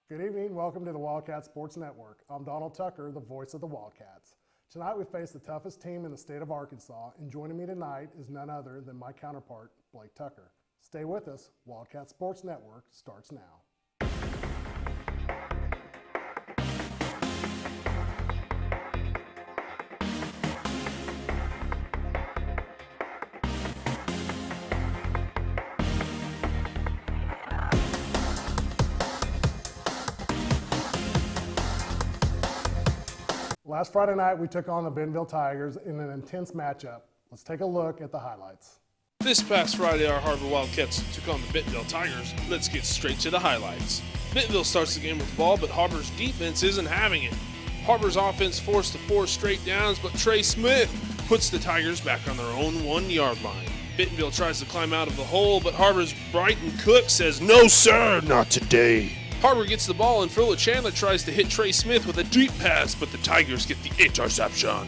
Good evening. Welcome to the Wildcat Sports Network. I'm Donald Tucker, the voice of the Wildcats. Tonight we face the toughest team in the state of Arkansas, and joining me tonight is none other than my counterpart, Blake Tucker. Stay with us. Wildcat Sports Network starts now. Last Friday night, we took on the Bentonville Tigers in an intense matchup. Let's take a look at the highlights. This past Friday, our Har-Ber Wildcats took on the Bentonville Tigers. Let's get straight to the highlights. Bentonville starts the game with the ball, but Har-Ber's defense isn't having it. Har-Ber's offense forced to 4 straight downs, but Trey Smith puts the Tigers back on their own 1-yard line. Bentonville tries to climb out of the hole, but Har-Ber's Brighton Cook says, "No sir, not today." Har-Ber gets the ball, and Phillip Chandler tries to hit Trey Smith with a deep pass, but the Tigers get the interception.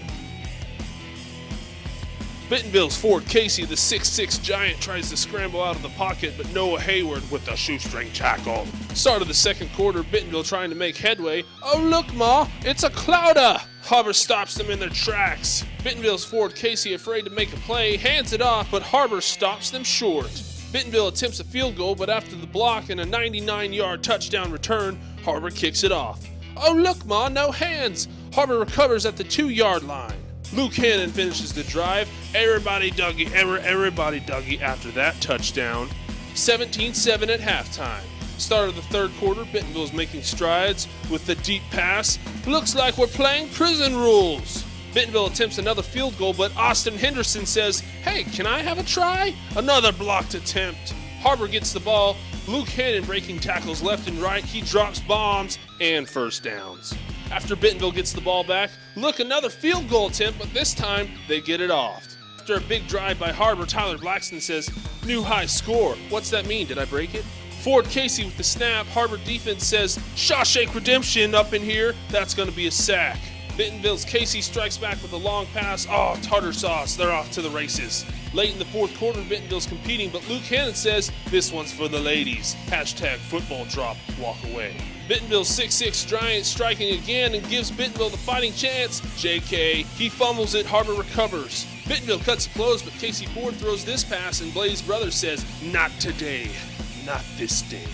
Bentonville's Ford Casey, the 6'6 giant, tries to scramble out of the pocket, but Noah Hayward with a shoestring tackle. Start of the second quarter, Bentonville trying to make headway. Oh look, Ma, it's a clouder! Har-Ber stops them in their tracks. Bentonville's Ford Casey, afraid to make a play, hands it off, but Har-Ber stops them short. Bentonville attempts a field goal, but after the block and a 99-yard touchdown return, Har-Ber kicks it off. Oh look, Ma, no hands! Har-Ber recovers at the 2-yard line. Luke Hannon finishes the drive. Everybody Dougie after that touchdown. 17-7 at halftime. Start of the third quarter, Bentonville's making strides with the deep pass. Looks like we're playing prison rules. Bentonville attempts another field goal, but Austin Henderson says, "Hey, can I have a try?" Another blocked attempt. Har-Ber gets the ball. Luke Hannon breaking tackles left and right. He drops bombs and first downs. After Bentonville gets the ball back, look, another field goal attempt, but this time they get it off. After a big drive by Har-Ber, Tyler Blackston says, "New high score." What's that mean? Did I break it? Ford Casey with the snap. Har-Ber defense says, "Shawshank Redemption up in here." That's going to be a sack. Bentonville's Casey strikes back with a long pass. Oh, tartar sauce. They're off to the races. Late in the fourth quarter, Bentonville's competing, but Luke Hannon says, "This one's for the ladies." Hashtag football drop, walk away. Bentonville's 6'6 giant striking again and gives Bentonville the fighting chance. JK, he fumbles it, Har-Ber recovers. Bentonville cuts it close, but Casey Ford throws this pass, and Blaze Brothers says, "Not today, not this day."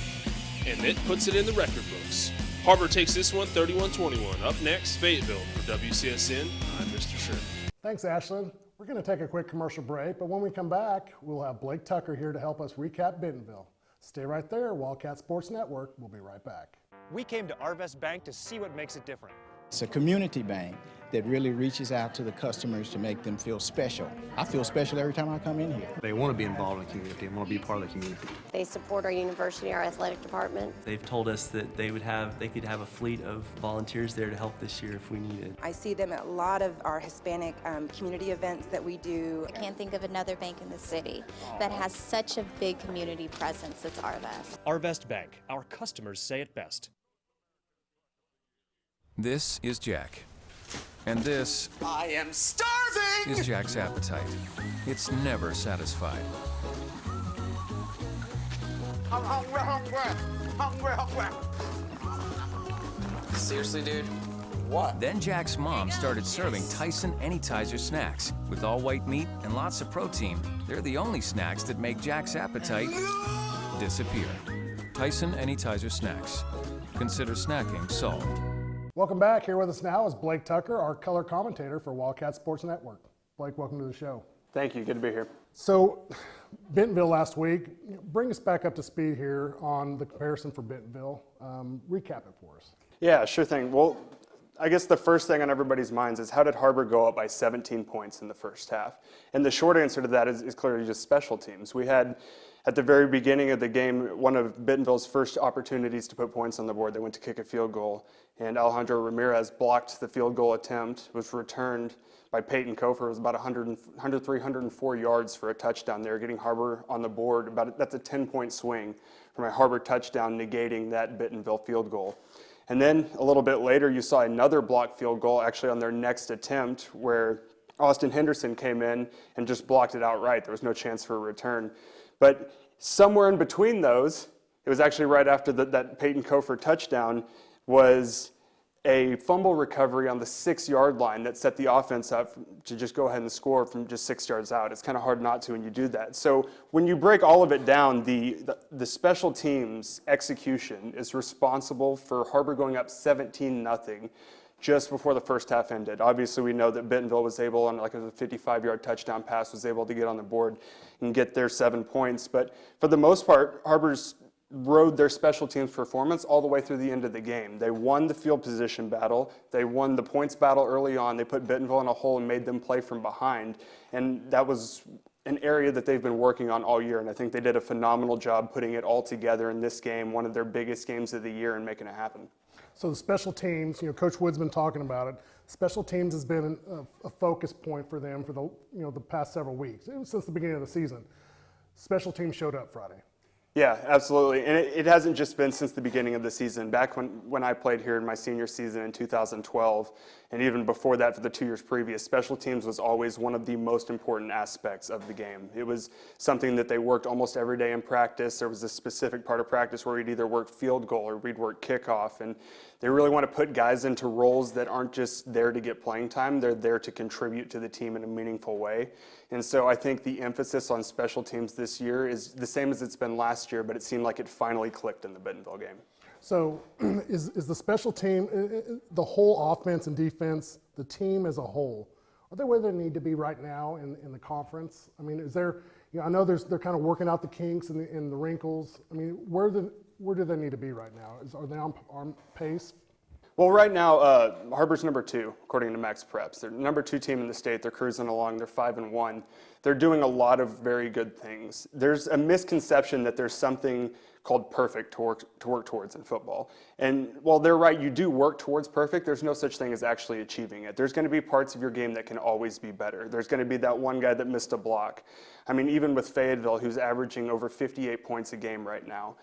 And it puts it in the record books. Har-Ber takes this one 31-21. Up next, Fayetteville. For WCSN, I'm Mr. Sherman. Thanks, Ashlyn. We're going to take a quick commercial break, but when we come back, we'll have Blake Tucker here to help us recap Bentonville. Stay right there. Wildcat Sports Network. We'll be right back. We came to Arvest Bank to see what makes it different. It's a community bank that really reaches out to the customers to make them feel special. I feel special every time I come in here. They want to be involved in the community and want to be part of the community. They support our university, our athletic department. They've told us that they could have a fleet of volunteers there to help this year if we needed. I see them at a lot of our Hispanic community events that we do. I can't think of another bank in the city that has such a big community presence as Arvest. Arvest Bank, our customers say it best. This is Jack. And this I am starving! is Jack's appetite. It's never satisfied. I'm hungry. Seriously, dude? What? Then Jack's mom started serving Tyson Anytizer snacks with all white meat and lots of protein. They're the only snacks that make Jack's appetite disappear. Tyson Anytizer snacks. Consider snacking solved. Welcome back. Here with us now is Blake Tucker, our color commentator for Wildcat Sports Network. Blake, welcome to the show. Thank you. Good to be here. So, Bentonville last week. Bring us back up to speed here on the comparison for Bentonville. Recap it for us. Yeah, sure thing. Well, I guess the first thing on everybody's minds is how did Har-Ber go up by 17 points in the first half? And the short answer to that is clearly just special teams. We had, at the very beginning of the game, one of Bentonville's first opportunities to put points on the board. They went to kick a field goal, and Alejandro Ramirez blocked the field goal attempt, was returned by Peyton Kofer. It was about 103, 104 yards for a touchdown there, getting Har-Ber on the board. That's a 10-point swing from a Har-Ber touchdown, negating that Bentonville field goal. And then a little bit later, you saw another blocked field goal actually on their next attempt where Austin Henderson came in and just blocked it outright. There was no chance for a return. But somewhere in between those, It was actually right after that Peyton Kofor touchdown was a fumble recovery on the 6-yard line that set the offense up to just go ahead and score from just 6 yards out. It's kind of hard not to when you do that. So when you break all of it down, the special teams execution is responsible for Har-Ber going up 17-0 just before the first half ended. Obviously, we know that Bentonville was able, on like a 55-yard touchdown pass, was able to get on the board and get their 7 points. But for the most part, Har-Ber's rode their special teams performance all the way through the end of the game. They won the field position battle. They won the points battle early on. They put Bentonville in a hole and made them play from behind. And that was an area that they've been working on all year. And I think they did a phenomenal job putting it all together in this game, one of their biggest games of the year, and making it happen. So the special teams, Coach Wood's been talking about it. Special teams has been a focus point for them for the past several weeks, since the beginning of the season. Special teams showed up Friday. Yeah, absolutely. And it hasn't just been since the beginning of the season. Back when I played here in my senior season in 2012, and even before that for the 2 years previous, special teams was always one of the most important aspects of the game. It was something that they worked almost every day in practice. There was a specific part of practice where we'd either work field goal or we'd work kickoff. And they really want to put guys into roles that aren't just there to get playing time. They're there to contribute to the team in a meaningful way. And so I think the emphasis on special teams this year is the same as it's been last year, but it seemed like it finally clicked in the Bentonville game. So is the special team, the whole offense and defense, the team as a whole, are they where they need to be right now in the conference? I mean, is there, I know they're kind of working out the kinks and the wrinkles. I mean, where do they need to be right now? Are they on pace? Well, right now, Har-Ber's number 2, according to Max Preps. They're number 2 team in the state. They're cruising along. They're 5-1. They're doing a lot of very good things. There's a misconception that there's something called perfect to work towards in football. And while they're right, you do work towards perfect, there's no such thing as actually achieving it. There's going to be parts of your game that can always be better. There's going to be that one guy that missed a block. I mean, even with Fayetteville, who's averaging over 58 points a game right now,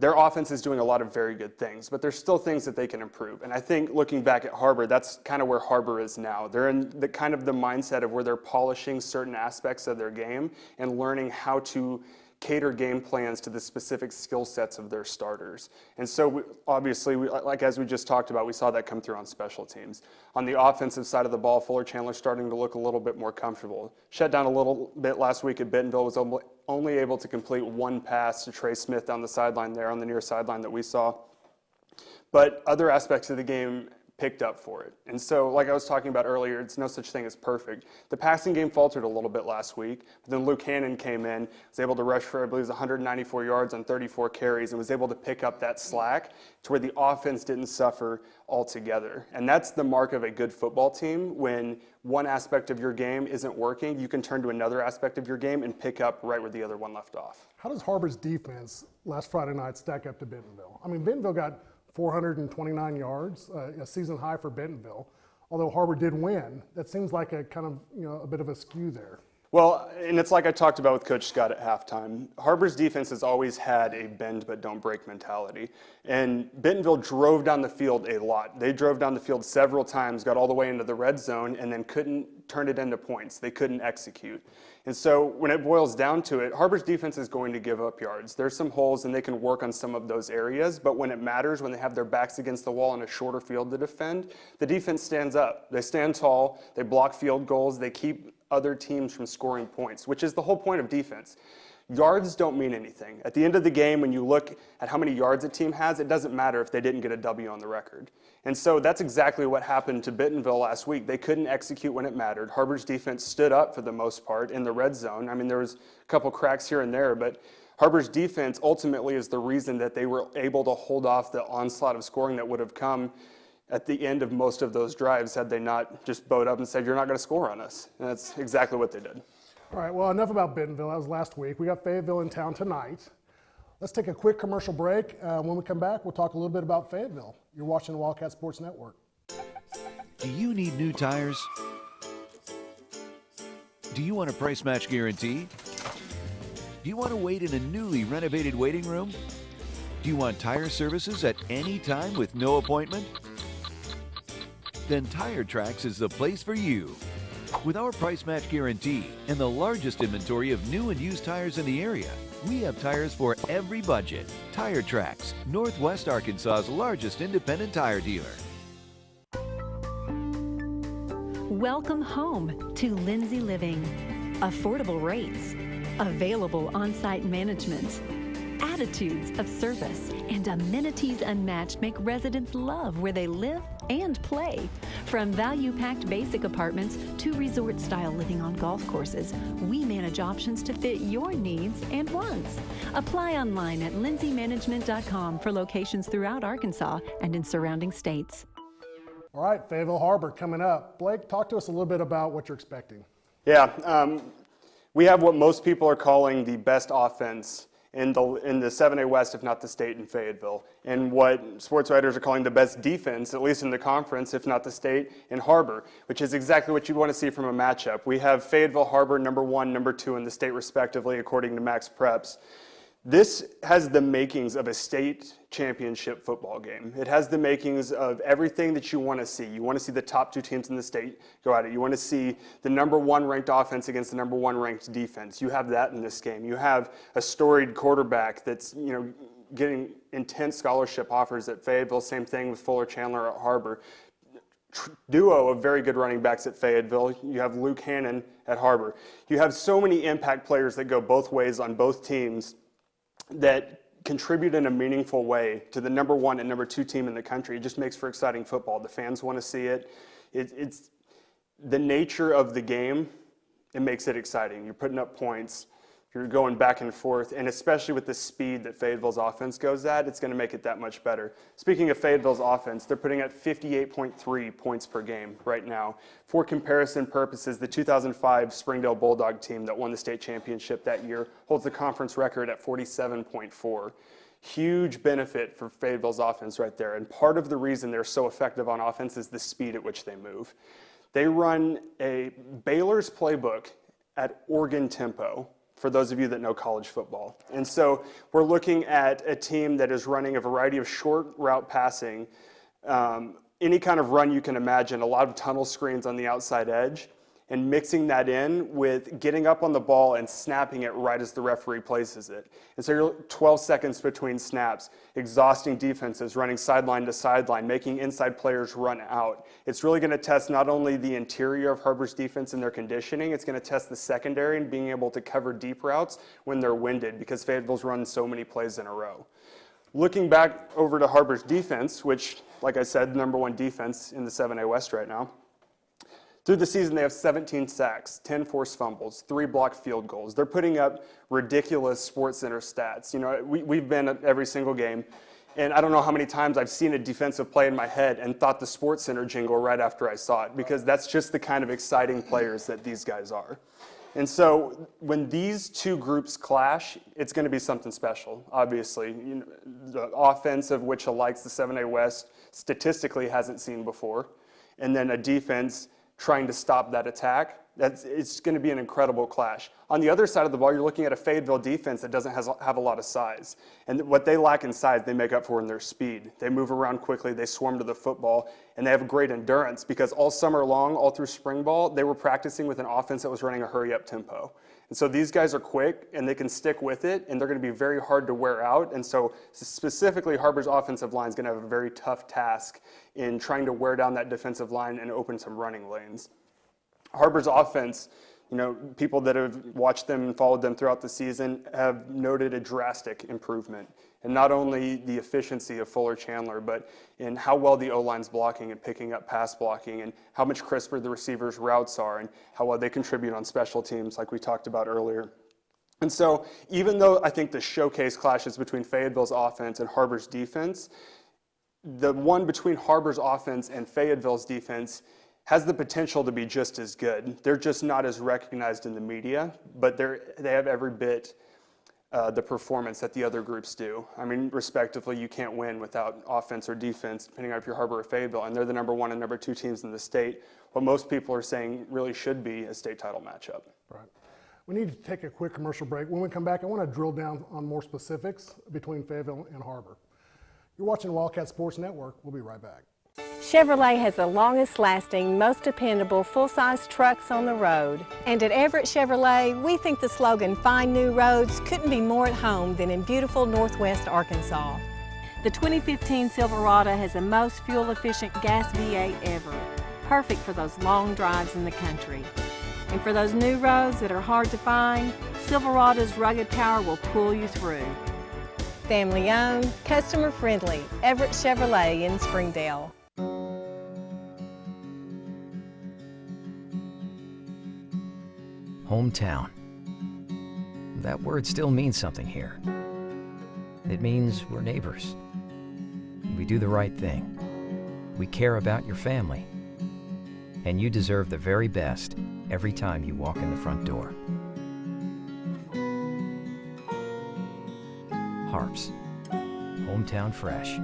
their offense is doing a lot of very good things, but there's still things that they can improve. And I think looking back at Har-Ber, that's kind of where Har-Ber is now. They're in the kind of the mindset of where they're polishing certain aspects of their game and learning how to cater game plans to the specific skill sets of their starters. And so obviously, like as we just talked about, we saw that come through on special teams. On the offensive side of the ball, Fuller Chandler's starting to look a little bit more comfortable. Shut down a little bit last week at Bentonville, was only able to complete one pass to Trey Smith down the sideline there on the near sideline that we saw. But other aspects of the game picked up for it. And so, like I was talking about earlier, it's no such thing as perfect. The passing game faltered a little bit last week, but then Luke Hannon came in, was able to rush for, I believe, 194 yards on 34 carries, and was able to pick up that slack to where the offense didn't suffer altogether. And that's the mark of a good football team. When one aspect of your game isn't working, you can turn to another aspect of your game and pick up right where the other one left off. How does Har-Ber's defense last Friday night stack up to Bentonville? I mean, Bentonville got 429 yards, a season high for Bentonville. Although Har-Ber did win, that seems like a kind of, a bit of a skew there. Well, and it's like I talked about with Coach Scott at halftime. Har-Ber's defense has always had a bend but don't break mentality. And Bentonville drove down the field a lot. They drove down the field several times, got all the way into the red zone, and then couldn't turn it into points. They couldn't execute. And so when it boils down to it, Har-Ber's defense is going to give up yards. There's some holes and they can work on some of those areas, but when it matters, when they have their backs against the wall in a shorter field to defend, the defense stands up. They stand tall, they block field goals, they keep other teams from scoring points, which is the whole point of defense. Yards don't mean anything. At the end of the game, when you look at how many yards a team has, it doesn't matter if they didn't get a W on the record. And so that's exactly what happened to Bentonville last week. They couldn't execute when it mattered. Har-Ber's defense stood up for the most part in the red zone. I mean, there was a couple cracks here and there, but Har-Ber's defense ultimately is the reason that they were able to hold off the onslaught of scoring that would have come at the end of most of those drives had they not just bowed up and said, "You're not going to score on us." And that's exactly what they did. All right, well, enough about Bentonville. That was last week. We got Fayetteville in town tonight. Let's take a quick commercial break. When we come back, we'll talk a little bit about Fayetteville. You're watching the Wildcat Sports Network. Do you need new tires? Do you want a price match guarantee? Do you want to wait in a newly renovated waiting room? Do you want tire services at any time with no appointment? Then Tire Tracks is the place for you. With our price match guarantee and the largest inventory of new and used tires in the area, We have tires for every budget. Tire Tracks, Northwest Arkansas's largest independent tire dealer. Welcome home to Lindsay Living. Affordable rates, available on-site management, attitudes of service, and amenities unmatched make residents love where they live and play. From value-packed basic apartments to resort-style living on golf courses, we manage options to fit your needs and wants. Apply online at lindsaymanagement.com for locations throughout Arkansas and in surrounding states. All right, Fayetteville Har-Ber coming up. Blake, talk to us a little bit about what you're expecting. Yeah, we have what most people are calling the best offense in the 7A West, if not the state, in Fayetteville, and what sports writers are calling the best defense, at least in the conference, if not the state, in Har-Ber, which is exactly what you want to see from a matchup. We have Fayetteville Har-Ber number 1, number 2 in the state, respectively, according to Max Preps. This has the makings of a state championship football game. It has the makings of everything that you want to see. You want to see the top 2 teams in the state go at it. You want to see the number 1 ranked offense against the number 1 ranked defense. You have that in this game. You have a storied quarterback that's, getting intense scholarship offers at Fayetteville. Same thing with Fuller Chandler at Har-Ber. Duo of very good running backs at Fayetteville. You have Luke Hannon at Har-Ber. You have so many impact players that go both ways on both teams that contribute in a meaningful way to the number 1 and number 2 team in the country. It just makes for exciting football. The fans want to see it. It's the nature of the game. It makes it exciting. You're putting up points. You're going back and forth, and especially with the speed that Fayetteville's offense goes at, it's going to make it that much better. Speaking of Fayetteville's offense, they're putting at 58.3 points per game right now. For comparison purposes, the 2005 Springdale Bulldog team that won the state championship that year holds the conference record at 47.4. Huge benefit for Fayetteville's offense right there, and part of the reason they're so effective on offense is the speed at which they move. They run a Baylor's playbook at Oregon tempo, for those of you that know college football. And so we're looking at a team that is running a variety of short route passing, any kind of run you can imagine, a lot of tunnel screens on the outside edge, and mixing that in with getting up on the ball and snapping it right as the referee places it. And so you're 12 seconds between snaps, exhausting defenses, running sideline to sideline, making inside players run out. It's really going to test not only the interior of Har-Ber's defense and their conditioning, it's going to test the secondary and being able to cover deep routes when they're winded, because Fayetteville's run so many plays in a row. Looking back over to Har-Ber's defense, which, like I said, number 1 defense in the 7A West right now, through the season, they have 17 sacks, 10 forced fumbles, 3 blocked field goals. They're putting up ridiculous Sports Center stats. We've been at every single game, and I don't know how many times I've seen a defensive play in my head and thought the Sports Center jingle right after I saw it, because that's just the kind of exciting players that these guys are. And so when these 2 groups clash, it's going to be something special, obviously. The offense of which likes the 7A West statistically hasn't seen before, and then a defense trying to stop that attack. It's going to be an incredible clash. On the other side of the ball, you're looking at a Fayetteville defense that doesn't have a lot of size. And what they lack in size, they make up for in their speed. They move around quickly, they swarm to the football, and they have great endurance, because all summer long, all through spring ball, they were practicing with an offense that was running a hurry-up tempo. And so these guys are quick, and they can stick with it, and they're going to be very hard to wear out. And so specifically, Har-Ber's offensive line is going to have a very tough task in trying to wear down that defensive line and open some running lanes. Har-Ber's offense, people that have watched them and followed them throughout the season have noted a drastic improvement. And not only the efficiency of Fuller Chandler, but in how well the O-line's blocking and picking up pass blocking, and how much crisper the receivers' routes are, and how well they contribute on special teams, like we talked about earlier. And so even though I think the showcase clashes between Fayetteville's offense and Har-Ber's defense, the one between Har-Ber's offense and Fayetteville's defense has the potential to be just as good. They're just not as recognized in the media, but they have every bit the performance that the other groups do. I mean, respectively, you can't win without offense or defense, depending on if you're Har-Ber or Fayetteville, and they're the number 1 and number 2 teams in the state. What most people are saying really should be a state title matchup. Right. We need to take a quick commercial break. When we come back, I want to drill down on more specifics between Fayetteville and Har-Ber. You're watching Wildcat Sports Network. We'll be right back. Chevrolet has the longest lasting, most dependable full-size trucks on the road. And at Everett Chevrolet, we think the slogan, "Find New Roads," couldn't be more at home than in beautiful Northwest Arkansas. The 2015 Silverado has the most fuel-efficient gas V8 ever, perfect for those long drives in the country. And for those new roads that are hard to find, Silverado's rugged power will pull you through. Family owned, customer friendly, Everett Chevrolet in Springdale. Hometown. That word still means something here. It means we're neighbors. We do the right thing. We care about your family. And you deserve the very best every time you walk in the front door. Har-Ber's. Hometown fresh.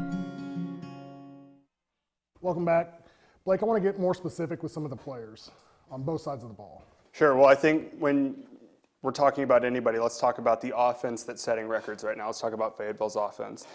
Welcome back. Blake, I want to get more specific with some of the players on both sides of the ball. Sure. Well, I think when we're talking about anybody, let's talk about the offense that's setting records right now. Let's talk about Fayetteville's offense.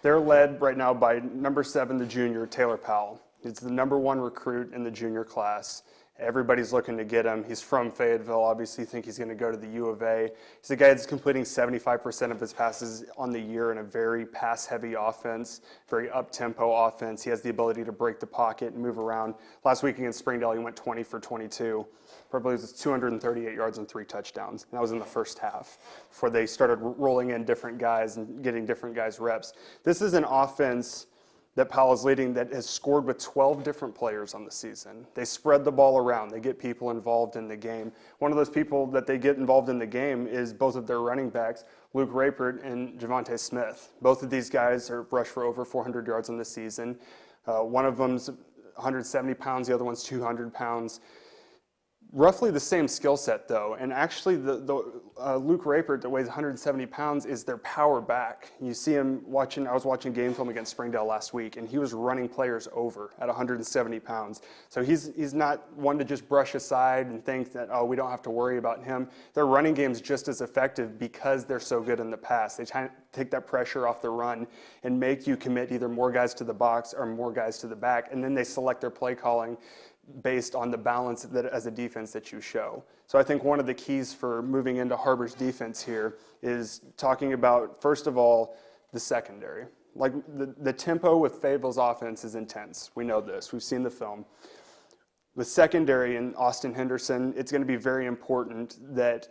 They're led right now by number 7, the junior, Taylor Powell. He's the number 1 recruit in the junior class. Everybody's looking to get him. He's from Fayetteville. Obviously, you think he's going to go to the U of A. He's a guy that's completing 75% of his passes on the year in a very pass-heavy offense, very up-tempo offense. He has the ability to break the pocket and move around. Last week against Springdale, he went 20 for 22. Probably was 238 yards and 3 touchdowns. And that was in the first half before they started rolling in different guys and getting different guys reps. This is an offense that Powell is leading that has scored with 12 different players on the season. They spread the ball around. They get people involved in the game. One of those people that they get involved in the game is both of their running backs, Luke Rapert and Javonte Smith. Both of these guys are rushed for over 400 yards on the season. One of them's 170 pounds, the other one's 200 pounds. Roughly the same skill set, though, and actually Luke Rapert, that weighs 170 pounds, is their power back. You see him watching. I was watching game film against Springdale last week, and he was running players over at 170 pounds. So he's not one to just brush aside and think that, oh, we don't have to worry about him. Their running game's just as effective because they're so good in the pass. They try to take that pressure off the run and make you commit either more guys to the box or more guys to the back, and then they select their play calling based on the balance that as a defense that you show. So I think one of the keys for moving into Har-Ber's defense here is talking about, first of all, the secondary. Like the tempo with Fayetteville's offense is intense. We know this. We've seen the film. With secondary and Austin Henderson, it's going to be very important that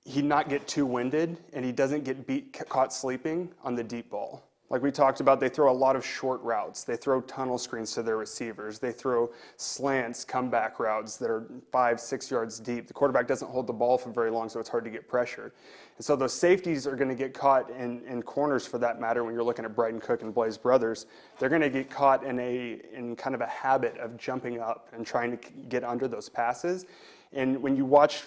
he not get too winded and he doesn't get caught sleeping on the deep ball. Like we talked about, they throw a lot of short routes. They throw tunnel screens to their receivers. They throw slants, comeback routes that are 5-6 yards deep. The quarterback doesn't hold the ball for very long, so it's hard to get pressure. And so those safeties are going to get caught in corners, for that matter, when you're looking at Brighton Cook and Blaze Brothers. They're going to get caught in kind of a habit of jumping up and trying to get under those passes. And when you watch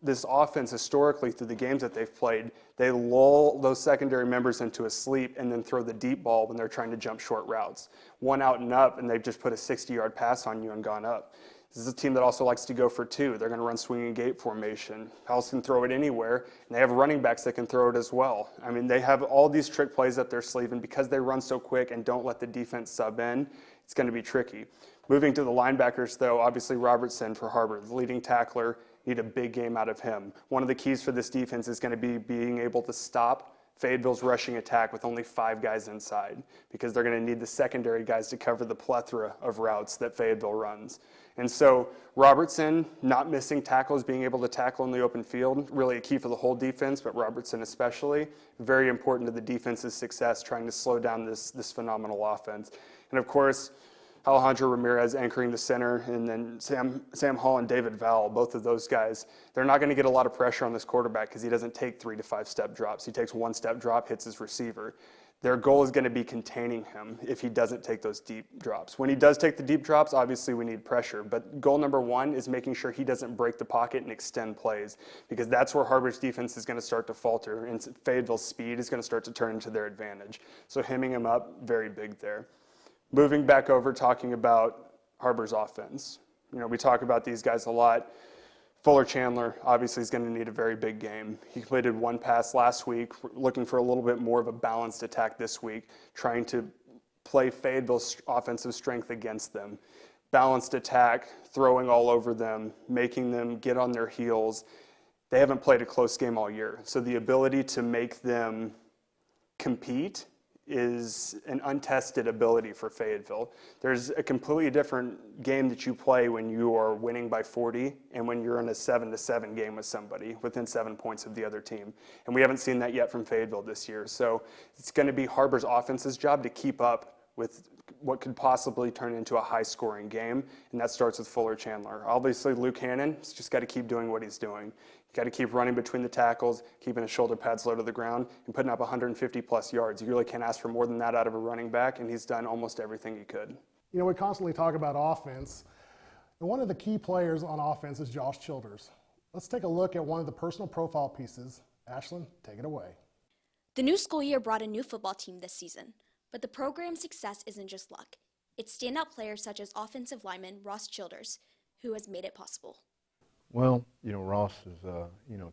this offense historically through the games that they've played, they lull those secondary members into a sleep and then throw the deep ball when they're trying to jump short routes. One out and up, and they've just put a 60-yard pass on you and gone up. This is a team that also likes to go for 2. They're going to run swinging gate formation. Powell's can throw it anywhere, and they have running backs that can throw it as well. I mean, they have all these trick plays up their sleeve, and because they run so quick and don't let the defense sub in, it's going to be tricky. Moving to the linebackers, though, obviously Robertson for Har-Ber, the leading tackler. Need a big game out of him. One of the keys for this defense is going to be being able to stop Fayetteville's rushing attack with only 5 guys inside, because they're going to need the secondary guys to cover the plethora of routes that Fayetteville runs. And so Robertson not missing tackles, being able to tackle in the open field, really a key for the whole defense, but Robertson especially, very important to the defense's success, trying to slow down this phenomenal offense. And of course, Alejandro Ramirez anchoring the center, and then Sam Hall and David Vowell, both of those guys, they're not going to get a lot of pressure on this quarterback because he doesn't take 3 to 5 step drops. He takes 1 step drop, hits his receiver. Their goal is going to be containing him if he doesn't take those deep drops. When he does take the deep drops, obviously we need pressure, but goal number 1 is making sure he doesn't break the pocket and extend plays, because that's where Har-Ber's defense is going to start to falter, and Fayetteville's speed is going to start to turn into their advantage. So hemming him up, very big there. Moving back over, talking about Har-Ber's offense. You know, we talk about these guys a lot. Fuller Chandler obviously is going to need a very big game. He completed 1 pass last week, looking for a little bit more of a balanced attack this week, trying to play Fayetteville's offensive strength against them. Balanced attack, throwing all over them, making them get on their heels. They haven't played a close game all year. So the ability to make them compete is an untested ability for Fayetteville. There's a completely different game that you play when you are winning by 40 and when you're in a 7-7 game with somebody within 7 points of the other team. And we haven't seen that yet from Fayetteville this year. So it's going to be Har-Ber's offense's job to keep up with what could possibly turn into a high-scoring game, and that starts with Fuller Chandler. Obviously, Luke Hannon's just got to keep doing what he's doing. He's got to keep running between the tackles, keeping his shoulder pads low to the ground, and putting up 150-plus yards. You really can't ask for more than that out of a running back, and he's done almost everything he could. You know, we constantly talk about offense, and one of the key players on offense is Josh Childers. Let's take a look at one of the personal profile pieces. Ashlyn, take it away. The new school year brought a new football team this season. But the program's success isn't just luck. It's standout players such as offensive lineman Ross Childers, who has made it possible. Well, you know, Ross is a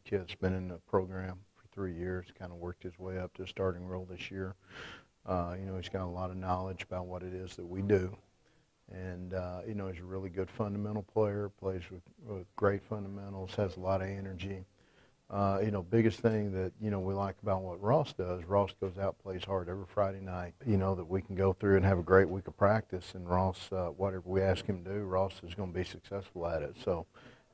kid that's been in the program for 3 years, kind of worked his way up to a starting role this year. He's got a lot of knowledge about what it is that we do. And, he's a really good fundamental player, plays with great fundamentals, has a lot of energy. Biggest thing that, we like about what Ross does, Ross goes out, plays hard every Friday night, that we can go through and have a great week of practice. And Ross, whatever we ask him to do, Ross is going to be successful at it. So,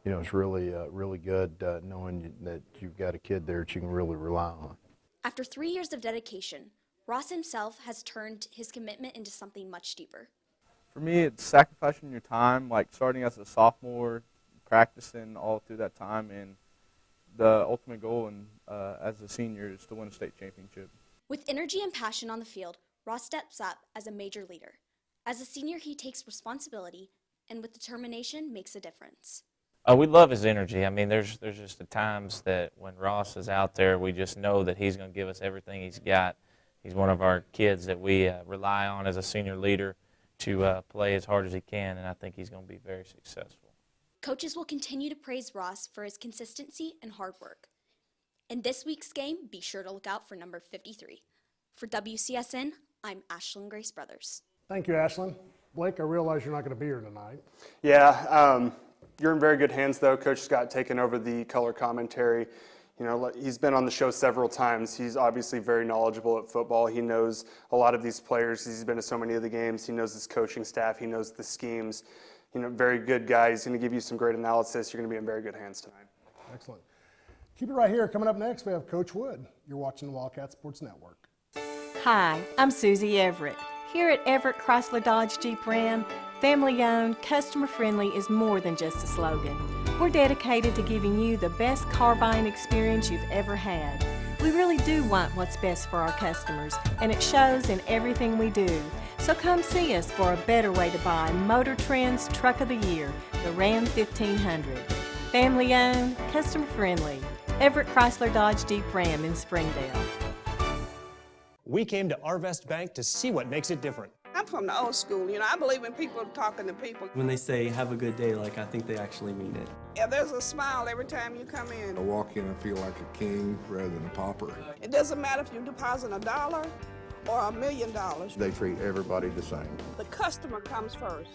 it's really, really good knowing that you've got a kid there that you can really rely on. After 3 years of dedication, Ross himself has turned his commitment into something much deeper. For me, it's sacrificing your time, like starting as a sophomore, practicing all through that time, and the ultimate goal as a senior is to win a state championship. With energy and passion on the field, Ross steps up as a major leader. As a senior, he takes responsibility and with determination makes a difference. We love his energy. I mean, there's just the times that when Ross is out there, we just know that he's going to give us everything he's got. He's one of our kids that we rely on as a senior leader to play as hard as he can, and I think he's going to be very successful. Coaches will continue to praise Ross for his consistency and hard work. In this week's game, be sure to look out for number 53. For WCSN, I'm Ashlyn Grace Brothers. Thank you, Ashlyn. Blake, I realize you're not going to be here tonight. Yeah, you're in very good hands, though. Coach Scott taking over the color commentary. He's been on the show several times. He's obviously very knowledgeable at football. He knows a lot of these players. He's been to so many of the games. He knows his coaching staff. He knows the schemes. Very good guy. He's going to give you some great analysis. You're going to be in very good hands tonight. Excellent. Keep it right here. Coming up next, we have Coach Wood. You're watching the Wildcat Sports Network. Hi, I'm Susie Everett. Here at Everett Chrysler Dodge Jeep Ram, family-owned, customer-friendly is more than just a slogan. We're dedicated to giving you the best car buying experience you've ever had. We really do want what's best for our customers, and it shows in everything we do. So come see us for a better way to buy Motor Trend's Truck of the Year, the Ram 1500. Family-owned, customer-friendly, Everett Chrysler Dodge Jeep Ram in Springdale. We came to Arvest Bank to see what makes it different. I'm from the old school, I believe in people talking to people. When they say, have a good day, I think they actually mean it. Yeah, there's a smile every time you come in. I walk in and feel like a king rather than a pauper. It doesn't matter if you deposit $1 or $1 million. They treat everybody the same. The customer comes first,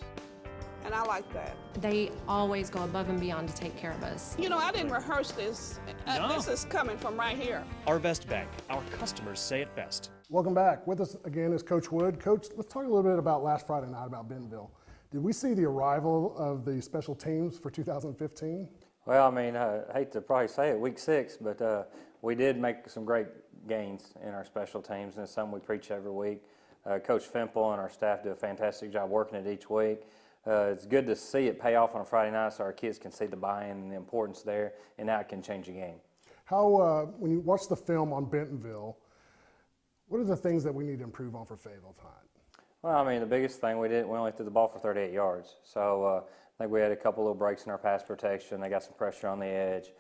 and I like that. They always go above and beyond to take care of us. I didn't rehearse this. This is coming from right here. Arvest Bank, our customers say it best. Welcome back. With us again is Coach Wood. Coach, let's talk a little bit about last Friday night about Bentonville. Did we see the arrival of the special teams for 2015? Well, I hate to probably say it, week 6, but we did make some great gains in our special teams, and it's something we preach every week. Coach Fimple and our staff do a fantastic job working it each week. It's good to see it pay off on a Friday night so our kids can see the buy-in and the importance there, and now it can change the game. How, when you watch the film on Bentonville, what are the things that we need to improve on for Fayetteville tonight? Well, the biggest thing we only threw the ball for 38 yards. So I think we had a couple little breaks in our pass protection. They got some pressure on the edge.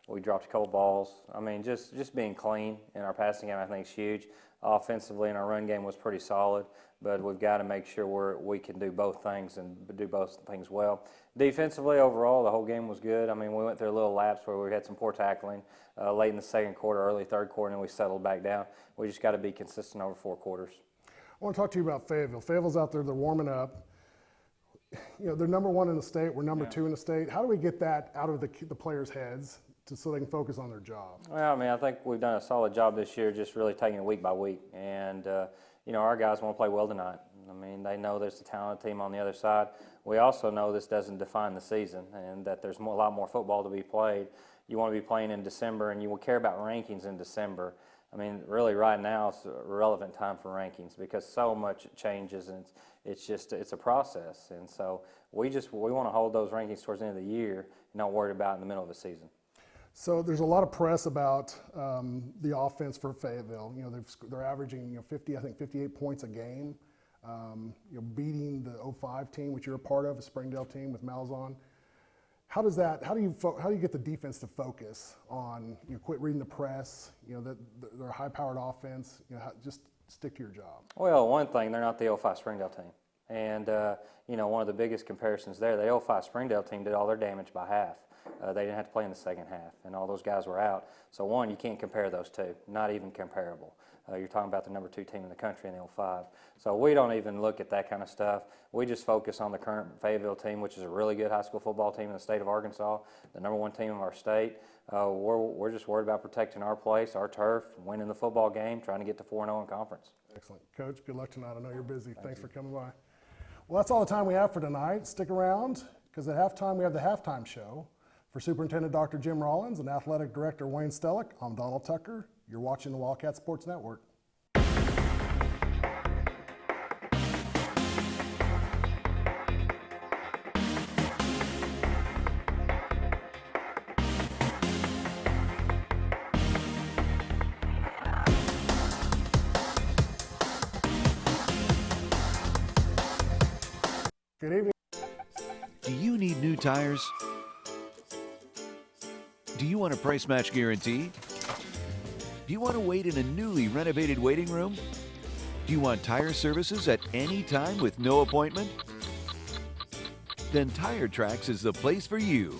We dropped a couple balls. Just being clean in our passing game I think is huge. Offensively, and our run game was pretty solid, but we've got to make sure we can do both things and do both things well. Defensively, overall, the whole game was good. We went through a little lapse where we had some poor tackling late in the second quarter, early third quarter, and we settled back down. We just got to be consistent over 4 quarters. I want to talk to you about Fayetteville. Fayetteville's out there, they're warming up. You know, they're number 1 in the state, we're number 2 in the state. How do we get that out of the players' heads so they can focus on their job? Well, I mean, I think we've done a solid job this year, just really taking it week by week. And, you know, our guys want to play well tonight. I mean, they know there's a talented team on the other side. We also know this doesn't define the season and that there's a lot more football to be played. You want to be playing in December, and you will care about rankings in December. I mean, really right now it's a relevant time for rankings because so much changes, and it's a process. And so we want to hold those rankings towards the end of the year and not worry about it in the middle of the season. So there's a lot of press about the offense for Fayetteville. You know, they're averaging 58 points a game. Beating the 05 team, which you're a part of, a Springdale team with Malzahn. How do you get the defense to focus on, quit reading the press, that they're a high-powered offense, just stick to your job? Well, one thing, they're not the 05 Springdale team. And, one of the biggest comparisons there, the 05 Springdale team did all their damage by half. They didn't have to play in the second half, and all those guys were out. So, one, you can't compare those two, not even comparable. You're talking about the number 2 team in the country in the 05. So we don't even look at that kind of stuff. We just focus on the current Fayetteville team, which is a really good high school football team in the state of Arkansas, the number 1 team of our state. We're just worried about protecting our place, our turf, winning the football game, trying to get to 4-0 in conference. Excellent. Coach, good luck tonight. I know you're busy. Thanks for coming by. Well, that's all the time we have for tonight. Stick around, because at halftime we have the halftime show. For Superintendent Dr. Jim Rollins and Athletic Director Wayne Stellick, I'm Donald Tucker. You're watching the Wildcat Sports Network. Good evening. Do you need new tires? Do you want a price match guarantee? Do you want to wait in a newly renovated waiting room? Do you want tire services at any time with no appointment? Then Tire Tracks is the place for you.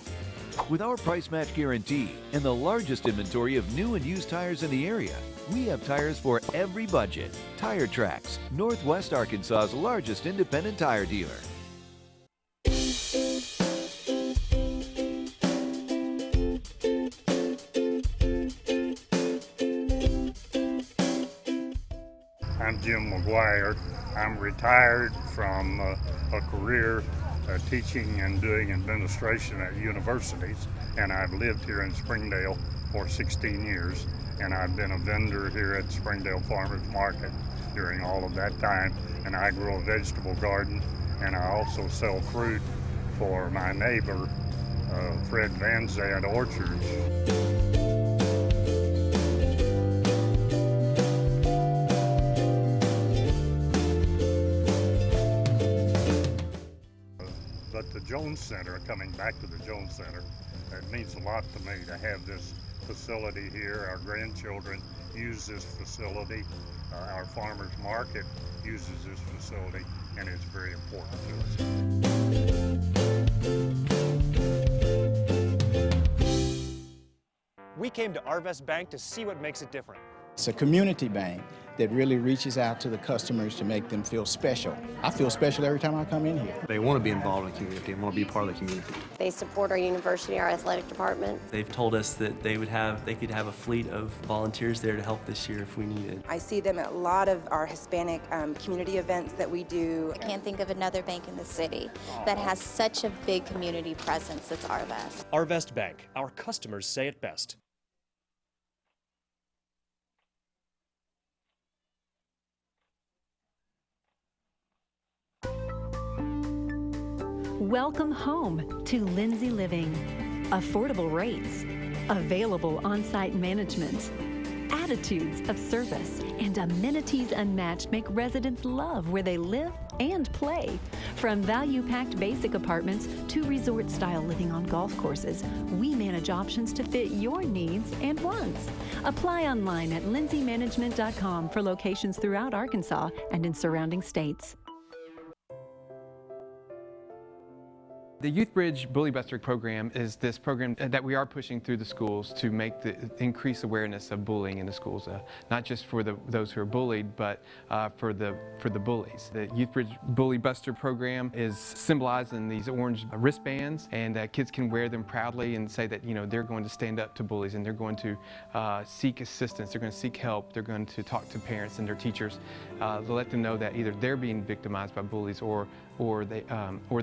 With our price match guarantee and the largest inventory of new and used tires in the area, we have tires for every budget. Tire Tracks, Northwest Arkansas's largest independent tire dealer. I'm Jim McGuire. I'm retired from a career teaching and doing administration at universities, and I've lived here in Springdale for 16 years, and I've been a vendor here at Springdale Farmers Market during all of that time, and I grow a vegetable garden, and I also sell fruit for my neighbor, Fred Van Zandt Orchards. But the Jones Center, coming back to the Jones Center, it means a lot to me to have this facility here. Our grandchildren use this facility. Our farmers market uses this facility, and it's very important to us. We came to Arvest Bank to see what makes it different. It's a community bank that really reaches out to the customers to make them feel special. I feel special every time I come in here. They want to be involved in the community and want to be part of the community. They support our university, our athletic department. They've told us that they could have a fleet of volunteers there to help this year if we needed. I see them at a lot of our Hispanic community events that we do. I can't think of another bank in the city that has such a big community presence as Arvest. Arvest Bank, our customers say it best. Welcome home to Lindsay Living. Affordable rates, available on-site management, attitudes of service, and amenities unmatched make residents love where they live and play. From value-packed basic apartments to resort-style living on golf courses, we manage options to fit your needs and wants. Apply online at lindsaymanagement.com for locations throughout Arkansas and in surrounding states. The Youth Bridge Bully Buster program is this program that we are pushing through the schools to make increase awareness of bullying in the schools, not just for those who are bullied, but for the bullies. The Youth Bridge Bully Buster program is symbolized in these orange wristbands, and kids can wear them proudly and say that they're going to stand up to bullies, and they're going to seek assistance, they're going to seek help, they're going to talk to parents and their teachers to let them know that either they're being victimized by bullies or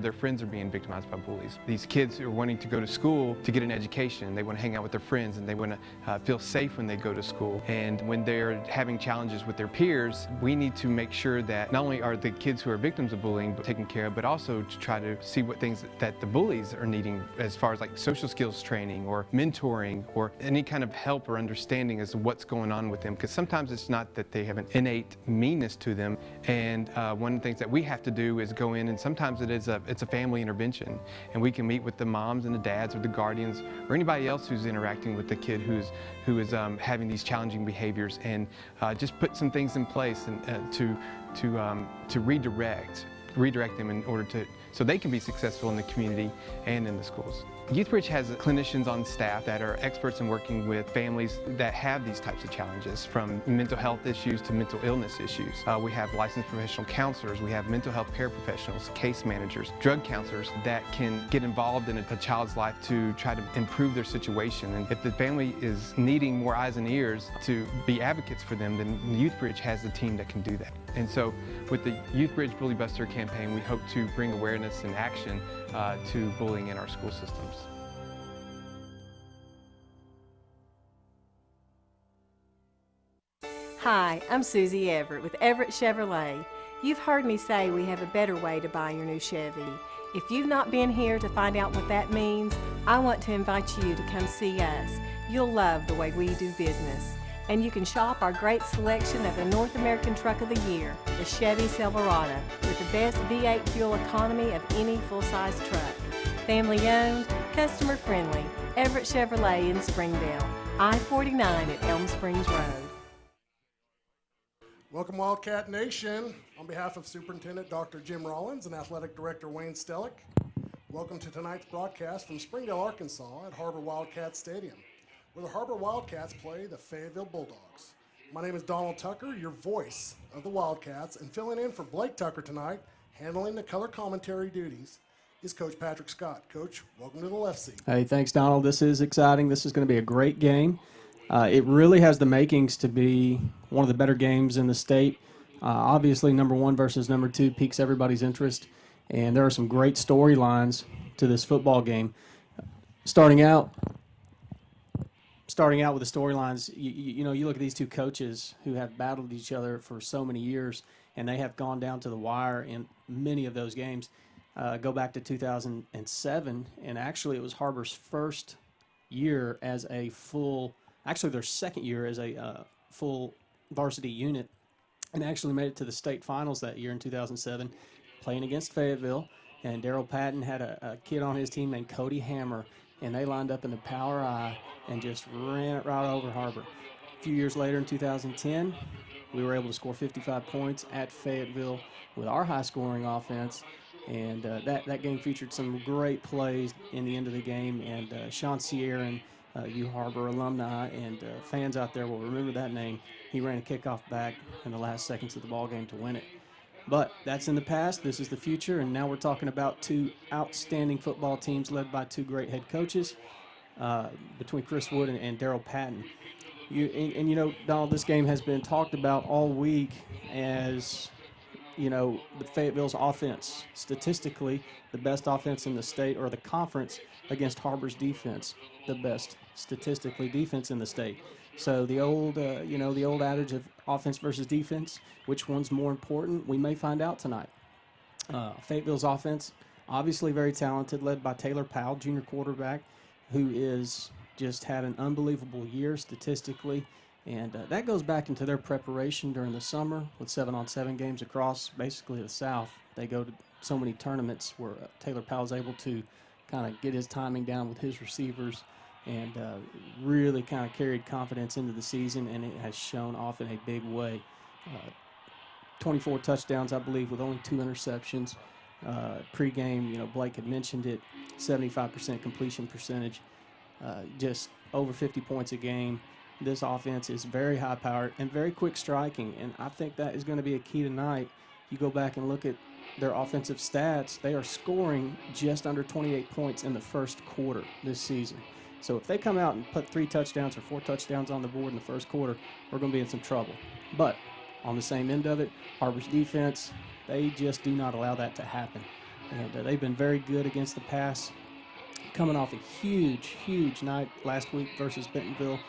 their friends are being victimized by bullies. These kids are wanting to go to school to get an education. They want to hang out with their friends, and they want to feel safe when they go to school. And when they're having challenges with their peers, we need to make sure that not only are the kids who are victims of bullying taken care of, but also to try to see what things that the bullies are needing as far as like social skills training or mentoring or any kind of help or understanding as to what's going on with them. Because sometimes it's not that they have an innate meanness to them. And one of the things that we have to do is go in, and sometimes it's a family intervention, and we can meet with the moms and the dads or the guardians or anybody else who's interacting with the kid who is having these challenging behaviors, and just put some things in place and to redirect them in order so they can be successful in the community and in the schools. YouthBridge has clinicians on staff that are experts in working with families that have these types of challenges, from mental health issues to mental illness issues. We have licensed professional counselors, we have mental health paraprofessionals, case managers, drug counselors that can get involved in a child's life to try to improve their situation. And if the family is needing more eyes and ears to be advocates for them, then YouthBridge has a team that can do that. And so with the YouthBridge Bully Buster campaign, we hope to bring awareness and action to bullying in our school systems. Hi, I'm Susie Everett with Everett Chevrolet. You've heard me say we have a better way to buy your new Chevy. If you've not been here to find out what that means, I want to invite you to come see us. You'll love the way we do business. And you can shop our great selection of the North American Truck of the Year, the Chevy Silverado, with the best V8 fuel economy of any full-size truck. Family-owned, customer-friendly, Everett Chevrolet in Springdale, I-49 at Elm Springs Road. Welcome, Wildcat Nation. On behalf of Superintendent Dr. Jim Rollins and Athletic Director Wayne Stellick, welcome to tonight's broadcast from Springdale, Arkansas at Har-Ber Wildcat Stadium, where the Har-Ber Wildcats play the Fayetteville Bulldogs. My name is Donald Tucker, your voice of the Wildcats, and filling in for Blake Tucker tonight, handling the color commentary duties, is Coach Patrick Scott. Coach, welcome to the left seat. Hey, thanks, Donald. This is exciting. This is going to be a great game. It really has the makings to be one of the better games in the state. Obviously, number 1 versus number 2 piques everybody's interest, and there are some great storylines to this football game. Starting out with the storylines, you look at these two coaches who have battled each other for so many years, and they have gone down to the wire in many of those games. Go back to 2007, and actually it was Har-Ber's first year as a full, actually their second year as a full varsity unit, and actually made it to the state finals that year in 2007, playing against Fayetteville. And Daryl Patton had a kid on his team named Cody Hammer, and they lined up in the power I and just ran it right over Har-Ber. A few years later in 2010, we were able to score 55 points at Fayetteville with our high-scoring offense, and that game featured some great plays in the end of the game, and Sean Sierra, you Har-Ber alumni and fans out there will remember that name. He ran a kickoff back in the last seconds of the ball game to win it. But that's in the past. This is the future, and now we're talking about two outstanding football teams led by two great head coaches between Chris Wood and Daryl Patton. Donald, this game has been talked about all week as, the Fayetteville's offense, statistically the best offense in the state or the conference against Har-Ber's defense, the best statistically defense in the state. So the old adage of offense versus defense, which one's more important, we may find out tonight. Fayetteville's offense, obviously very talented, led by Taylor Powell, junior quarterback, who is just had an unbelievable year statistically. And that goes back into their preparation during the summer with 7-on-7 games across basically the South. They go to so many tournaments where Taylor Powell's able to kind of get his timing down with his receivers and really kind of carried confidence into the season, and it has shown off in a big way. 24 touchdowns, I believe, with only 2 interceptions. Pregame, Blake had mentioned it, 75% completion percentage, just over 50 points a game. This offense is very high-powered and very quick striking, and I think that is going to be a key tonight. You go back and look at their offensive stats, they are scoring just under 28 points in the first quarter this season. So if they come out and put 3 touchdowns or 4 touchdowns on the board in the first quarter, we're going to be in some trouble. But on the same end of it, Har-Ber's defense, they just do not allow that to happen. And they've been very good against the pass, coming off a huge night last week versus Bentonville.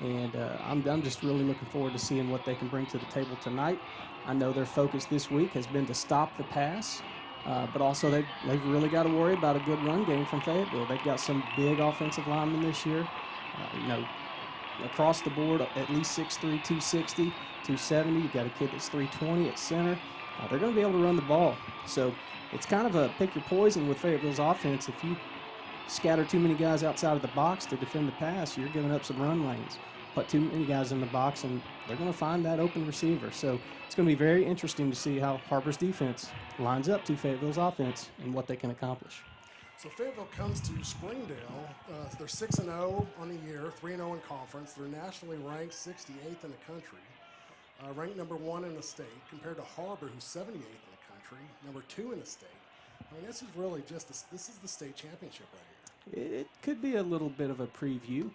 And I'm just really looking forward to seeing what they can bring to the table tonight. I know their focus this week has been to stop the pass, but also they've really got to worry about a good run game from Fayetteville. They've got some big offensive linemen this year. Across the board, at least 6'3", 260, 270. You've got a kid that's 320 at center. They're going to be able to run the ball. So it's kind of a pick your poison with Fayetteville's offense. If you scatter too many guys outside of the box to defend the pass, you're giving up some run lanes. Put too many guys in the box, and they're going to find that open receiver. So it's going to be very interesting to see how Har-Ber's defense lines up to Fayetteville's offense and what they can accomplish. So Fayetteville comes to Springdale. They're 6-0 on the year, 3-0 in conference. They're nationally ranked 68th in the country, ranked number 1 in the state, compared to Har-Ber, who's 78th in the country, number 2 in the state. I mean, this is really just this is the state championship right here. It could be a little bit of a preview.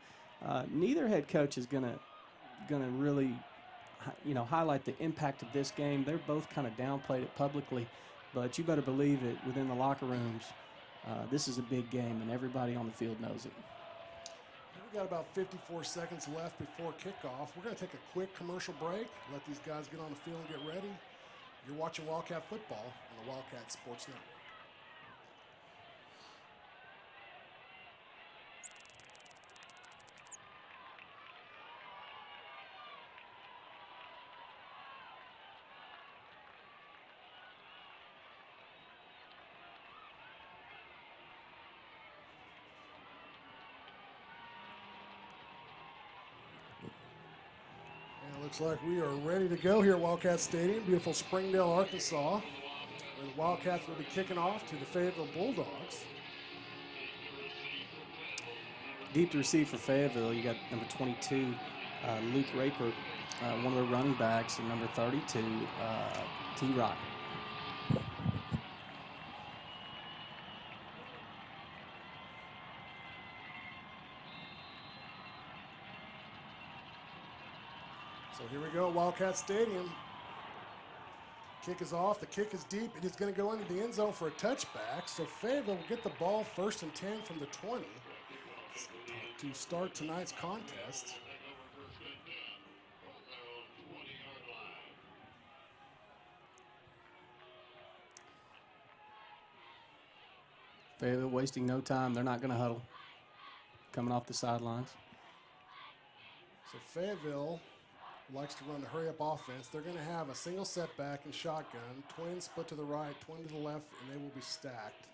Neither head coach is gonna really, highlight the impact of this game. They're both kind of downplayed it publicly, but you better believe it within the locker rooms. This is a big game, and everybody on the field knows it. We've got about 54 seconds left before kickoff. We're going to take a quick commercial break, let these guys get on the field and get ready. You're watching Wildcat football on the Wildcat Sports Network. Looks like we are ready to go here at Wildcat Stadium, beautiful Springdale, Arkansas, where the Wildcats will be kicking off to the Fayetteville Bulldogs. Deep to receive for Fayetteville, you got number 22, Luke Raper, one of the running backs, and number 32, T-Rock. So here we go at Wildcat Stadium. Kick is off. The kick is deep. It is going to go into the end zone for a touchback. So Fayetteville will get the ball 1st and 10 from the 20 to start tonight's contest. Fayetteville wasting no time. They're not going to huddle. Coming off the sidelines. So Fayetteville likes to run the hurry-up offense. They're going to have a single setback and shotgun, twin split to the right, twin to the left, and they will be stacked.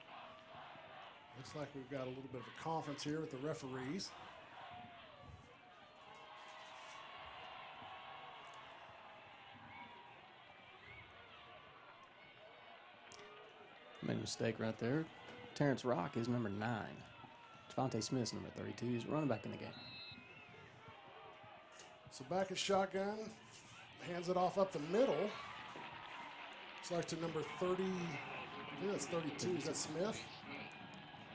Looks like we've got a little bit of a conference here with the referees. Made a mistake right there. Terrence Rock is number 9. Devontae Smith's number 32. He's running back in the game. So back at shotgun, hands it off up the middle. Looks like to number 30, I think that's 32, is that Smith?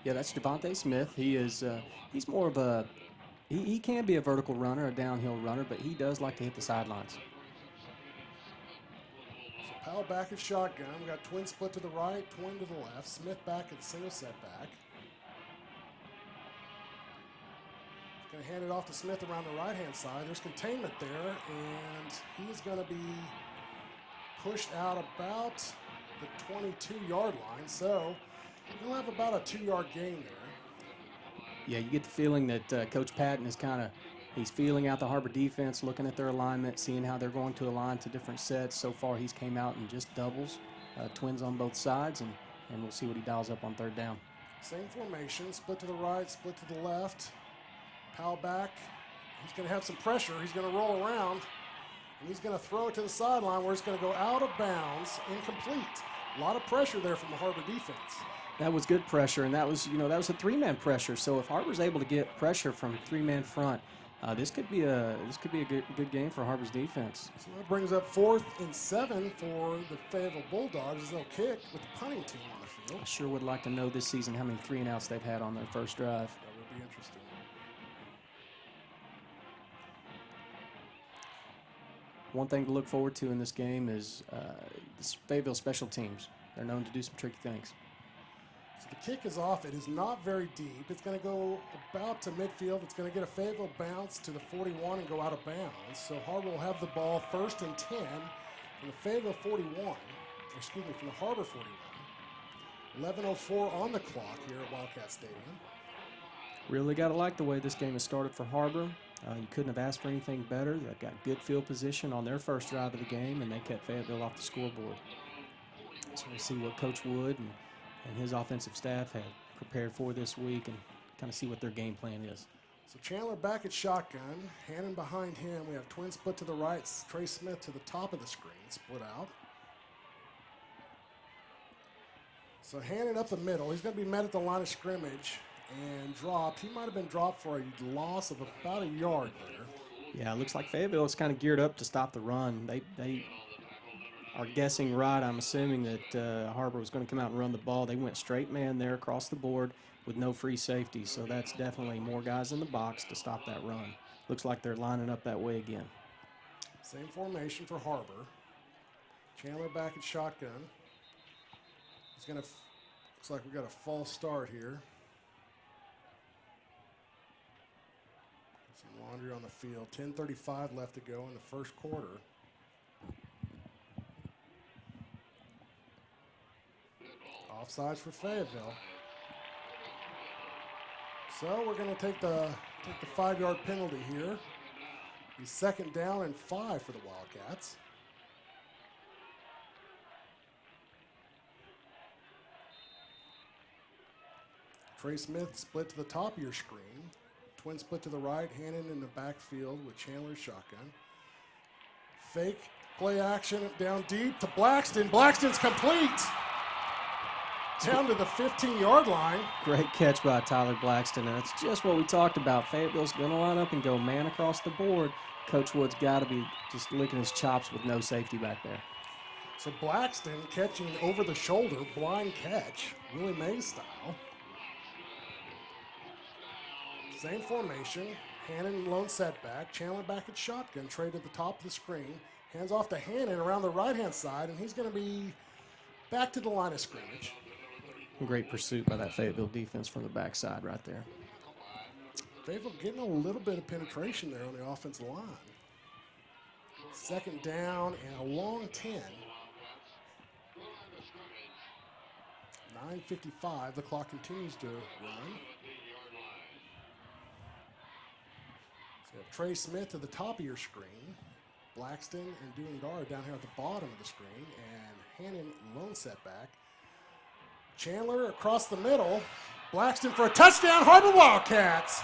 Yeah, that's Devontae Smith. He is, he's more of a, he can be a vertical runner, a downhill runner, but he does like to hit the sidelines. So Powell back at shotgun. We got twin split to the right, twin to the left. Smith back at single setback. Going to hand it off to Smith around the right-hand side. There's containment there, and he's going to be pushed out about the 22-yard line. So he'll have about a 2-yard gain there. Yeah, you get the feeling that Coach Patton is he's feeling out the Har-Ber defense, looking at their alignment, seeing how they're going to align to different sets. So far, he's came out and just doubles, twins on both sides, and we'll see what he dials up on 3rd down. Same formation, split to the right, split to the left. Powell back. He's going to have some pressure. He's going to roll around, and he's going to throw it to the sideline where it's going to go out of bounds, incomplete. A lot of pressure there from the Har-Ber defense. That was good pressure, and that was a three-man pressure. So if Har-Ber's able to get pressure from three-man front, this could be a good game for Har-Ber's defense. So that brings up 4th and 7 for the Fayetteville Bulldogs as they'll kick with the punting team on the field. I sure would like to know this season how many 3-and-outs they've had on their first drive. That would be interesting. One thing to look forward to in this game is this Fayetteville special teams. They're known to do some tricky things. So the kick is off. It is not very deep. It's going to go about to midfield. It's going to get a Fayetteville bounce to the 41 and go out of bounds. So Har-Ber will have the ball 1st and 10 from the Fayetteville 41. Excuse me, from the Har-Ber 41. 11:04 on the clock here at Wildcat Stadium. Really got to like the way this game has started for Har-Ber. You couldn't have asked for anything better. They've got good field position on their first drive of the game, and they kept Fayetteville off the scoreboard. So we'll see what Coach Wood and his offensive staff have prepared for this week and kind of see what their game plan is. So Chandler back at shotgun. Hannon behind him. We have twin split to the right. Trey Smith to the top of the screen, split out. So Hannon up the middle. He's going to be met at the line of scrimmage and dropped. He might have been dropped for a loss of about a yard there. Yeah, it looks like Fayetteville is kind of geared up to stop the run. They are guessing right. I'm assuming that Har-Ber was going to come out and run the ball. They went straight man there across the board with no free safety. So that's definitely more guys in the box to stop that run. Looks like they're lining up that way again. Same formation for Har-Ber. Chandler back at shotgun. He's going to, looks like we got a false start here. Some laundry on the field. 10:35 left to go in the first quarter. Offsides for Fayetteville. So we're going to take the 5-yard penalty here. He's 2nd down and 5 for the Wildcats. Trey Smith split to the top of your screen. Twin split to the right, Hannon in the backfield with Chandler shotgun. Fake play action down deep to Blackston. Blackston's complete. Down to the 15-yard line. Great catch by Tyler Blackston. And that's just what we talked about. Fayetteville's going to line up and go man across the board. Coach Wood's got to be just licking his chops with no safety back there. So Blackston catching over the shoulder, blind catch, Willie Mays style. Same formation. Hannon lone setback. Chandler back at shotgun. Trade at the top of the screen. Hands off to Hannon around the right-hand side, and he's going to be back to the line of scrimmage. Great pursuit by that Fayetteville defense from the backside right there. Fayetteville getting a little bit of penetration there on the offensive line. 2nd down and a long 10. 9:55. The clock continues to run. So you have Trey Smith to the top of your screen. Blackston and Dewandar down here at the bottom of the screen. And Hannon lone setback. Chandler across the middle. Blackston for a touchdown. Har-Ber Wildcats.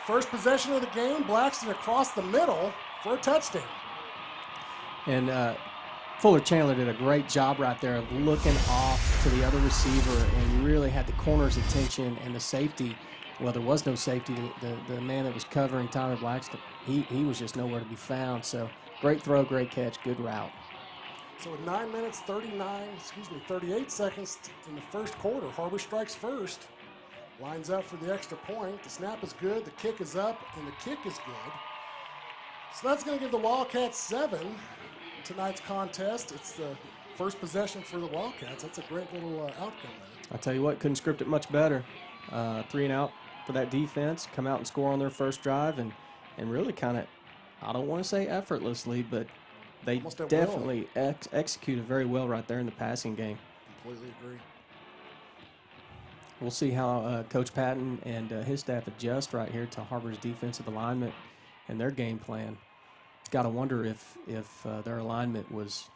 First possession of the game. Blackston across the middle for a touchdown. And Fuller Chandler did a great job right there of looking off to the other receiver and really had the corner's attention and the safety. Well, there was no safety. The man that was covering Tyler Blackston, he was just nowhere to be found. So great throw, great catch, good route. So with 9 minutes, 38 seconds in the first quarter, Har-Ber strikes first. Lines up for the extra point. The snap is good, the kick is up, and the kick is good. So that's going to give the Wildcats 7 in tonight's contest. It's the first possession for the Wildcats. That's a great little outcome there. I tell you what, couldn't script it much better. 3 and out for that defense, come out and score on their first drive, and really kind of, I don't want to say effortlessly, but they definitely executed very well right there in the passing game. Completely agree. We'll see how Coach Patton and his staff adjust right here to Har-Ber's defensive alignment and their game plan. Got to wonder if their alignment was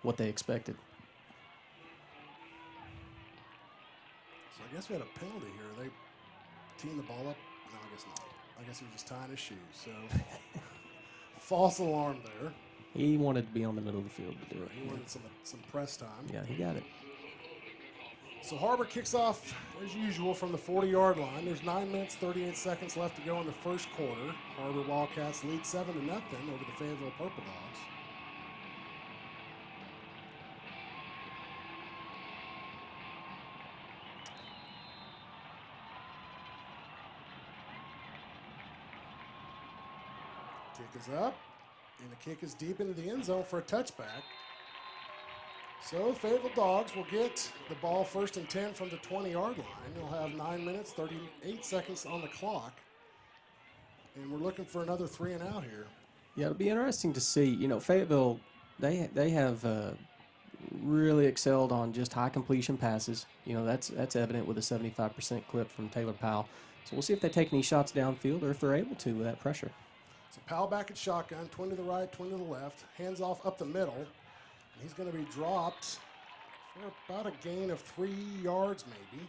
what they expected. So I guess we had a penalty here. They teeing the ball up. No, I guess not. I guess he was just tying his shoes. So false alarm there. He wanted to be on the middle of the field to do it. He wanted some press time. Yeah, he got it. So Har-Ber kicks off, as usual, from the 40-yard line. There's 9 minutes, 38 seconds left to go in the first quarter. Har-Ber Wildcats lead 7-0 over the Fayetteville Purple Dogs. Kick is up, and the kick is deep into the end zone for a touchback. So Fayetteville Dogs will get the ball 1st and 10 from the 20-yard line. They'll have 9 minutes, 38 seconds on the clock. And we're looking for another 3 and out here. Yeah, it'll be interesting to see. You know, Fayetteville, they have really excelled on just high completion passes. You know, that's evident with a 75% clip from Taylor Powell. So we'll see if they take any shots downfield or if they're able to with that pressure. So Powell back at shotgun, twin to the right, twin to the left, hands off up the middle. And he's going to be dropped for about a gain of 3 yards maybe.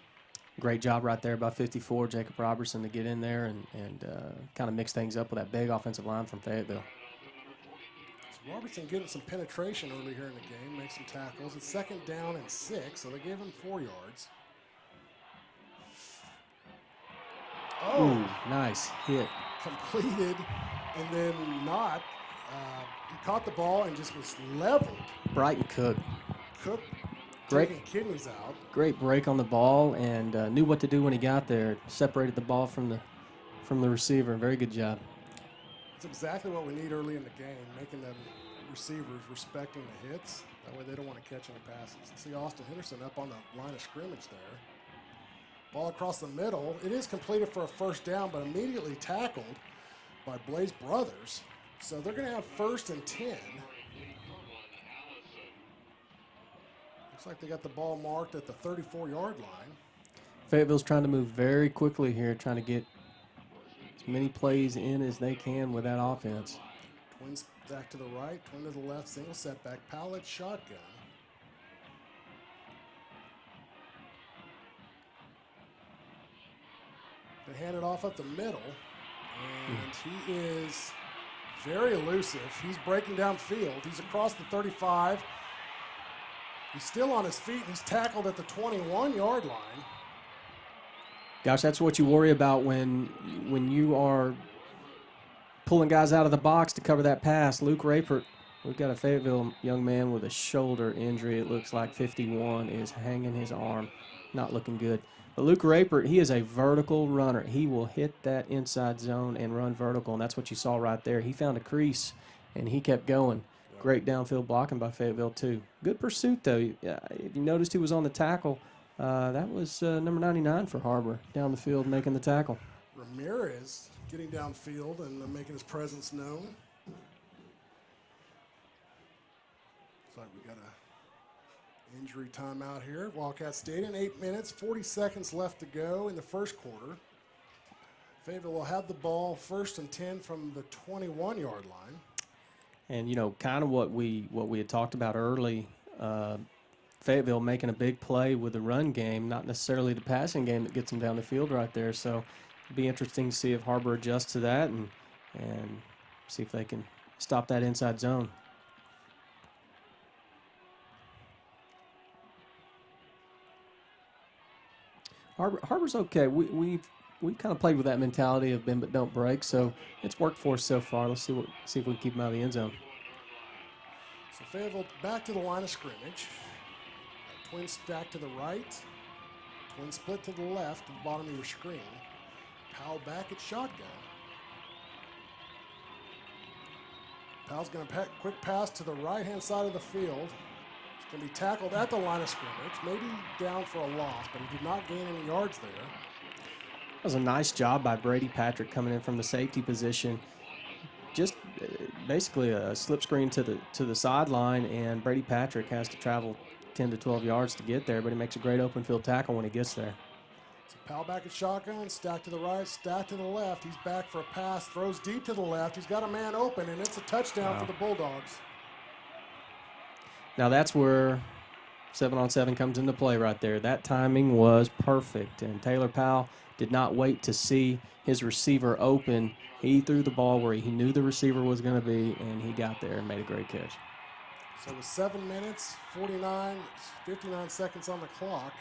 Great job right there by 54, Jacob Robertson, to get in there and kind of mix things up with that big offensive line from Fayetteville. So Robertson getting some penetration early here in the game, makes some tackles. It's 2nd down and 6, so they gave him 4 yards. Oh, ooh, nice hit. Completed and then not. He caught the ball and just was leveled. Brighton Cook. Cook great taking kidneys out. Great break on the ball and knew what to do when he got there. Separated the ball from the receiver. Very good job. It's exactly what we need early in the game, making them receivers respecting the hits. That way they don't want to catch any passes. See Austin Henderson up on the line of scrimmage there. Ball across the middle. It is completed for a 1st down, but immediately tackled by Blaze Brothers. So they're going to have 1st and 10. Looks like they got the ball marked at the 34-yard line. Fayetteville's trying to move very quickly here, trying to get as many plays in as they can with that offense. Twins back to the right, twin to the left, single setback, Powell at shotgun. They hand it off up the middle, and he is very elusive. He's breaking downfield. He's across the 35. He's still on his feet. He's tackled at the 21-yard line. Gosh, that's what you worry about when you are pulling guys out of the box to cover that pass. Luke Rapert, we've got a Fayetteville young man with a shoulder injury. It looks like 51 is hanging his arm. Not looking good. But Luke Rapert, he is a vertical runner. He will hit that inside zone and run vertical, and that's what you saw right there. He found a crease, and he kept going. Great downfield blocking by Fayetteville, too. Good pursuit, though. If you noticed he was on the tackle, that was number 99 for Har-Ber, down the field making the tackle. Ramirez getting downfield and making his presence known. Looks like we got a injury timeout here. Wildcat Stadium, 8 minutes, 40 seconds left to go in the first quarter. Fayetteville will have the ball 1st and 10 from the 21-yard line. And, you know, kind of what we had talked about early, Fayetteville making a big play with the run game, not necessarily the passing game that gets them down the field right there. So it'll be interesting to see if Har-Ber adjusts to that and see if they can stop that inside zone. Har-Ber's okay. We've kind of played with that mentality of bend but don't break, so it's worked for us so far. Let's see if we can keep them out of the end zone. So Fayetteville back to the line of scrimmage. Twin stack to the right. Twin split to the left at the bottom of your screen. Powell back at shotgun. Powell's going to quick pass to the right-hand side of the field. He's going to be tackled at the line of scrimmage, maybe down for a loss, but he did not gain any yards there. That was a nice job by Brady Patrick coming in from the safety position. Just basically a slip screen to the sideline, and Brady Patrick has to travel 10 to 12 yards to get there, but he makes a great open field tackle when he gets there. So Powell back at shotgun, stack to the right, stack to the left. He's back for a pass, throws deep to the left. He's got a man open, and it's a touchdown for the Bulldogs. Now that's where 7-on-7 comes into play right there. That timing was perfect, and Taylor Powell did not wait to see his receiver open. He threw the ball where he knew the receiver was going to be, and he got there and made a great catch. So with 7 minutes, 59 seconds on the clock,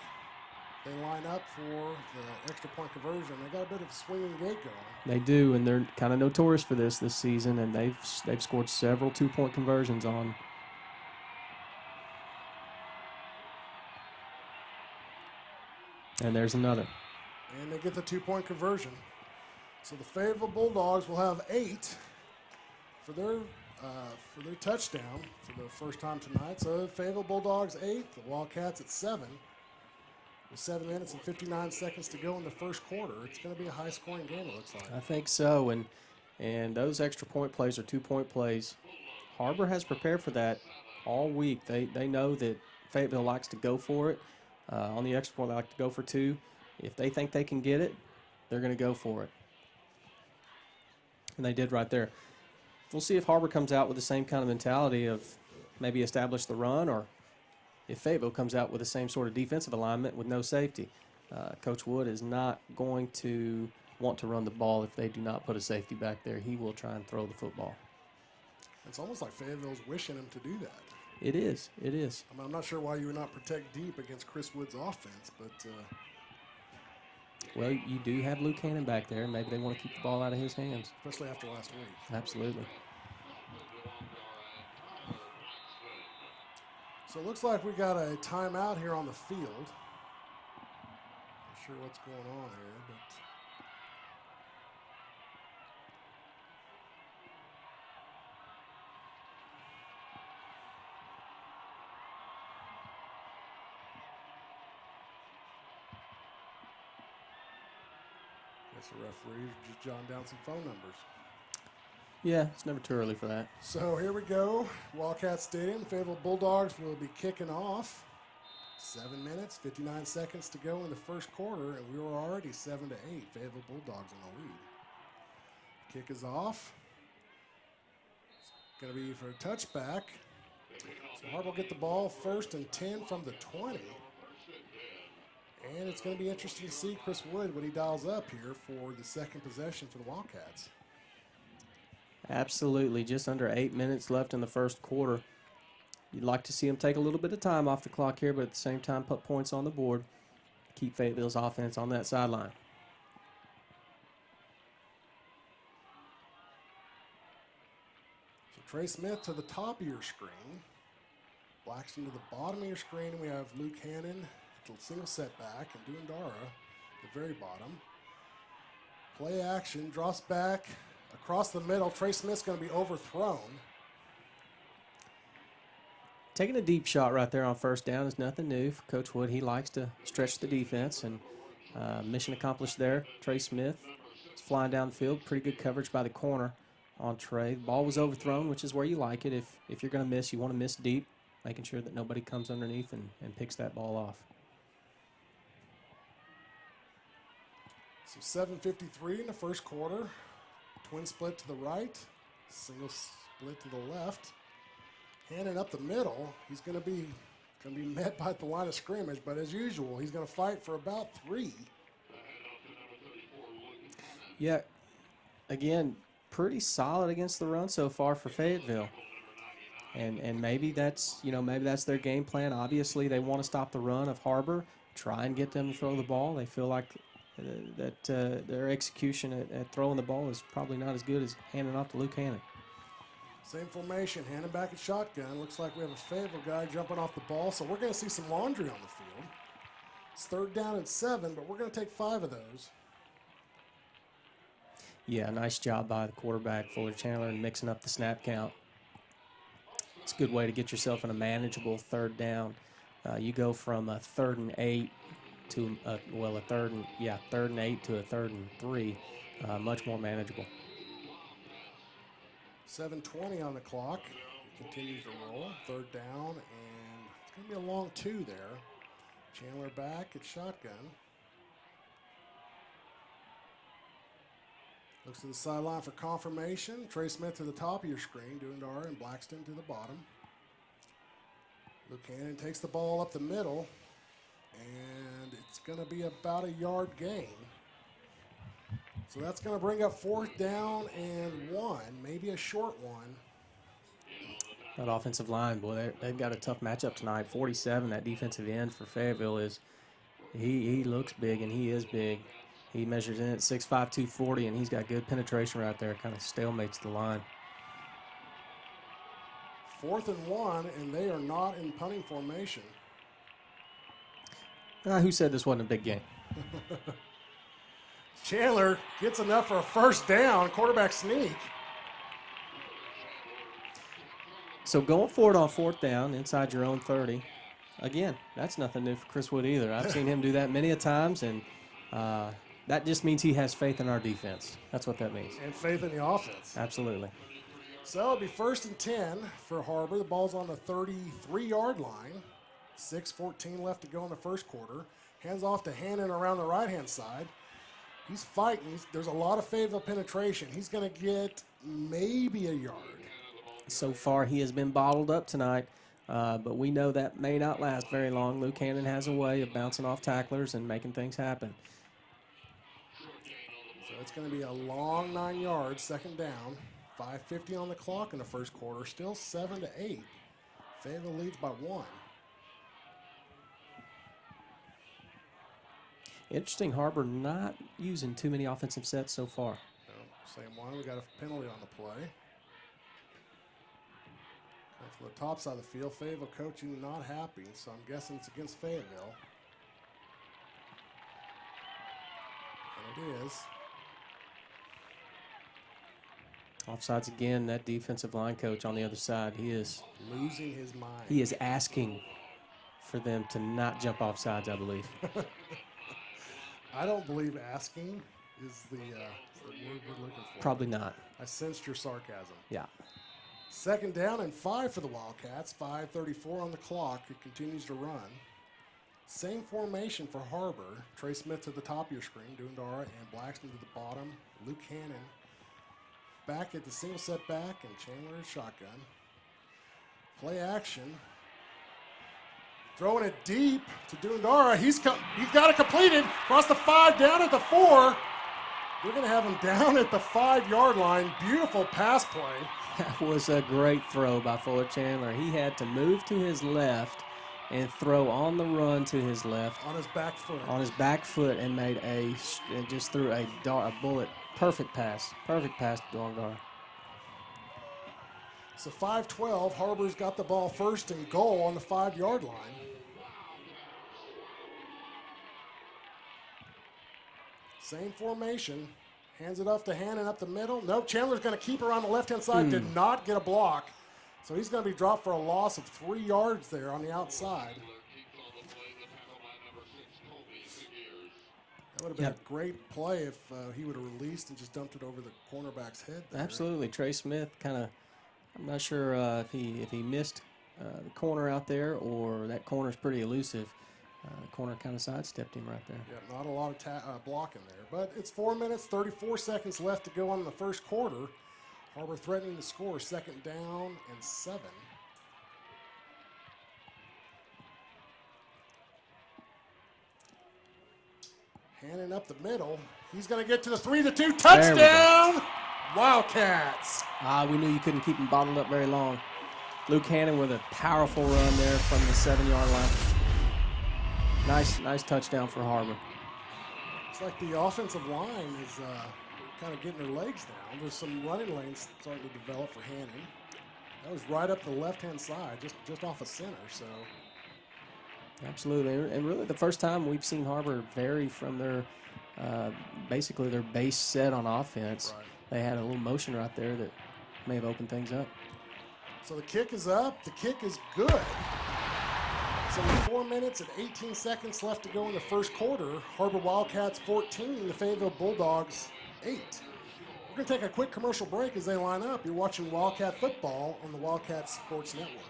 they line up for the extra point conversion. They got a bit of a swinging gate going. They do, and they're kind of notorious for this season, and they've scored several two-point conversions on. And there's another. And they get the two-point conversion. So the Fayetteville Bulldogs will have 8 for their touchdown for the first time tonight. So Fayetteville Bulldogs 8, the Wildcats at 7. With 7 minutes and 59 seconds to go in the first quarter, it's going to be a high-scoring game, it looks like. I think so, and those extra point plays are two-point plays. Har-Ber has prepared for that all week. They know that Fayetteville likes to go for it. On the extra point, they like to go for 2. If they think they can get it, they're going to go for it. And they did right there. We'll see if Har-Ber comes out with the same kind of mentality of maybe establish the run, or if Fayetteville comes out with the same sort of defensive alignment with no safety. Coach Wood is not going to want to run the ball if they do not put a safety back there. He will try and throw the football. It's almost like Fayetteville's wishing him to do that. It is. It is. I mean, I'm not sure why you would not protect deep against Chris Wood's offense, but... well, you do have Luke Hannon back there. Maybe they want to keep the ball out of his hands. Especially after last week. Absolutely. So it looks like we got a timeout here on the field. Not sure what's going on here, but... the referee just jotting down some phone numbers. Yeah, it's never too early for that. So here we go. Wildcat Stadium. Fayetteville Bulldogs will be kicking off. 7 minutes, 59 seconds to go in the first quarter, and we were already 7-8. Fayetteville Bulldogs in the lead. Kick is off. It's going to be for a touchback. So Har-Ber will get the ball first and 10 from the 20. And it's going to be interesting to see Chris Wood when he dials up here for the second possession for the Wildcats. Absolutely. Just under 8 minutes left in the first quarter. You'd like to see him take a little bit of time off the clock here, but at the same time put points on the board. Keep Fayetteville's offense on that sideline. So Trey Smith to the top of your screen. Blackston to the bottom of your screen. We have Luke Hannon. Single setback, and Dundara at the very bottom. Play action, drops back across the middle. Trey Smith's going to be overthrown. Taking a deep shot right there on first down is nothing new for Coach Wood. He likes to stretch the defense, and mission accomplished there. Trey Smith is flying down the field. Pretty good coverage by the corner on Trey. The ball was overthrown, which is where you like it. If you're going to miss, you want to miss deep, making sure that nobody comes underneath and picks that ball off. So 7:53 in the first quarter. Twin split to the right, single split to the left. Hannon up the middle. He's going to be met by the line of scrimmage, but as usual, he's going to fight for about 3. Yeah, again, pretty solid against the run so far for Fayetteville. And maybe that's their game plan. Obviously, they want to stop the run of Har-Ber, try and get them to throw the ball. They feel like that their execution at throwing the ball is probably not as good as handing off to Luke Hannon. Same formation, Hannon back at shotgun. Looks like we have a Fayetteville guy jumping off the ball, so we're going to see some laundry on the field. It's 3rd down and 7, but we're going to take 5 of those. Yeah, nice job by the quarterback, Fuller Chandler, and mixing up the snap count. It's a good way to get yourself in a manageable 3rd down. You go from a 3rd and 8 to a 3rd and 8 to a 3rd and 3, much more manageable. 7:20 on the clock. It continues to roll. 3rd down, and it's going to be a long 2 there. Chandler back at shotgun. Looks to the sideline for confirmation. Trey Smith to the top of your screen. Dundara and Blackston to the bottom. Buchanan takes the ball up the middle, and it's going to be about a yard gain. So that's going to bring up 4th down and 1, maybe a short one. That offensive line, boy, they've got a tough matchup tonight. 47, that defensive end for Fayetteville is, he looks big, and he is big. He measures in at 6'5", 240, and he's got good penetration right there. Kind of stalemates the line. 4th and 1, and they are not in punting formation. Who said this wasn't a big game? Chandler gets enough for a 1st down, quarterback sneak. So going forward on 4th down inside your own 30, again, that's nothing new for Chris Wood either. I've seen him do that many a times, and that just means he has faith in our defense. That's what that means. And faith in the offense. Absolutely. So it'll be 1st and 10 for Har-Ber. The ball's on the 33-yard line. 6:14 left to go in the first quarter. Hands off to Hannon around the right-hand side. He's fighting. There's a lot of Fayetteville penetration. He's going to get maybe a yard. So far, he has been bottled up tonight, but we know that may not last very long. Luke Hannon has a way of bouncing off tacklers and making things happen. So it's going to be a long 9 yards, 2nd down. 5:50 on the clock in the first quarter. Still 7-8. Fayetteville leads by 1. Interesting, Har-Ber not using too many offensive sets so far. No, same one. We got a penalty on the play. From the top side of the field, Fayetteville coaching not happy, so I'm guessing it's against Fayetteville. And it is. Offsides again. That defensive line coach on the other side, he is losing his mind. He is asking for them to not jump offsides, I believe. I don't believe asking is the word we're looking for. Probably not. I sensed your sarcasm. Yeah. 2nd down and 5 for the Wildcats. 5:34 on the clock. It continues to run. Same formation for Har-Ber. Trey Smith to the top of your screen. Dundara and Blackston to the bottom. Luke Hannon back at the single set back, and Chandler is shotgun. Play action. Throwing it deep to Dundara. He's got it completed. Across the 5, down at the 4. We're going to have him down at the 5-yard line. Beautiful pass play. That was a great throw by Fuller Chandler. He had to move to his left and throw on the run to his left. On his back foot. On his back foot, and just threw a bullet. Perfect pass. Perfect pass to Dundara. So 5:12, Har-Ber's got the ball 1st and goal on the 5-yard line. Same formation. Hands it off to Hannon up the middle. Nope, Chandler's going to keep her on the left-hand side. Did not get a block. So he's going to be dropped for a loss of 3 yards there on the outside. That would have been a great play if he would have released and just dumped it over the cornerback's head there. Absolutely. Trey Smith kind of, I'm not sure if he missed the corner out there, or that corner's pretty elusive. The corner kind of sidestepped him right there. Yeah, not a lot of blocking there. But it's 4 minutes, 34 seconds left to go on in the first quarter. Har-Ber threatening to score. 2nd down and 7. Hannon up the middle. He's going to get to the 3-2 touchdown. Wildcats. We knew you couldn't keep him bottled up very long. Luke Hannon with a powerful run there from the 7-yard line. Nice touchdown for Har-Ber. It's like the offensive line is kind of getting their legs down. There's some running lanes starting to develop for Hannon. That was right up the left-hand side, just off of center. So. Absolutely, and really the first time we've seen Har-Ber vary from their basically their base set on offense. Right. They had a little motion right there that may have opened things up. So the kick is up. The kick is good. So with 4 minutes and 18 seconds left to go in the first quarter, Har-Ber Wildcats 14, the Fayetteville Bulldogs 8. We're going to take a quick commercial break as they line up. You're watching Wildcat football on the Wildcat Sports Network.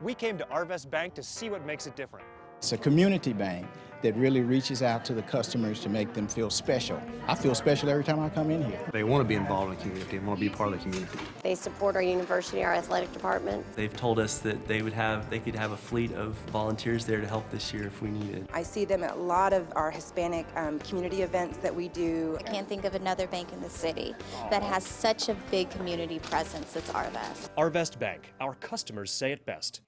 We came to Arvest Bank to see what makes it different. It's a community bank that really reaches out to the customers to make them feel special. I feel special every time I come in here. They want to be involved in the community and want to be part of the community. They support our university, our athletic department. They've told us that they could have a fleet of volunteers there to help this year if we needed. I see them at a lot of our Hispanic community events that we do. I can't think of another bank in the city that has such a big community presence as Arvest. Arvest Bank, our customers say it best.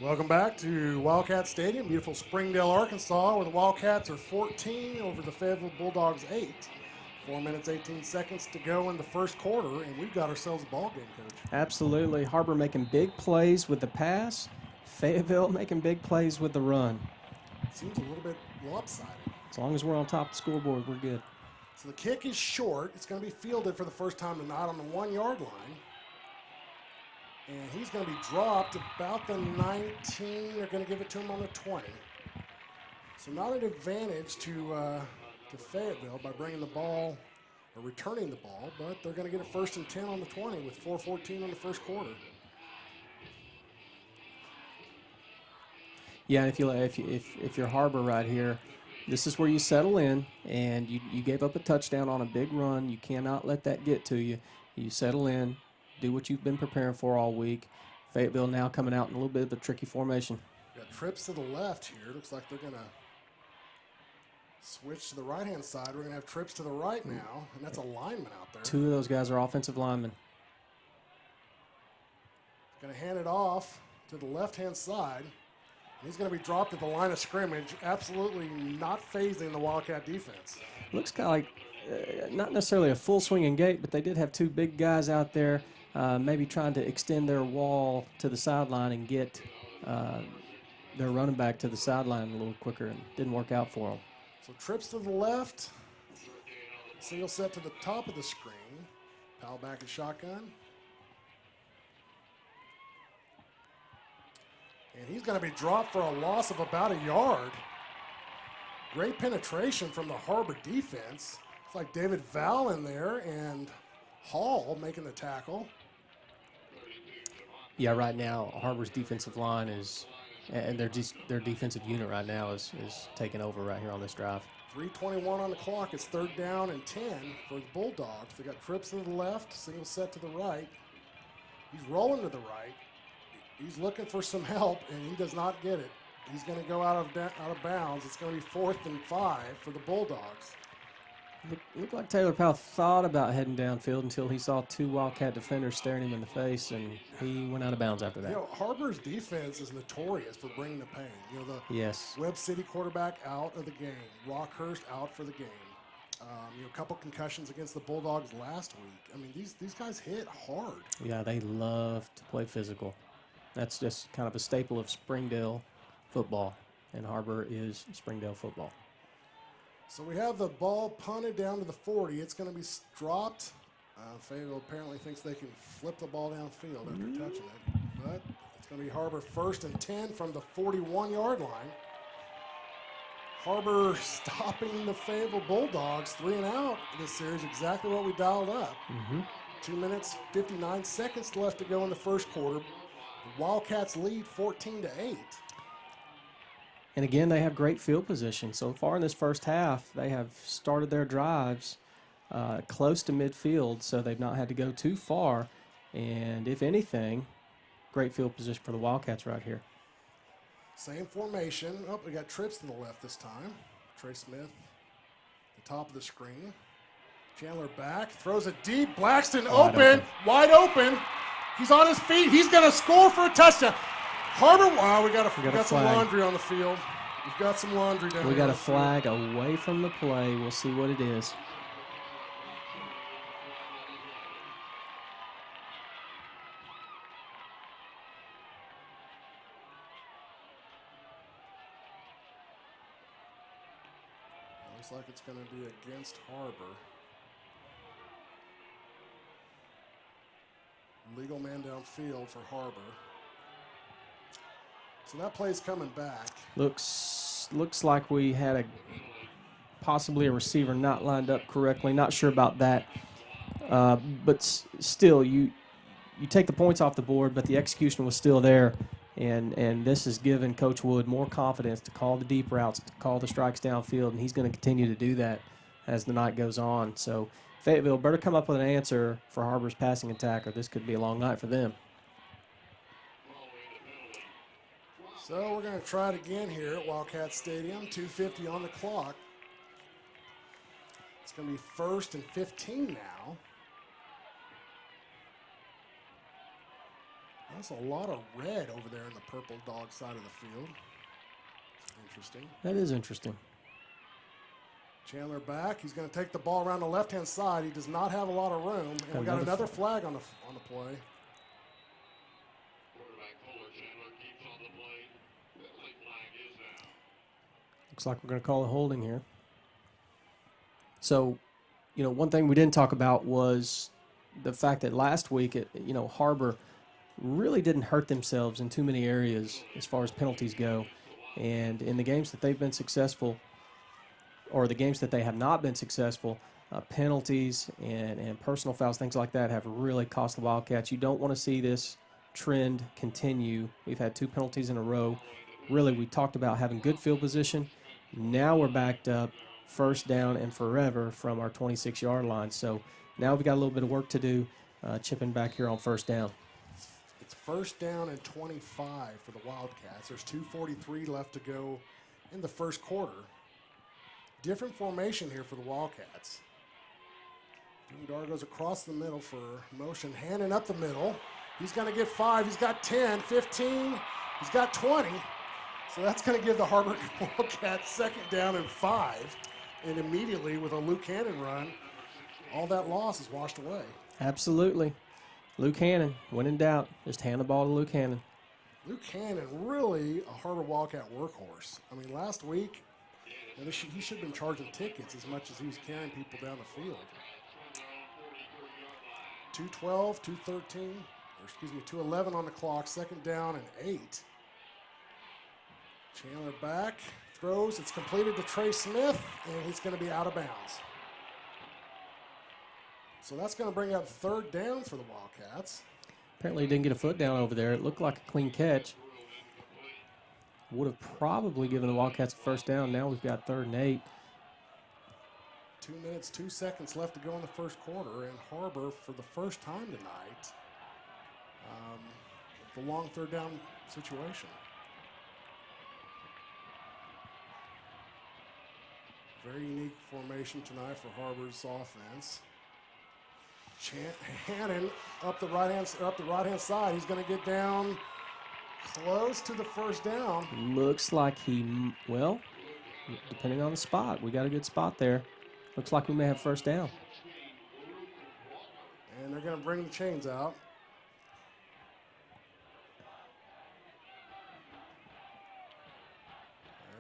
Welcome back to Wildcat Stadium, beautiful Springdale, Arkansas, where the Wildcats are 14 over the Fayetteville Bulldogs 8. 4 minutes, 18 seconds to go in the first quarter, and we've got ourselves a ball game, Coach. Absolutely. Har-Ber making big plays with the pass. Fayetteville making big plays with the run. Seems a little bit lopsided. As long as we're on top of the scoreboard, we're good. So the kick is short. It's going to be fielded for the first time tonight on the 1-yard line. And he's going to be dropped about the 19. They're going to give it to him on the 20. So not an advantage to Fayetteville by bringing the ball or returning the ball, but they're going to get it 1st and 10 on the 20 with 4:14 in the first quarter. Yeah, if you're Har-Ber right here, this is where you settle in, and you gave up a touchdown on a big run. You cannot let that get to you. You settle in, do what you've been preparing for all week. Fayetteville now coming out in a little bit of a tricky formation. Got trips to the left here. Looks like they're going to switch to the right-hand side. We're going to have trips to the right now, and that's a lineman out there. 2 of those guys are offensive linemen. Going to hand it off to the left-hand side. He's going to be dropped at the line of scrimmage, absolutely not phasing the Wildcat defense. Looks kind of like not necessarily a full swinging gate, but they did have 2 big guys out there maybe trying to extend their wall to the sideline and get their running back to the sideline a little quicker, and didn't work out for them. So trips to the left, single set to the top of the screen, Powell back at shotgun. And he's going to be dropped for a loss of about a yard. Great penetration from the Har-Ber defense. It's like David Val in there and Hall making the tackle. Yeah, right now Har-Ber's defensive line is, and their defensive unit right now is taking over right here on this drive. 3:21 on the clock. It's 3rd down and 10 for the Bulldogs. They got trips to the left, single set to the right. He's rolling to the right. He's looking for some help, and he does not get it. He's going to go out of bounds. It's going to be 4th and 5 for the Bulldogs. Looked like Taylor Powell thought about heading downfield until he saw 2 Wildcat defenders staring him in the face, and he went out of bounds after that. You know, Har-Ber's defense is notorious for bringing the pain. You know, the Yes. Webb City quarterback out of the game. Rockhurst out for the game. A couple concussions against the Bulldogs last week. I mean, these guys hit hard. Yeah, they love to play physical. That's just kind of a staple of Springdale football, and Har-Ber is Springdale football. So we have the ball punted down to the 40. It's going to be dropped. Fayetteville apparently thinks they can flip the ball downfield after touching it. But it's going to be Har-Ber 1st and 10 from the 41-yard line. Har-Ber stopping the Fayetteville Bulldogs 3 and out this series, exactly what we dialed up. 2 minutes, 59 seconds left to go in the first quarter. The Wildcats lead 14-8. And again, they have great field position. So far in this first half, they have started their drives close to midfield, so they've not had to go too far. And if anything, great field position for the Wildcats right here. Same formation. Oh, we got trips to the left this time. Trey Smith, the top of the screen. Chandler back, throws it deep. Blackston wide open. He's on his feet. He's going to score for a touchdown. Har-Ber, wow, we got some laundry on the field. We've got some laundry down here. We got a flag away from the play. We'll see what it is. Looks like it's going to be against Har-Ber. Legal man downfield for Har-Ber. So that play's coming back. Looks like we had possibly a receiver not lined up correctly. Not sure about that. But still, you take the points off the board, but the execution was still there. And this has given Coach Wood more confidence to call the deep routes, to call the strikes downfield, and he's going to continue to do that as the night goes on. So Fayetteville better come up with an answer for Har-Ber's passing attack, or this could be a long night for them. So we're going to try it again here at Wildcat Stadium. 2:50 on the clock. It's going to be 1st and 15 now. That's a lot of red over there in the purple dog side of the field. Interesting. That is interesting. Chandler back. He's going to take the ball around the left-hand side. He does not have a lot of room. And we got another flag on the play. Looks like we're going to call a holding here. So, one thing we didn't talk about was the fact that last week, Har-Ber really didn't hurt themselves in too many areas as far as penalties go. And in the games that they've been successful, or the games that they have not been successful, penalties and personal fouls, things like that, have really cost the Wildcats. You don't want to see this trend continue. We've had 2 penalties in a row. Really, we talked about having good field position. Now we're backed up 1st down and forever from our 26-yard line. So now we've got a little bit of work to do, chipping back here on 1st down. It's 1st down and 25 for the Wildcats. There's 2:43 left to go in the 1st quarter. Different formation here for the Wildcats. Dar goes across the middle for motion. Hannon up the middle. He's going to get 5. He's got 10, 15. He's got 20. So that's going to give the Har-Ber Wildcats 2nd down and 5. And immediately with a Luke Hannon run, all that loss is washed away. Absolutely. Luke Hannon, when in doubt, just hand the ball to Luke Hannon. Luke Hannon, really a Har-Ber Wildcat workhorse. I mean, last week, he should have been charging tickets as much as he was carrying people down the field. 2:12, 2:11 on the clock, 2nd down and 8. Chandler back, throws, it's completed to Trey Smith, and he's going to be out of bounds. So that's going to bring up 3rd down for the Wildcats. Apparently he didn't get a foot down over there. It looked like a clean catch. Would have probably given the Wildcats a 1st down. Now we've got 3rd and 8. 2 minutes, 2 seconds left to go in the 1st quarter, and Har-Ber, for the first time tonight, the long 3rd down situation. Very unique formation tonight for Har-Ber's offense. Hannon up the right hand side. He's going to get down close to the 1st down. Looks like depending on the spot, we got a good spot there. Looks like we may have 1st down. And they're going to bring the chains out.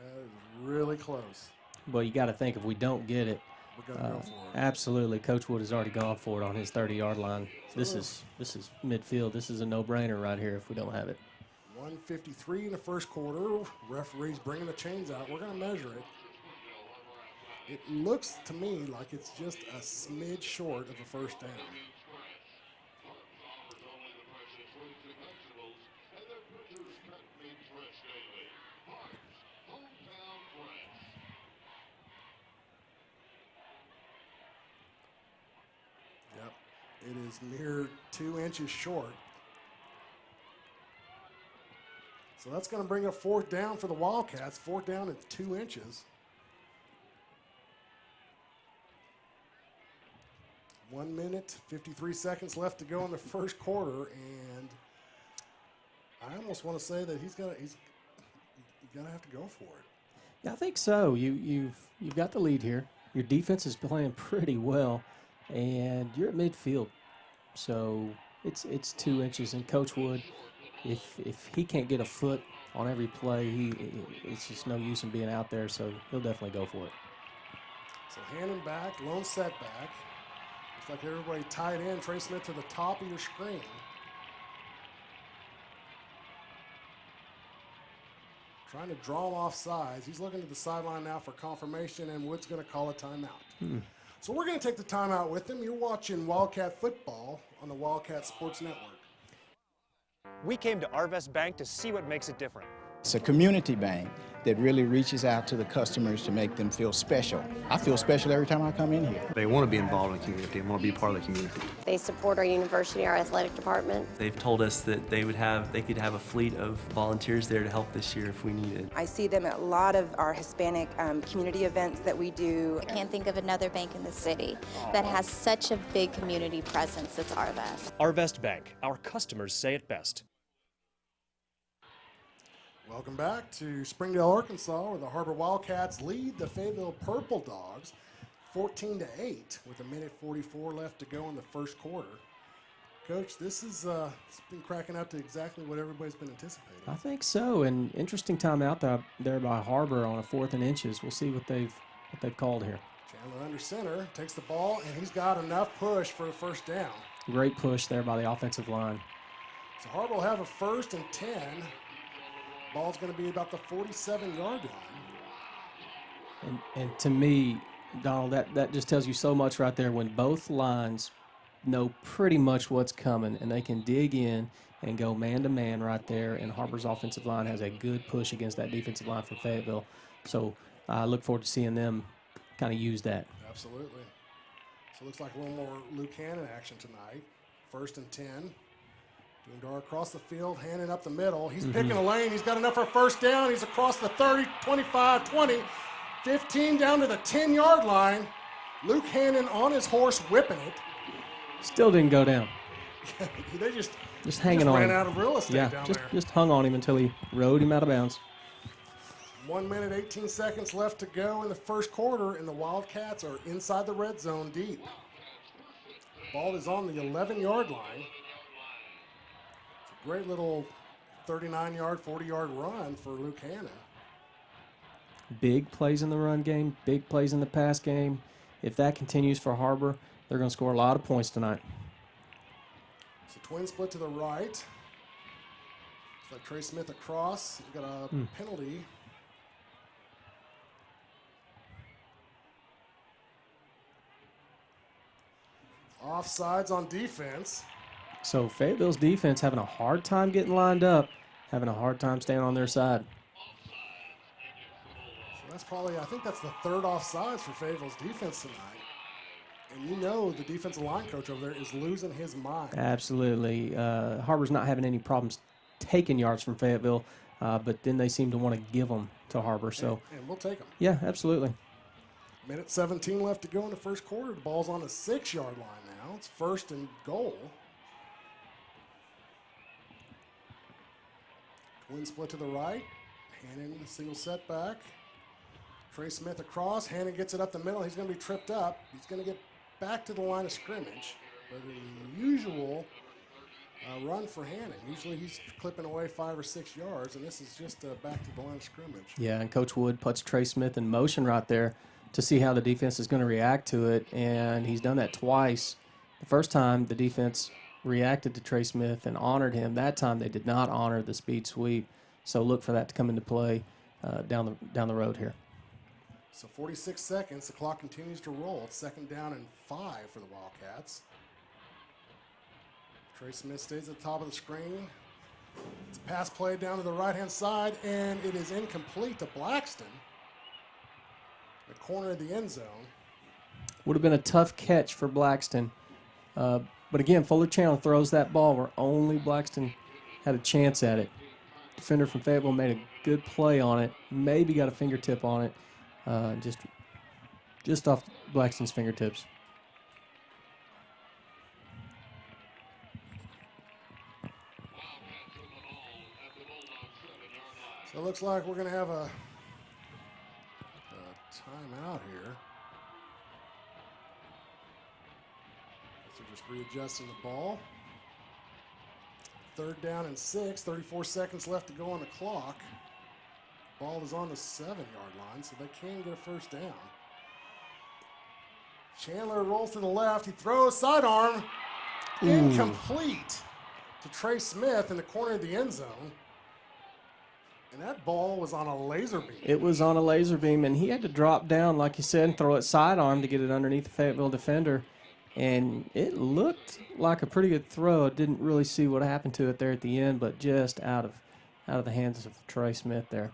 That is really close. Well, you got to think if we don't get it, we're going to go for it. Absolutely. Coach Wood has already gone for it on his 30-yard line. This is midfield. This is a no-brainer right here if we don't have it. 1:53 in the 1st quarter. Referee's bringing the chains out. We're going to measure it. It looks to me like it's just a smidge short of a 1st down. Yep, it is mere 2 inches short. So that's going to bring up 4th down for the Wildcats. 4th down at 2 inches. 1 minute, 53 seconds left to go in the 1st quarter, and I almost want to say that he's gonna have to go for it. Yeah, I think so. You've got the lead here. Your defense is playing pretty well, and you're at midfield, so it's 2 inches. And Coach Wood, if he can't get a foot on every play, it's just no use in being out there. So he'll definitely go for it. So Hannon back, lone setback. Looks like everybody tied in. Trey Smith to the top of your screen. Trying to draw him off sides. He's looking to the sideline now for confirmation, and Wood's going to call a timeout. So we're going to take the timeout with him. You're watching Wildcat football on the Wildcat Sports Network. We came to Arvest Bank to see what makes it different. It's a community bank that really reaches out to the customers to make them feel special. I feel special every time I come in here. They want to be involved in the community and want to be part of the community. They support our university, our athletic department. They've told us that they could have a fleet of volunteers there to help this year if we needed. I see them at a lot of our Hispanic community events that we do. I can't think of another bank in the city that has such a big community presence as Arvest. Arvest Bank, our customers say it best. Welcome back to Springdale, Arkansas, where the Har-Ber Wildcats lead the Fayetteville Purple Dogs 14-8 with 1:44 left to go in the first quarter. Coach, this is it's been cracking up to exactly what everybody's been anticipating. I think so, and interesting timeout there by Har-Ber on a 4th and inches. We'll see what they've called here. Chandler under center takes the ball, and he's got enough push for a first down. Great push there by the offensive line. So Har-Ber will have a 1st and 10. Ball's going to be about the 47-yard line. And to me, Donald, that just tells you so much right there when both lines know pretty much what's coming and they can dig in and go man-to-man right there, and Har-Ber's offensive line has a good push against that defensive line from Fayetteville. So I look forward to seeing them kind of use that. Absolutely. So it looks like a little more Luke Hannon action tonight. 1st and 10. Dundar across the field, handing up the middle. He's picking a lane. He's got enough for a first down. He's across the 30, 25, 20, 15 down to the 10-yard line. Luke Hannon on his horse whipping it. Still didn't go down. They just hanging on. Ran out of real estate down there. Just hung on him until he rode him out of bounds. 1 minute, 18 seconds left to go in the first quarter, and the Wildcats are inside the red zone deep. Ball is on the 11-yard line. Great little 39-yard, 40-yard run for Luke Hannon. Big plays in the run game, big plays in the pass game. If that continues for Har-Ber, they're going to score a lot of points tonight. It's a twin split to the right. It's like Trey Smith across. He's got a penalty. Offsides on defense. So Fayetteville's defense having a hard time getting lined up, having a hard time staying on their side. So that's probably, I think that's the 3rd offsides for Fayetteville's defense tonight. And you know the defensive line coach over there is losing his mind. Absolutely. Har-Ber's not having any problems taking yards from Fayetteville, but then they seem to want to give them to Har-Ber. So, and we'll take them. Yeah, absolutely. 1:17 left to go in the first quarter. The ball's on the 6-yard line now. It's 1st and goal. Twin split to the right. Hannon, single setback. Trey Smith across. Hannon gets it up the middle. He's going to be tripped up. He's going to get back to the line of scrimmage. But the usual run for Hannon. Usually he's clipping away 5 or 6 yards, and this is just back to the line of scrimmage. Yeah, and Coach Wood puts Trey Smith in motion right there to see how the defense is going to react to it, and he's done that twice. The first time the defense reacted to Trey Smith and honored him. That time they did not honor the speed sweep. So look for that to come into play down the road here. So 46 seconds. The clock continues to roll. It's 2nd down and 5 for the Wildcats. Trey Smith stays at the top of the screen. It's a pass play down to the right-hand side, and it is incomplete to Blackston. The corner of the end zone. Would have been a tough catch for Blackston. But again, Fuller Channel throws that ball where only Blackston had a chance at it. Defender from Fayetteville made a good play on it. Maybe got a fingertip on it. Just off Blackston's fingertips. So it looks like we're going to have a timeout here. So just readjusting the ball. 3rd down and 6, 34 seconds left to go on the clock. Ball is on the 7-yard line, so they can get a first down. Chandler rolls to the left. He throws sidearm. Incomplete to Trey Smith in the corner of the end zone. And that ball was on a laser beam. It was on a laser beam, and he had to drop down, like you said, and throw it sidearm to get it underneath the Fayetteville defender. And it looked like a pretty good throw. I didn't really see what happened to it there at the end, but just out of the hands of Trey Smith there.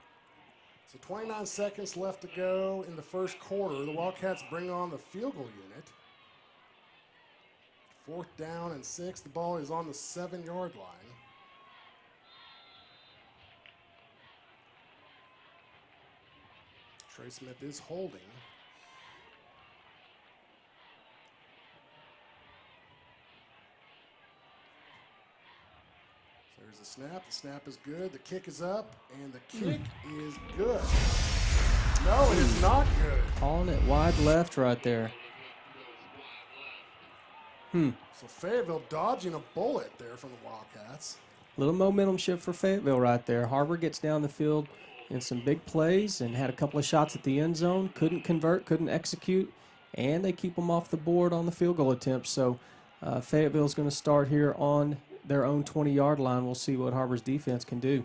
So 29 seconds left to go in the first quarter. The Wildcats bring on the field goal unit. 4th down and 6. The ball is on the 7-yard line. Trey Smith is holding. So there's the snap. The snap is good. The kick is up, and the kick is good. No, it is not good. Calling it wide left right there. So Fayetteville dodging a bullet there from the Wildcats. Little momentum shift for Fayetteville right there. Har-Ber gets down the field in some big plays and had a couple of shots at the end zone. Couldn't convert, couldn't execute, and they keep them off the board on the field goal attempts. So Fayetteville's going to start here on their own 20-yard line. We'll see what Har-Ber's defense can do.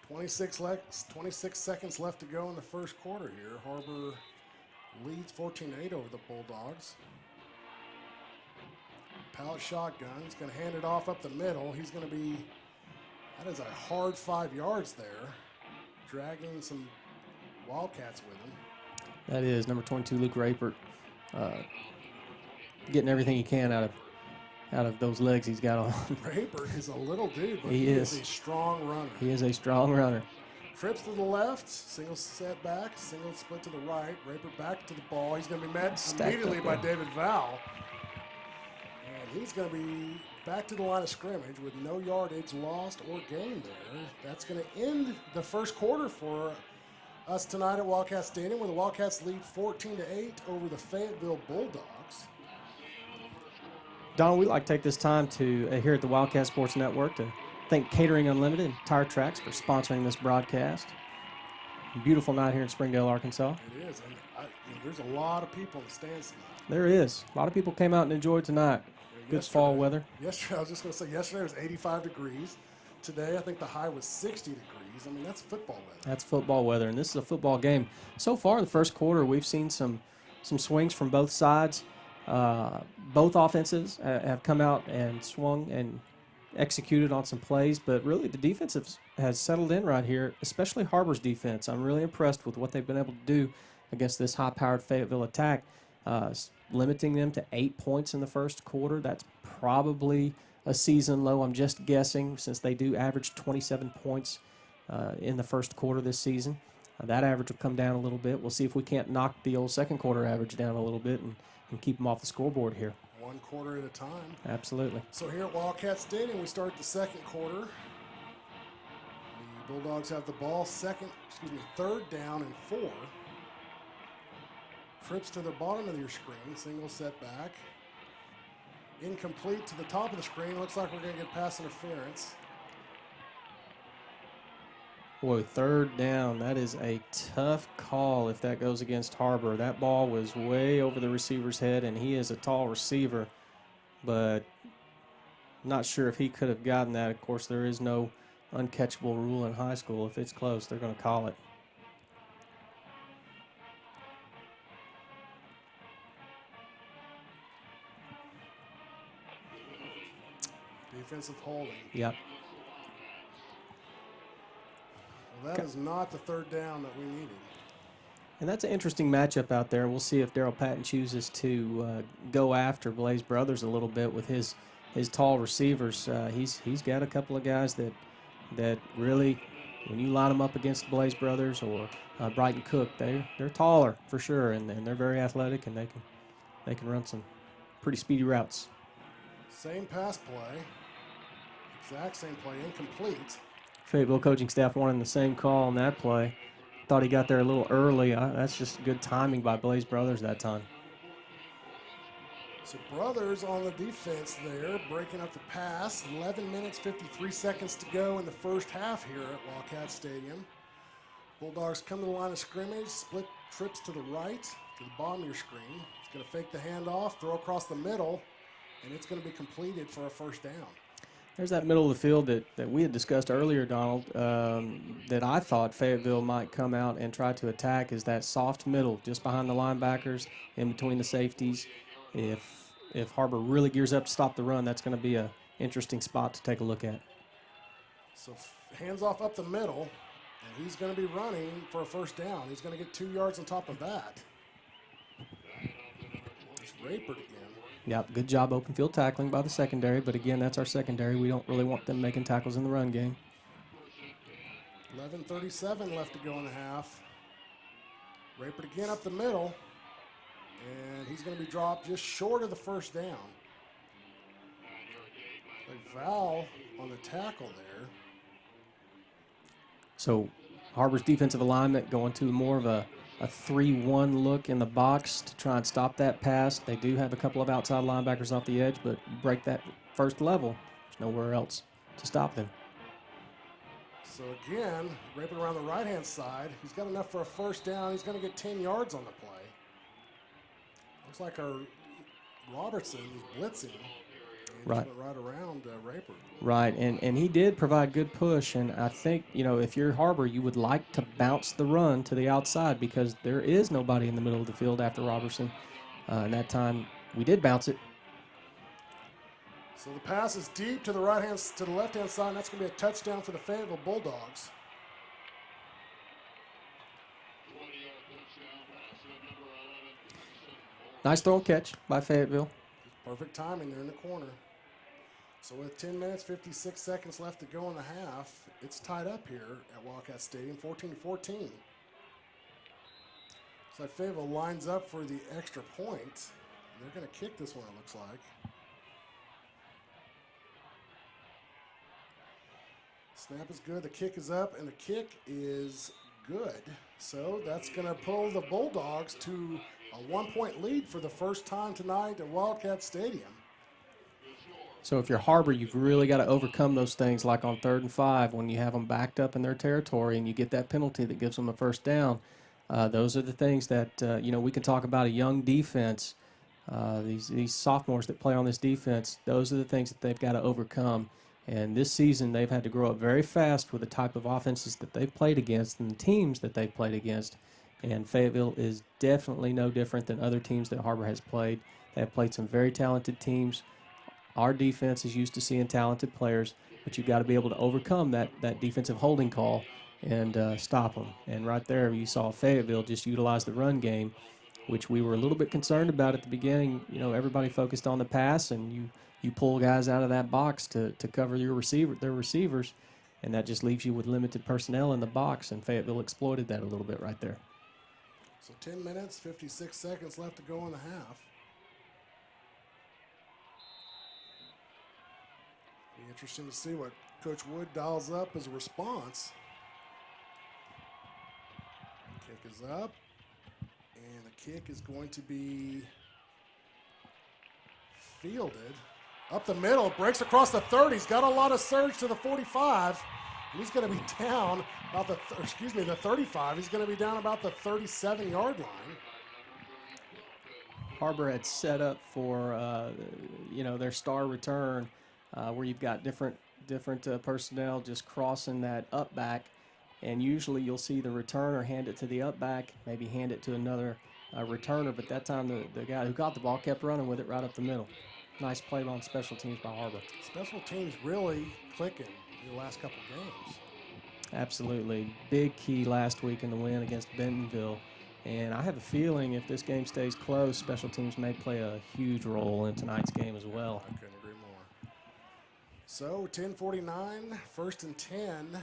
26 seconds left to go in the first quarter here. Har-Ber leads 14-8 over the Bulldogs. Pallet shotgun. He's going to hand it off up the middle. He's going to be, that is a hard 5 yards there, dragging some Wildcats with him. That is number 22, Luke Rapert, getting everything he can out of those legs he's got on. Rapert is a little dude, but he is a strong runner. He is a strong runner. Trips to the left, single set back, single split to the right. Rapert back to the ball. He's going to be met immediately by David Val. And he's going to be back to the line of scrimmage with no yardage lost or gained there. That's going to end the first quarter for us tonight at Wildcat Stadium, where the Wildcats lead 14-8 over the Fayetteville Bulldogs. Donald, we'd like to take this time to, here at the Wildcat Sports Network, to thank Catering Unlimited and Tire Tracks for sponsoring this broadcast. Beautiful night here in Springdale, Arkansas. It is, and there's a lot of people in the stands tonight. There is. A lot of people came out and enjoyed tonight. Good fall weather. Yesterday, I was just going to say, yesterday was 85 degrees. Today, I think the high was 60 degrees. I mean, that's football weather. That's football weather, and this is a football game. So far in the first quarter, we've seen some swings from both sides. Both offenses have come out and swung and executed on some plays, but really the defense has settled in right here, especially Har-Ber's defense. I'm really impressed with what they've been able to do against this high-powered Fayetteville attack, limiting them to 8 points in the first quarter. That's probably a season low, I'm just guessing, since they do average 27 points in the first quarter this season. That average will come down a little bit. We'll see if we can't knock the old second quarter average down a little bit and keep them off the scoreboard here. One quarter at a time. Absolutely. So here at Wildcat Stadium, we start the second quarter. The Bulldogs have the ball, third down and 4. Trips to the bottom of your screen, single setback. Incomplete to the top of the screen. Looks like we're going to get pass interference. Boy, third down, that is a tough call if that goes against Har-Ber. That ball was way over the receiver's head, and he is a tall receiver, but not sure if he could have gotten that. Of course, there is no uncatchable rule in high school. If it's close, they're going to call it. Defensive holding. Yep. Well, that is not the third down that we needed. And that's an interesting matchup out there. We'll see if Daryl Patton chooses to go after Blaze Brothers a little bit with his tall receivers. He's got a couple of guys that really, when you line them up against Blaze Brothers or Brighton Cook, they're taller for sure, and they're very athletic, and they can run some pretty speedy routes. Same pass play. Exact same play, incomplete. Fayetteville coaching staff wanted the same call on that play. Thought he got there a little early. That's just good timing by Blaze Brothers that time. So Brothers on the defense there, breaking up the pass. 11 minutes, 53 seconds to go in the first half here at Wildcat Stadium. Bulldogs come to the line of scrimmage, split trips to the right, to the bottom of your screen. It's going to fake the handoff, throw across the middle, and it's going to be completed for a first down. There's that middle of the field that we had discussed earlier, Donald, that I thought Fayetteville might come out and try to attack, is that soft middle just behind the linebackers, in between the safeties. If if Har-Ber really gears up to stop the run, that's going to be an interesting spot to take a look at. So hands off up the middle, and he's going to be running for a first down. He's going to get 2 yards on top of that. It's Rayford again. Yep, good job open field tackling by the secondary, but again, that's our secondary. We don't really want them making tackles in the run game. 11:37 left to go in the half. Rayford again up the middle, and he's going to be dropped just short of the first down. A foul on the tackle there. So Har-Ber's defensive alignment going to more of a 3-1 look in the box to try and stop that pass. They do have a couple of outside linebackers off the edge, but you break that first level, there's nowhere else to stop them. So again, Rayford around the right-hand side. He's got enough for a first down. He's going to get 10 yards on the play. Looks like our Robertson is blitzing. And Right. Just went right around Rayford. Right, and he did provide good push, and I think, you know, if you're Har-Ber, you would like to bounce the run to the outside because there is nobody in the middle of the field after Robertson. And that time, we did bounce it. So the pass is deep to the left-hand side, and that's going to be a touchdown for the Fayetteville Bulldogs. Nice throw and catch by Fayetteville. Perfect timing there in the corner. So with 10 minutes, 56 seconds left to go in the half, it's tied up here at Wildcat Stadium, 14-14. So Fayetteville lines up for the extra point. They're going to kick this one, it looks like. Snap is good, the kick is up, and the kick is good. So that's going to pull the Bulldogs to a 1-point lead for the first time tonight at Wildcat Stadium. So if you're Har-Ber, you've really got to overcome those things like on 3rd and 5 when you have them backed up in their territory and you get that penalty that gives them a first down. Those are the things that, you know, we can talk about a young defense. These sophomores that play on this defense, those are the things that they've got to overcome. And this season, they've had to grow up very fast with the type of offenses that they've played against and the teams that they've played against. And Fayetteville is definitely no different than other teams that Har-Ber has played. They have played some very talented teams. Our defense is used to seeing talented players, but you've got to be able to overcome that defensive holding call and stop them. And right there, you saw Fayetteville just utilize the run game, which we were a little bit concerned about at the beginning. You know, everybody focused on the pass, and you pull guys out of that box to cover their receivers, and that just leaves you with limited personnel in the box, and Fayetteville exploited that a little bit right there. So 10 minutes, 56 seconds left to go in the half. Be interesting to see what Coach Wood dials up as a response. Kick is up, and the kick is going to be fielded. Up the middle, breaks across the 30. He's got a lot of surge to the 45. He's going to be down about the 35. He's going to be down about the 37-yard line. Har-Ber had set up for, you know, their star return where you've got different personnel just crossing that up back. And usually you'll see the returner hand it to the up back, maybe hand it to another returner. But that time the guy who got the ball kept running with it right up the middle. Nice play on special teams by Har-Ber. Special teams really clicking in the last couple games. Absolutely. Big key last week in the win against Bentonville. And I have a feeling if this game stays close, special teams may play a huge role in tonight's game as well. I couldn't agree more. So 10:49, 1st and 10,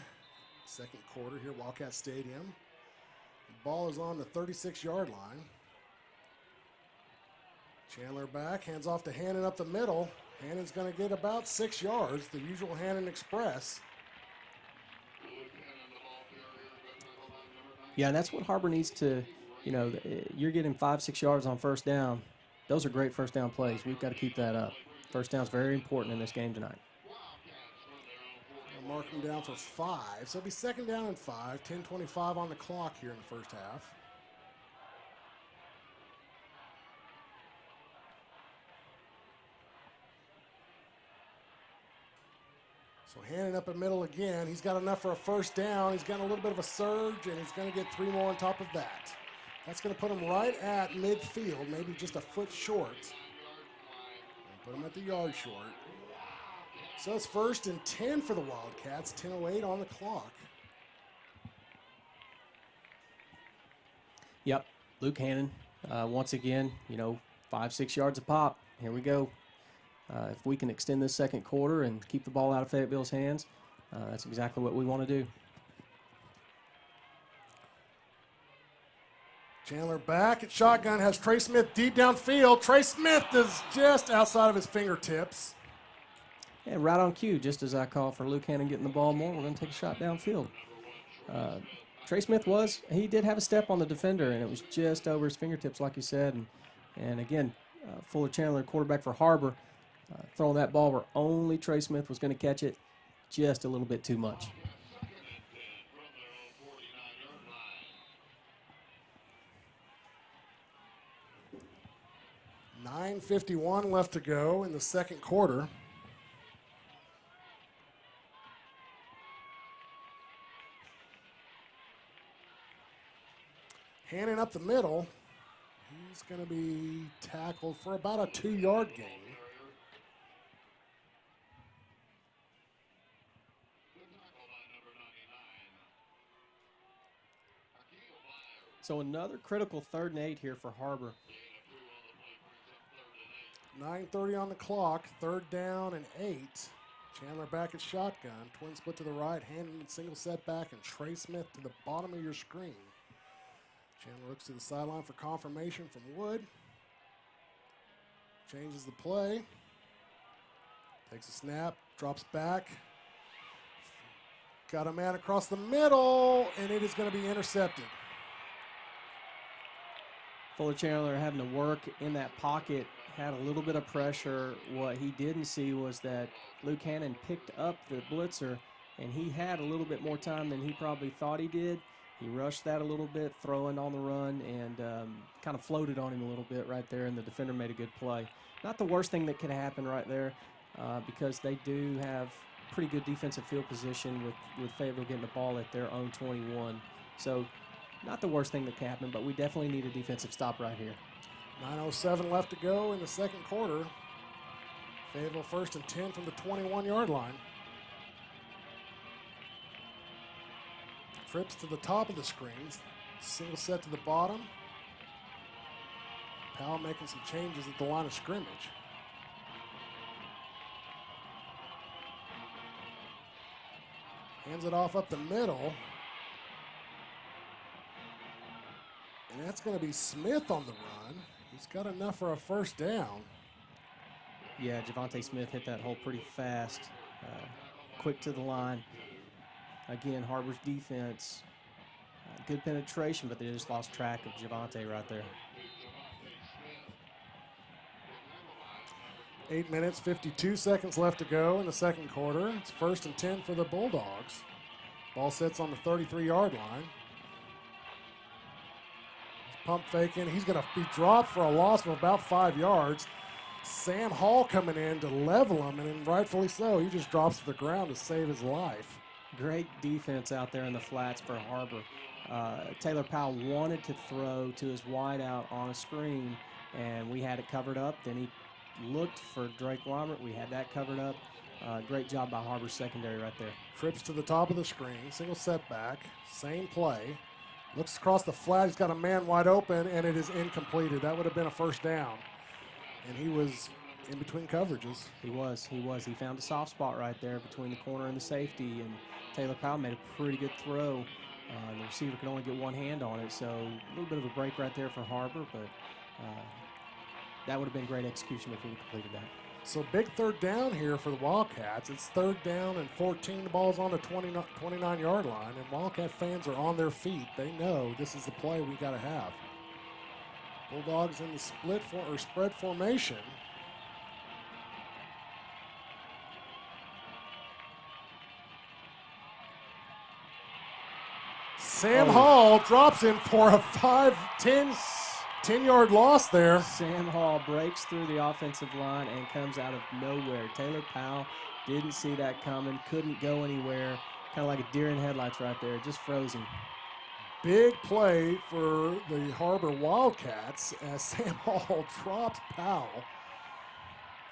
second quarter here at Wildcat Stadium. The ball is on the 36-yard line. Chandler back, hands off to Hannon up the middle. Hannon's going to get about 6 yards, the usual Hannon Express. Yeah, and that's what Har-Ber needs to, you know, you're getting 5-6 yards on first down. Those are great first down plays. We've got to keep that up. First down is very important in this game tonight. I'll mark him down for 5. So it'll be 2nd down and 5, 10:25 on the clock here in the first half. So Hannon up the middle again. He's got enough for a first down. He's got a little bit of a surge, and he's going to get 3 more on top of that. That's going to put him right at midfield, maybe just a foot short. Put them at the yard short. So it's 1st and 10 for the Wildcats, 10:08 on the clock. Yep, Luke Hannon, once again, 5-6 yards a pop. Here we go. If we can extend this second quarter and keep the ball out of Fayetteville's hands, that's exactly what we want to do. Chandler back at shotgun, has Trey Smith deep downfield. Trey Smith is just outside of his fingertips. And right on cue, just as I call for Luke Hannon getting the ball more, we're going to take a shot downfield. Trey Smith he did have a step on the defender, and it was just over his fingertips, like you said. And again, Fuller Chandler, quarterback for Har-Ber, throwing that ball where only Trey Smith was going to catch it just a little bit too much. $9:51 left to go in the second quarter. Hannon up the middle. He's going to be tackled for about a 2-yard gain. So another critical 3rd and 8 here for Har-Ber. 9:30 on the clock, 3rd down and 8. Chandler back at shotgun. Twin split to the right, Hannon single setback, and Trey Smith to the bottom of your screen. Chandler looks to the sideline for confirmation from Wood. Changes the play. Takes a snap, drops back. Got a man across the middle, and it is going to be intercepted. Fuller Chandler having to work in that pocket, had a little bit of pressure. What he didn't see was that Luke Hannon picked up the blitzer, and he had a little bit more time than he probably thought he did. He rushed that a little bit, throwing on the run, and kind of floated on him a little bit right there, and the defender made a good play. Not the worst thing that could happen right there, because they do have pretty good defensive field position with Fayetteville getting the ball at their own 21. So not the worst thing that can happen, but we definitely need a defensive stop right here. 9:07 left to go in the second quarter. Fayetteville 1st and 10 from the 21-yard line. Trips to the top of the screens. Single set to the bottom. Powell making some changes at the line of scrimmage. Hands it off up the middle. And that's going to be Smith on the run. He's got enough for a 1st down. Yeah, Javonte Smith hit that hole pretty fast. Quick to the line. Again, Har-Ber's defense, good penetration, but they just lost track of Javonte right there. 8 minutes, 52 seconds left to go in the second quarter. It's 1st and 10 for the Bulldogs. Ball sits on the 33-yard line. He's pump faking. He's going to be dropped for a loss of about 5 yards. Sam Hall coming in to level him, and rightfully so. He just drops to the ground to save his life. Great defense out there in the flats for Har-Ber. Taylor Powell wanted to throw to his wideout on a screen, and we had it covered up. Then he looked for Drake Lambert. We had that covered up. Great job by Har-Ber's secondary right there. Trips to the top of the screen, single setback, same play. Looks across the flat, he's got a man wide open, and it is incompleted. That would have been a 1st down. And he was in between coverages. He was. He found a soft spot right there between the corner and the safety, and Taylor Powell made a pretty good throw. The receiver could only get one hand on it, so a little bit of a break right there for Har-Ber, but that would have been great execution if he completed that. So big 3rd down here for the Wildcats. It's 3rd down and 14. The ball's on the 29-yard line, and Wildcat fans are on their feet. They know this is the play we got to have. Bulldogs in the spread formation. Sam Hall drops him for a 10-yard loss there. Sam Hall breaks through the offensive line and comes out of nowhere. Taylor Powell didn't see that coming, couldn't go anywhere. Kind of like a deer in headlights right there, just frozen. Big play for the Har-Ber Wildcats as Sam Hall drops Powell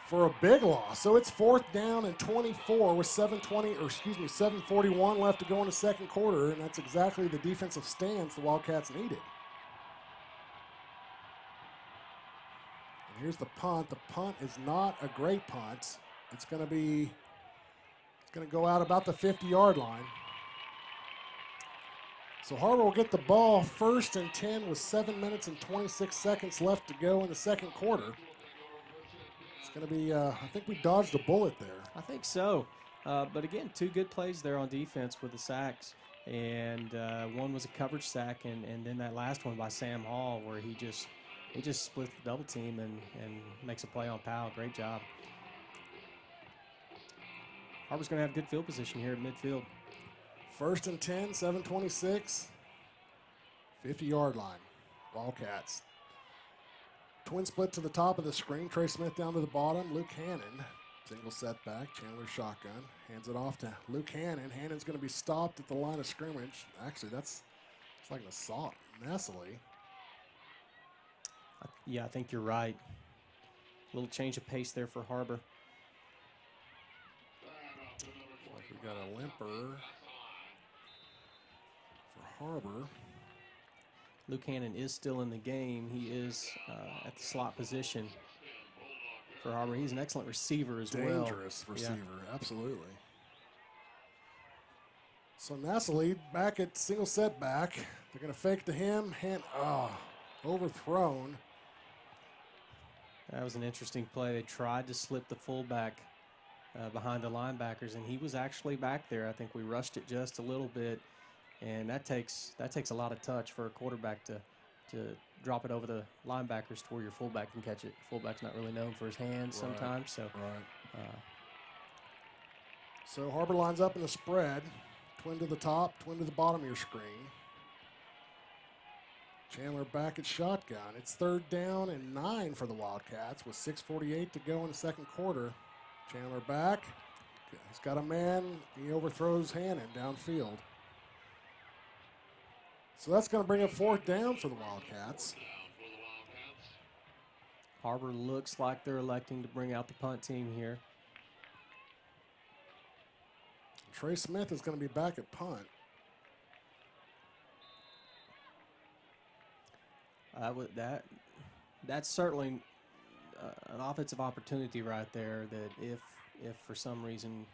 for a big loss. So it's 4th down and 24 with 7:41 left to go in the second quarter, and that's exactly the defensive stance the Wildcats needed. And here's the punt. The punt is not a great punt. It's going to go out about the 50-yard line. So Har-Ber will get the ball 1st and 10 with 7 minutes and 26 seconds left to go in the second quarter. It's going to be, I think we dodged a bullet there. I think so. But again, 2 good plays there on defense with the sacks. And one was a coverage sack, and then that last one by Sam Hall where he just splits the double team and makes a play on Powell. Great job. Har-Ber's going to have good field position here at midfield. 1st and 10, 7:26, 50-yard line. Wildcats. Twin split to the top of the screen. Trey Smith down to the bottom. Luke Hannon, single setback. Chandler shotgun. Hands it off to Luke Hannon. Hannon's going to be stopped at the line of scrimmage. Actually, it's like an assault. Nassily. Yeah, I think you're right. A little change of pace there for Har-Ber. We got a limper for Har-Ber. Luke Hannon is still in the game. He is at the slot position for Har-Ber. He's an excellent receiver as well. Dangerous receiver, absolutely. So Nassily back at single setback. They're going to fake to him. Overthrown. That was an interesting play. They tried to slip the fullback behind the linebackers, and he was actually back there. I think we rushed it just a little bit, and that takes a lot of touch for a quarterback to drop it over the linebackers to where your fullback can catch it. Fullback's not really known for his hands sometimes. So, So Har-Ber lines up in a spread. Twin to the top, twin to the bottom of your screen. Chandler back at shotgun. It's 3rd down and 9 for the Wildcats with 6:48 to go in the second quarter. Chandler back. He's got a man. He overthrows Hannon downfield. So that's going to bring up 4th down for the Wildcats. Har-Ber looks like they're electing to bring out the punt team here. Trey Smith is going to be back at punt. That's certainly an offensive opportunity right there, that if for some reason,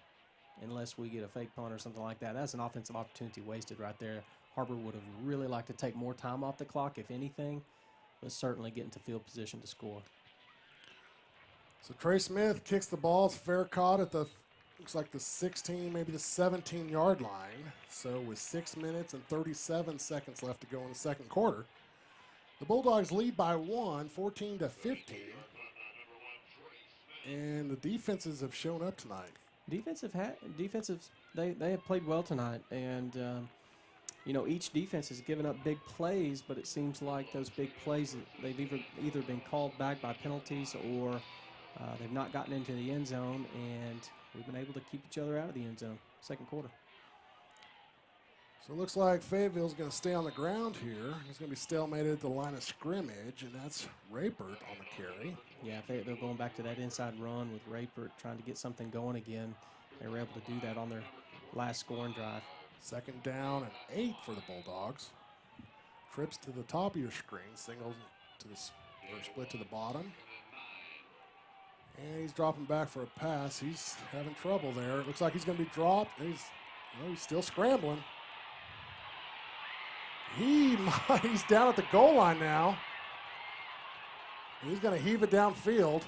unless we get a fake punt or something like that, that's an offensive opportunity wasted right there. Har-Ber would have really liked to take more time off the clock, if anything, but certainly get into field position to score. So Trey Smith kicks the ball. It's fair caught at the, looks like the 16, maybe the 17-yard line. So with 6 minutes and 37 seconds left to go in the second quarter, the Bulldogs lead by 1, 14-15. And the defenses have shown up tonight. They have played well tonight, and each defense has given up big plays, but it seems like those big plays, they've either been called back by penalties or they've not gotten into the end zone, and we've been able to keep each other out of the end zone second quarter. So it looks like Fayetteville's going to stay on the ground here. It's going to be stalemated at the line of scrimmage, and that's Raypert on the carry. Yeah, Fayetteville going back to that inside run with Raypert trying to get something going again. They were able to do that on their last scoring drive. 2nd down and 8 for the Bulldogs. Trips to the top of your screen, singles to the split to the bottom. And he's dropping back for a pass. He's having trouble there. It looks like he's going to be dropped. He's still scrambling. He's down at the goal line now. He's going to heave it downfield,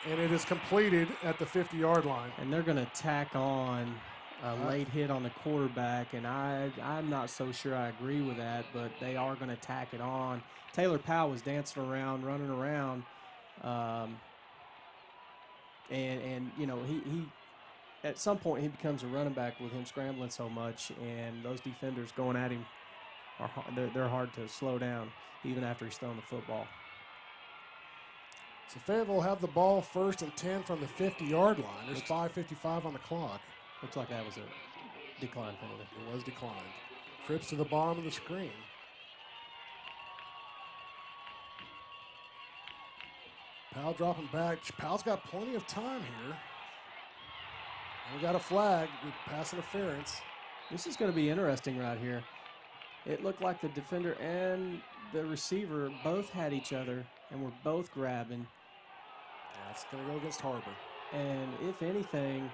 and it is completed at the 50-yard line. And they're going to tack on a late hit on the quarterback, and I'm not so sure I agree with that, but they are going to tack it on. Taylor Powell was dancing around, running around, and he at some point he becomes a running back with him scrambling so much, and those defenders going at him, they're hard to slow down even after he's thrown the football. So Fayetteville will have the ball 1st and 10 from the 50-yard line. There's 5:55 on the clock. Looks like that was a decline penalty. It was declined. Trips to the bottom of the screen. Powell dropping back. Powell's got plenty of time here. And we got a flag with pass interference. This is going to be interesting right here. It looked like the defender and the receiver both had each other and were both grabbing. That's going to go against Har-Ber. And if anything,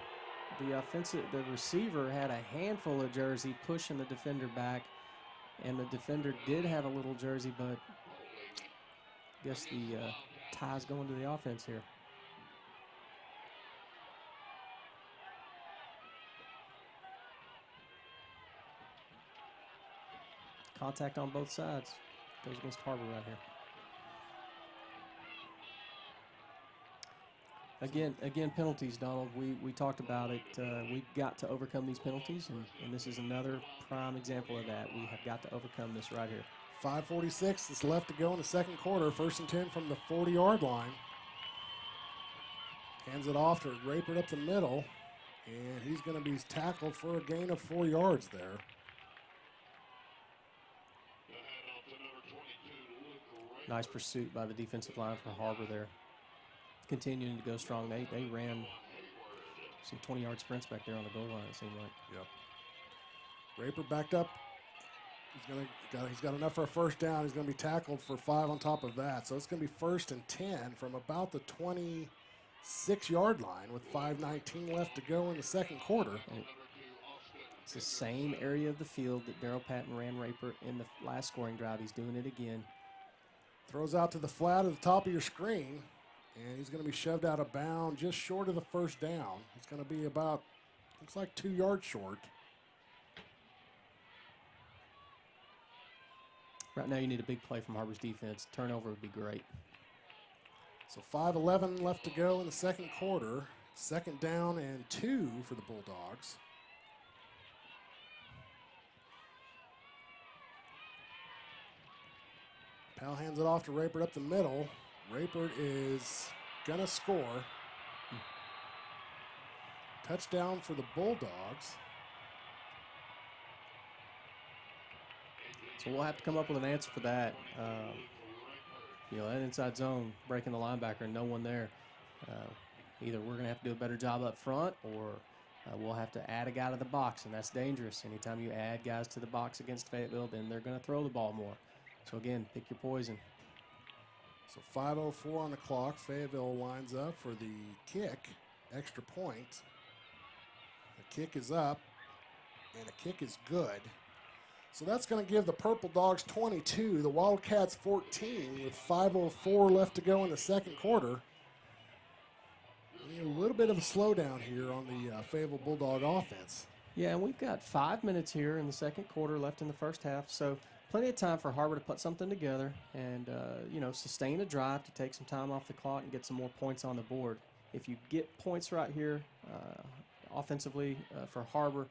the receiver had a handful of jersey pushing the defender back, and the defender did have a little jersey, but I guess the tie's going to the offense here. Contact on both sides. Goes against Har-Ber right here. Again, penalties, Donald. We talked about it. We've got to overcome these penalties, and this is another prime example of that. We have got to overcome this right here. 5:46 is left to go in the second quarter. 1st and 10 from the 40-yard line. Hands it off to Raper up the middle, and he's going to be tackled for a gain of 4 yards there. Nice pursuit by the defensive line for Har-Ber there. Continuing to go strong. They ran some 20-yard sprints back there on the goal line, it seemed like. Yep. Raper backed up. He's got enough for a first down. He's going to be tackled for 5 on top of that. So it's going to be 1st and 10 from about the 26-yard line with 5:19 left to go in the second quarter. It's the same area of the field that Darryl Patton ran Raper in the last scoring drive. He's doing it again. Throws out to the flat at the top of your screen, and he's going to be shoved out of bounds just short of the first down. He's going to be about, looks like 2 yards short. Right now you need a big play from Har-Ber's defense. Turnover would be great. So 5:11 left to go in the second quarter. 2nd down and 2 for the Bulldogs. Powell hands it off to Raper up the middle. Raper is going to score. Touchdown for the Bulldogs. So we'll have to come up with an answer for that. That inside zone, breaking the linebacker and no one there. Either we're going to have to do a better job up front, or we'll have to add a guy to the box, and that's dangerous. Anytime you add guys to the box against Fayetteville, then they're going to throw the ball more. So again, pick your poison. So 5:04 on the clock. Fayetteville lines up for the kick, extra point. The kick is up, and the kick is good. So that's going to give the Purple Dogs 22, the Wildcats 14, with 5:04 left to go in the second quarter. A little bit of a slowdown here on the Fayetteville Bulldog offense. Yeah, and we've got 5 minutes here in the second quarter left in the first half. So plenty of time for Har-Ber to put something together and, sustain a drive to take some time off the clock and get some more points on the board. If you get points right here offensively for Har-Ber,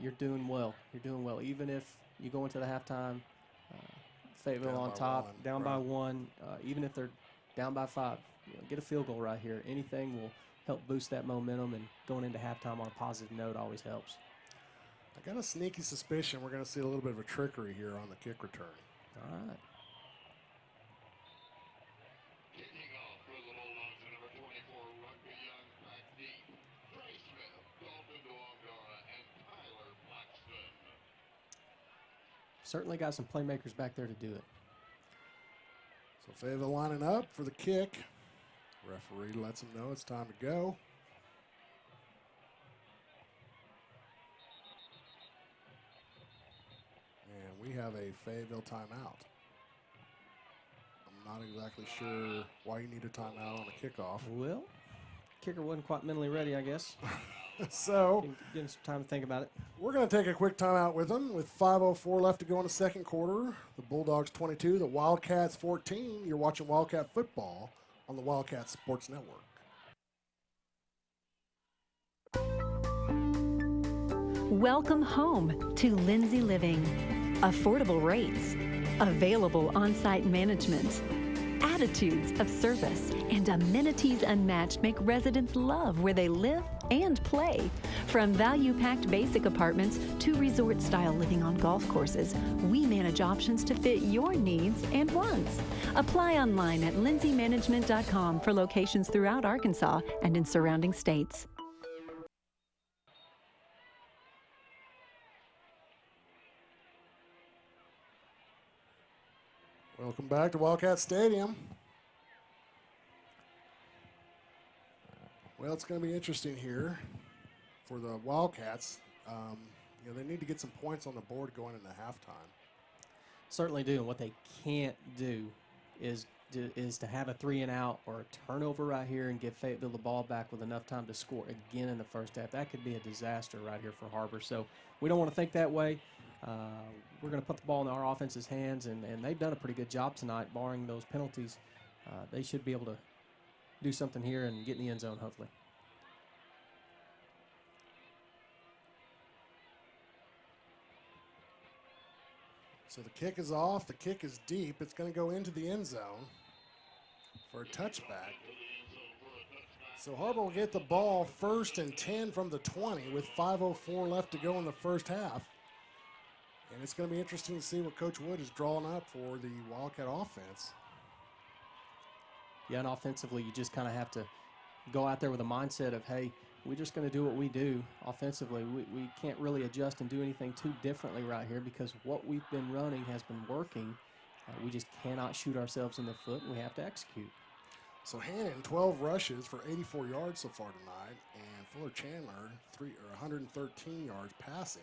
you're doing well. You're doing well. Even if you go into the halftime, Fayetteville on top, down by 1, even if they're down by 5, get a field goal right here. Anything will help boost that momentum, and going into halftime on a positive note always helps. I got a sneaky suspicion we're going to see a little bit of a trickery here on the kick return. All right. Certainly got some playmakers back there to do it. So Fayetteville lining up for the kick. Referee lets them know it's time to go. And we have a Fayetteville timeout. I'm not exactly sure why you need a timeout on a kickoff. Well, kicker wasn't quite mentally ready, I guess. So, give him some time to think about it. We're going to take a quick timeout with them with 5:04 left to go in the second quarter. The Bulldogs 22, the Wildcats 14. You're watching Wildcat football on the Wildcat Sports Network. Welcome home to Lindsay Living. Affordable rates, available on-site management, attitudes of service, and amenities unmatched make residents love where they live and play. From value-packed basic apartments to resort-style living on golf courses, we manage options to fit your needs and wants. Apply online at lindsaymanagement.com for locations throughout Arkansas and in surrounding states. Welcome back to Wildcat Stadium. Well, it's going to be interesting here for the Wildcats. They need to get some points on the board going into halftime. Certainly do. And what they can't do is to have a 3-and-out or a turnover right here and give Fayetteville the ball back with enough time to score again in the first half. That could be a disaster right here for Har-Ber. So we don't want to think that way. We're going to put the ball in our offense's hands, and they've done a pretty good job tonight, barring those penalties. They should be able to do something here and get in the end zone, hopefully. So the kick is off. The kick is deep. It's going to go into the end zone for a touchback. So Har-Ber will get the ball 1st and 10 from the 20 with 5:04 left to go in the first half. And it's going to be interesting to see what Coach Wood is drawing up for the Wildcat offense. Yeah, and offensively, you just kind of have to go out there with a mindset of, hey, we're just going to do what we do offensively. We can't really adjust and do anything too differently right here because what we've been running has been working. We just cannot shoot ourselves in the foot, and we have to execute. So Hannon, 12 rushes for 84 yards so far tonight, and Fuller Chandler, 113 yards passing.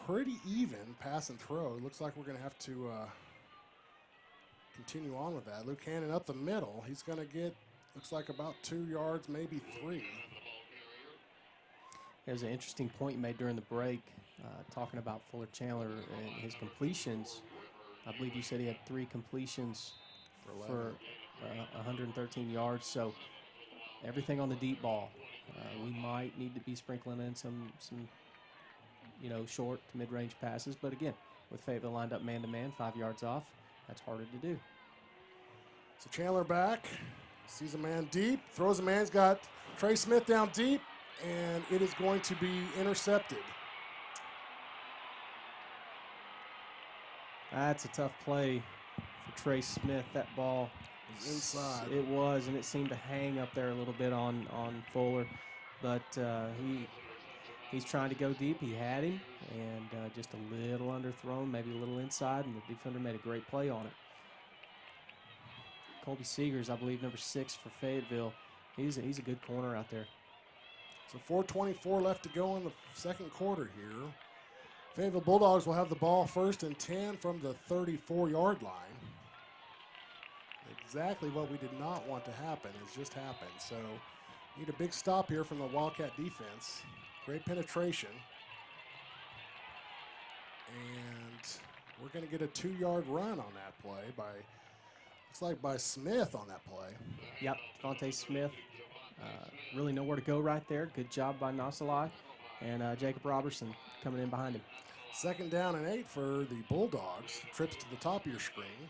Pretty even pass and throw. It looks like we're going to have to continue on with that. Luke Hannon up the middle. He's going to get, looks like about 2 yards, maybe 3. There's an interesting point you made during the break, talking about Fuller Chandler and his completions. I believe you said he had 3 completions for 113 yards. So everything on the deep ball. We might need to be sprinkling in some short to mid-range passes. But again, with Fayetteville lined up man-to-man, 5 yards off, that's harder to do. So Chandler back, sees a man deep, throws a man. He's got Trey Smith down deep, and it is going to be intercepted. That's a tough play for Trey Smith. That ball was inside. It was, and it seemed to hang up there a little bit on Fuller. But he's trying to go deep. He had him, and just a little underthrown, maybe a little inside, and the defender made a great play on it. Colby Seegers, I believe, number 6 for Fayetteville. He's a good corner out there. So 4:24 left to go in the second quarter here. Fayetteville Bulldogs will have the ball 1st and 10 from the 34-yard line. Exactly what we did not want to happen has just happened. So need a big stop here from the Wildcat defense. Great penetration. And we're going to get a 2-yard run on that play by Smith on that play. Yep, Devontae Smith. Really nowhere to go right there. Good job by Nasalai. And Jacob Robertson coming in behind him. 2nd down and 8 for the Bulldogs. Trips to the top of your screen.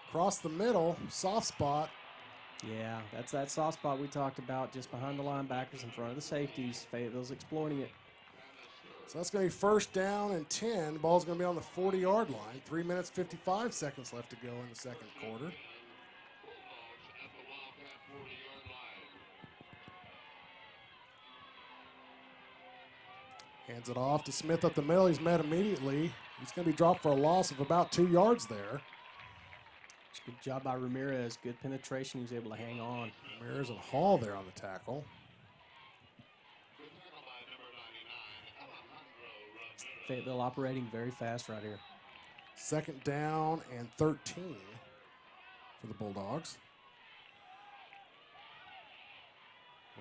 Across the middle, soft spot. Yeah, that's that soft spot we talked about, just behind the linebackers in front of the safeties. Fayetteville's exploiting it. So that's going to be 1st down and 10. Ball's going to be on the 40-yard line. 3 minutes, 55 seconds left to go in the second quarter. Hands it off to Smith up the middle. He's met immediately. He's going to be dropped for a loss of about 2 yards there. Good job by Ramirez. Good penetration. He was able to hang on. Ramirez and Hall there on the tackle. Fayetteville operating very fast right here. 2nd down and 13 for the Bulldogs.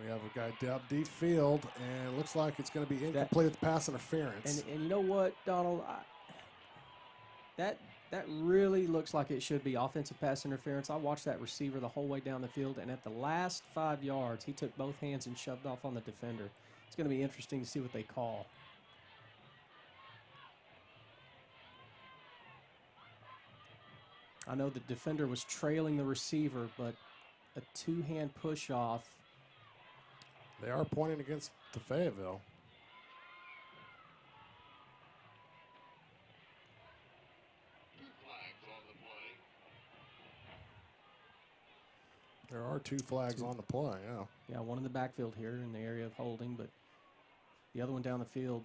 We have a guy down deep field, and it looks like it's going to be incomplete with pass interference. And you know what, Donald? That really looks like it should be offensive pass interference. I watched that receiver the whole way down the field, and at the last 5 yards, he took both hands and shoved off on the defender. It's going to be interesting to see what they call. I know the defender was trailing the receiver, but a 2-hand push-off They are pointing against the Fayetteville. There are 2 flags on the play, yeah. Yeah, one in the backfield here in the area of holding, but the other one down the field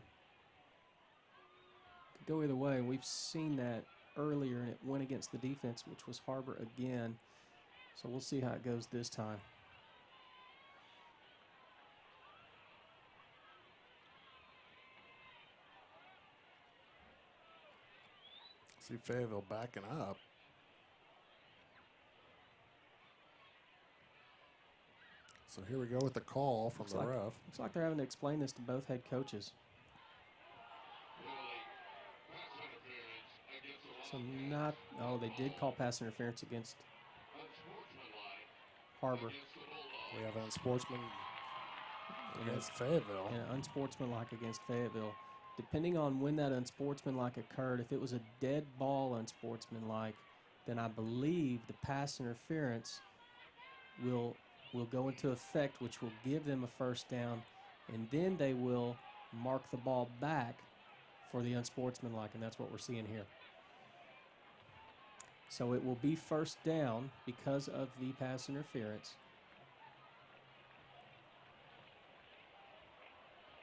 could go either way. We've seen that earlier, and it went against the defense, which was Har-Ber again. So we'll see how it goes this time. See Fayetteville backing up. So here we go with the call from the ref. Looks like they're having to explain this to both head coaches. So they did call pass interference against Har-Ber. We have an unsportsman against Fayetteville. And unsportsmanlike against Fayetteville. Depending on when that unsportsmanlike occurred, if it was a dead ball unsportsmanlike, then I believe the pass interference will go into effect, which will give them a first down, and then they will mark the ball back for the unsportsmanlike, and that's what we're seeing here. So it will be first down because of the pass interference.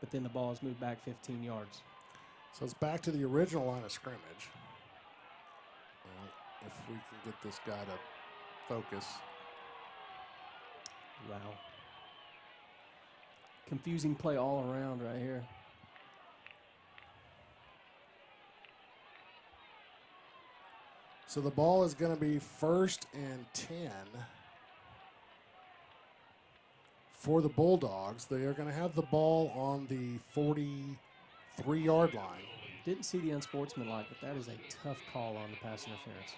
But then the ball is moved back 15 yards. So it's back to the original line of scrimmage. Well, if we can get this guy to focus. Wow. Confusing play all around right here. So the ball is going to be 1st and 10 for the Bulldogs. They are going to have the ball on the 43-yard line. Didn't see the unsportsmanlike, but that is a tough call on the pass interference.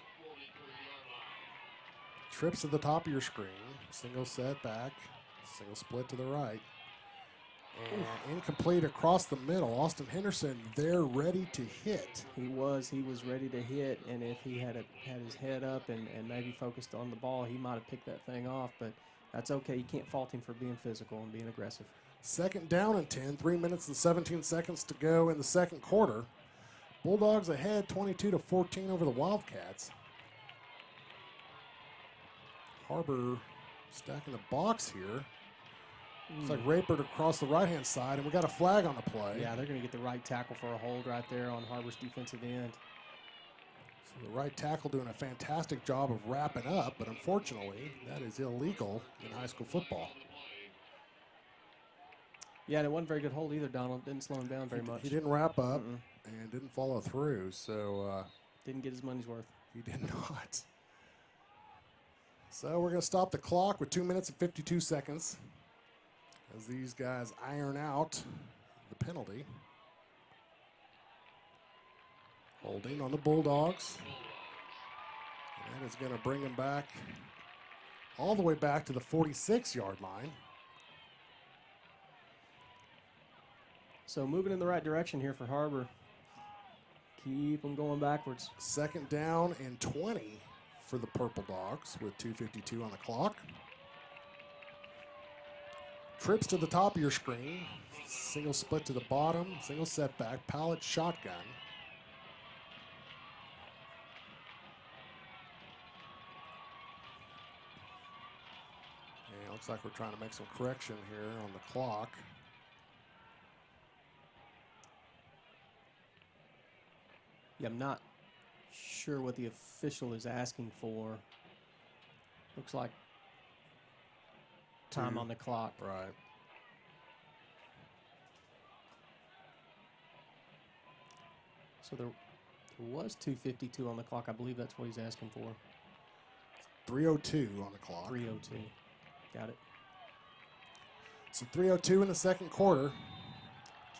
Trips to the top of your screen. Single set back. Single split to the right. And incomplete across the middle. Austin Henderson there ready to hit. He was ready to hit, and if he had his head up and maybe focused on the ball, he might have picked that thing off, but that's okay. You can't fault him for being physical and being aggressive. 2nd down and 10, 3 minutes and 17 seconds to go in the second quarter. Bulldogs ahead 22-14 over the Wildcats. Har-Ber stacking the box here. It's like Raper across the right-hand side, and we got a flag on the play. Yeah, they're going to get the right tackle for a hold right there on Har-Ber's defensive end. So the right tackle doing a fantastic job of wrapping up, but unfortunately, that is illegal in high school football. Yeah, and it wasn't a very good hold either, Donald. Didn't slow him down very much. He didn't wrap up and didn't follow through, so... didn't get his money's worth. He did not. So we're going to stop the clock with 2 minutes and 52 seconds as these guys iron out the penalty. Holding on the Bulldogs. And that is going to bring him back all the way back to the 46-yard line. So moving in the right direction here for Har-Ber. Keep them going backwards. 2nd down and 20 for the Purple Dogs with 2:52 on the clock. Trips to the top of your screen. Single split to the bottom. Single setback. Pallet shotgun. And it looks like we're trying to make some correction here on the clock. Yeah, I'm not sure what the official is asking for. Looks like time on the clock. Right. So there was 2:52 on the clock. I believe that's what he's asking for. 3:02 on the clock. 3:02. Got it. So 3:02 in the second quarter.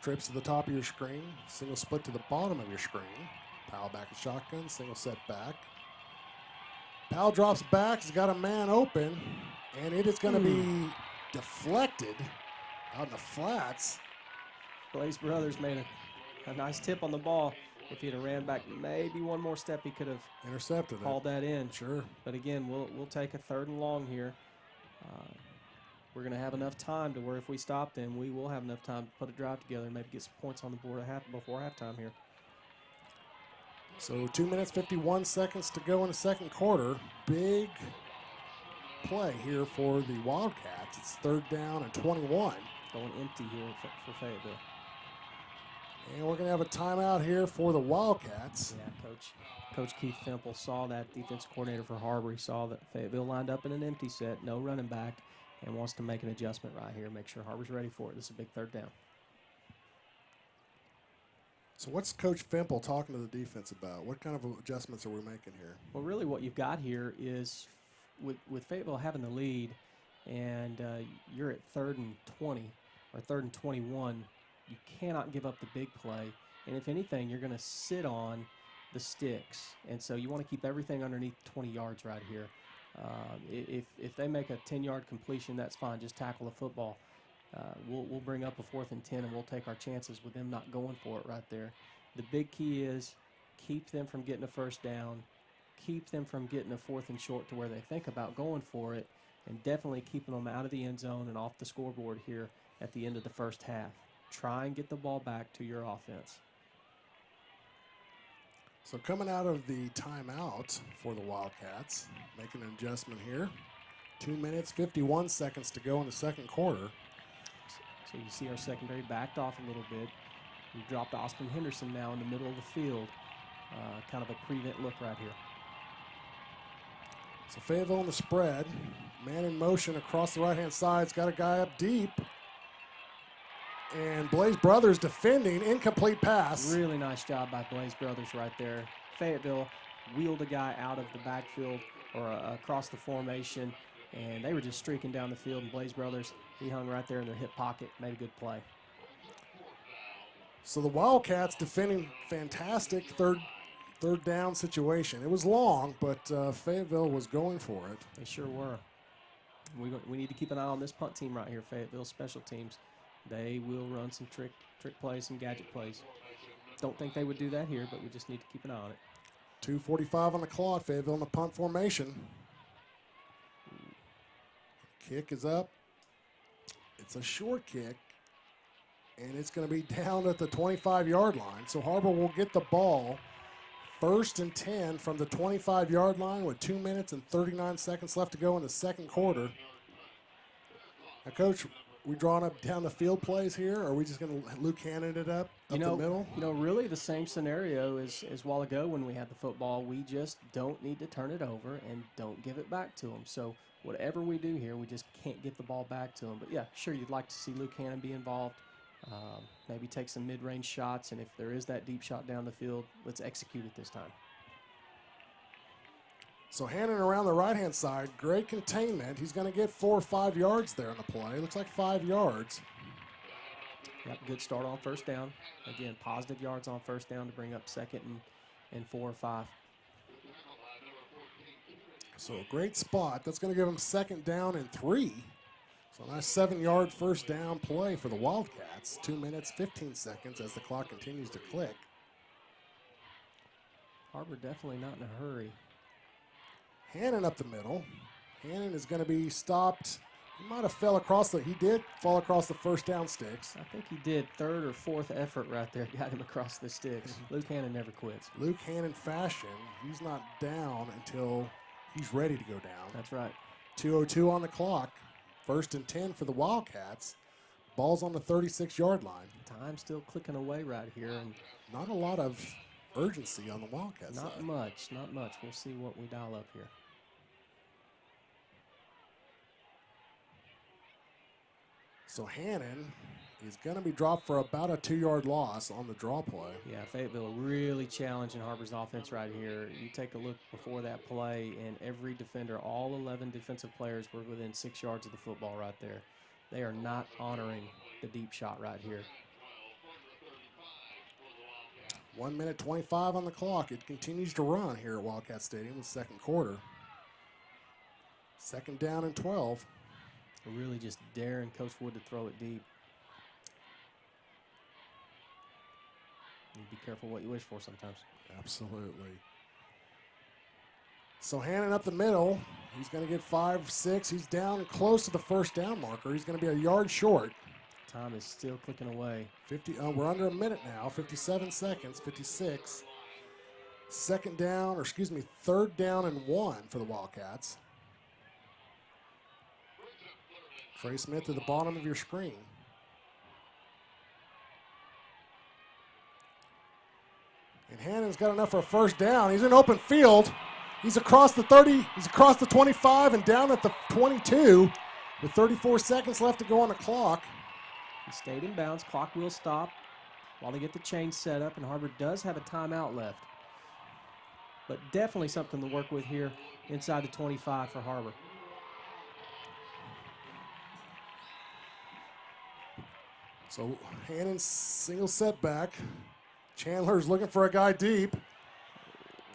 Trips to the top of your screen. Single split to the bottom of your screen. Powell back at shotgun. Single set back. Powell drops back. He's got a man open. And it is going to be deflected on the flats. Blaze Brothers made a nice tip on the ball. If he'd have ran back maybe one more step, he could have intercepted called that in. Sure. But again, we'll take a 3rd and long here. we're going to have enough time to where if we stop them, we will have enough time to put a drive together and maybe get some points on the board before halftime here. So 2 minutes, 51 seconds to go in the second quarter. Big play here for the Wildcats. It's 3rd down and 21. Going empty here for Fayetteville. And we're going to have a timeout here for the Wildcats. Yeah, Coach Keith Fimple saw that, defensive coordinator for Har-Ber. He saw that Fayetteville lined up in an empty set, no running back, and wants to make an adjustment right here, make sure Har-Ber's ready for it. This is a big 3rd down. So what's Coach Fimple talking to the defense about? What kind of adjustments are we making here? Well, really what you've got here is with Fayetteville having the lead and you're at 3rd and 20 or 3rd and 21, you cannot give up the big play. And if anything, you're going to sit on the sticks. And so you want to keep everything underneath 20 yards right here. If they make a 10-yard completion, that's fine. Just tackle the football. We'll bring up a 4th and 10, and we'll take our chances with them not going for it right there. The big key is keep them from getting a 1st down, keep them from getting a 4th and short to where they think about going for it, and definitely keeping them out of the end zone and off the scoreboard here at the end of the first half. Try and get the ball back to your offense. So coming out of the timeout for the Wildcats, making an adjustment here. 2 minutes, 51 seconds to go in the second quarter. So you see our secondary backed off a little bit. We dropped Austin Henderson now in the middle of the field. Kind of a prevent look right here. So Fayetteville on the spread. Man in motion across the right-hand side. It's got a guy up deep. And Blaze Brothers defending, incomplete pass. Really nice job by Blaze Brothers right there. Fayetteville wheeled a guy out of the backfield or across the formation, and they were just streaking down the field, and Blaze Brothers, he hung right there in their hip pocket, made a good play. So the Wildcats defending fantastic third down situation. It was long, but Fayetteville was going for it. They sure were. We need to keep an eye on this punt team right here, Fayetteville special teams. They will run some trick plays, some gadget plays. Don't think they would do that here, but we just need to keep an eye on it. 2:45 on the clock, Fayetteville in the punt formation. Kick is up. It's a short kick, and it's going to be down at the 25-yard line. So Har-Ber will get the ball 1st and 10 from the 25-yard line with 2 minutes and 39 seconds left to go in the second quarter. Now, Coach, we drawing up down the field plays here, or are we just going to Luke Hannon it up the middle? Really the same scenario as a while ago when we had the football. We just don't need to turn it over and don't give it back to them. So whatever we do here, we just can't get the ball back to them. But, yeah, sure, you'd like to see Luke Hannon be involved, maybe take some mid-range shots, and if there is that deep shot down the field, let's execute it this time. So Hannon around the right-hand side, great containment. He's going to get 4 or 5 yards there on the play. Looks like 5 yards. Yep, good start on 1st down. Again, positive yards on 1st down to bring up 2nd and 4 or 5. So a great spot. That's going to give him 2nd down and 3. So a nice 7-yard 1st down play for the Wildcats. 2 minutes, 15 seconds as the clock continues to click. Har-Ber definitely not in a hurry. Hannon up the middle. Hannon is going to be stopped. He might have fell across he did fall across the 1st down sticks. I think he did. 3rd or 4th effort right there got him across the sticks. Luke Hannon never quits. Luke Hannon fashion. He's not down until he's ready to go down. That's right. 2:02 on the clock. 1st and 10 for the Wildcats. Ball's on the 36-yard line. Time still clicking away right here. And not a lot of urgency on the Wildcats side. Not much. We'll see what we dial up here. So Hannon is going to be dropped for about a 2-yard loss on the draw play. Yeah, Fayetteville really challenging Har-Ber's offense right here. You take a look before that play, and every defender, all 11 defensive players were within 6 yards of the football right there. They are not honoring the deep shot right here. 1 minute 25 on the clock. It continues to run here at Wildcat Stadium in the second quarter. 2nd down and 12. Really just daring Coach Wood to throw it deep. You be careful what you wish for sometimes. Absolutely. So Hannon up the middle. He's going to get 5, 6. He's down close to the first down marker. He's going to be a yard short. Time is still clicking away. We're under a minute now, 57 seconds, 56. Third down and 1 for the Wildcats. Trey Smith at the bottom of your screen. And Hannon's got enough for a first down. He's in open field. He's across the 30. He's across the 25 and down at the 22 with 34 seconds left to go on the clock. He stayed in bounds. Clock will stop while they get the chain set up, and Har-Ber does have a timeout left. But definitely something to work with here inside the 25 for Har-Ber. So Hannon's single setback. Chandler's looking for a guy deep,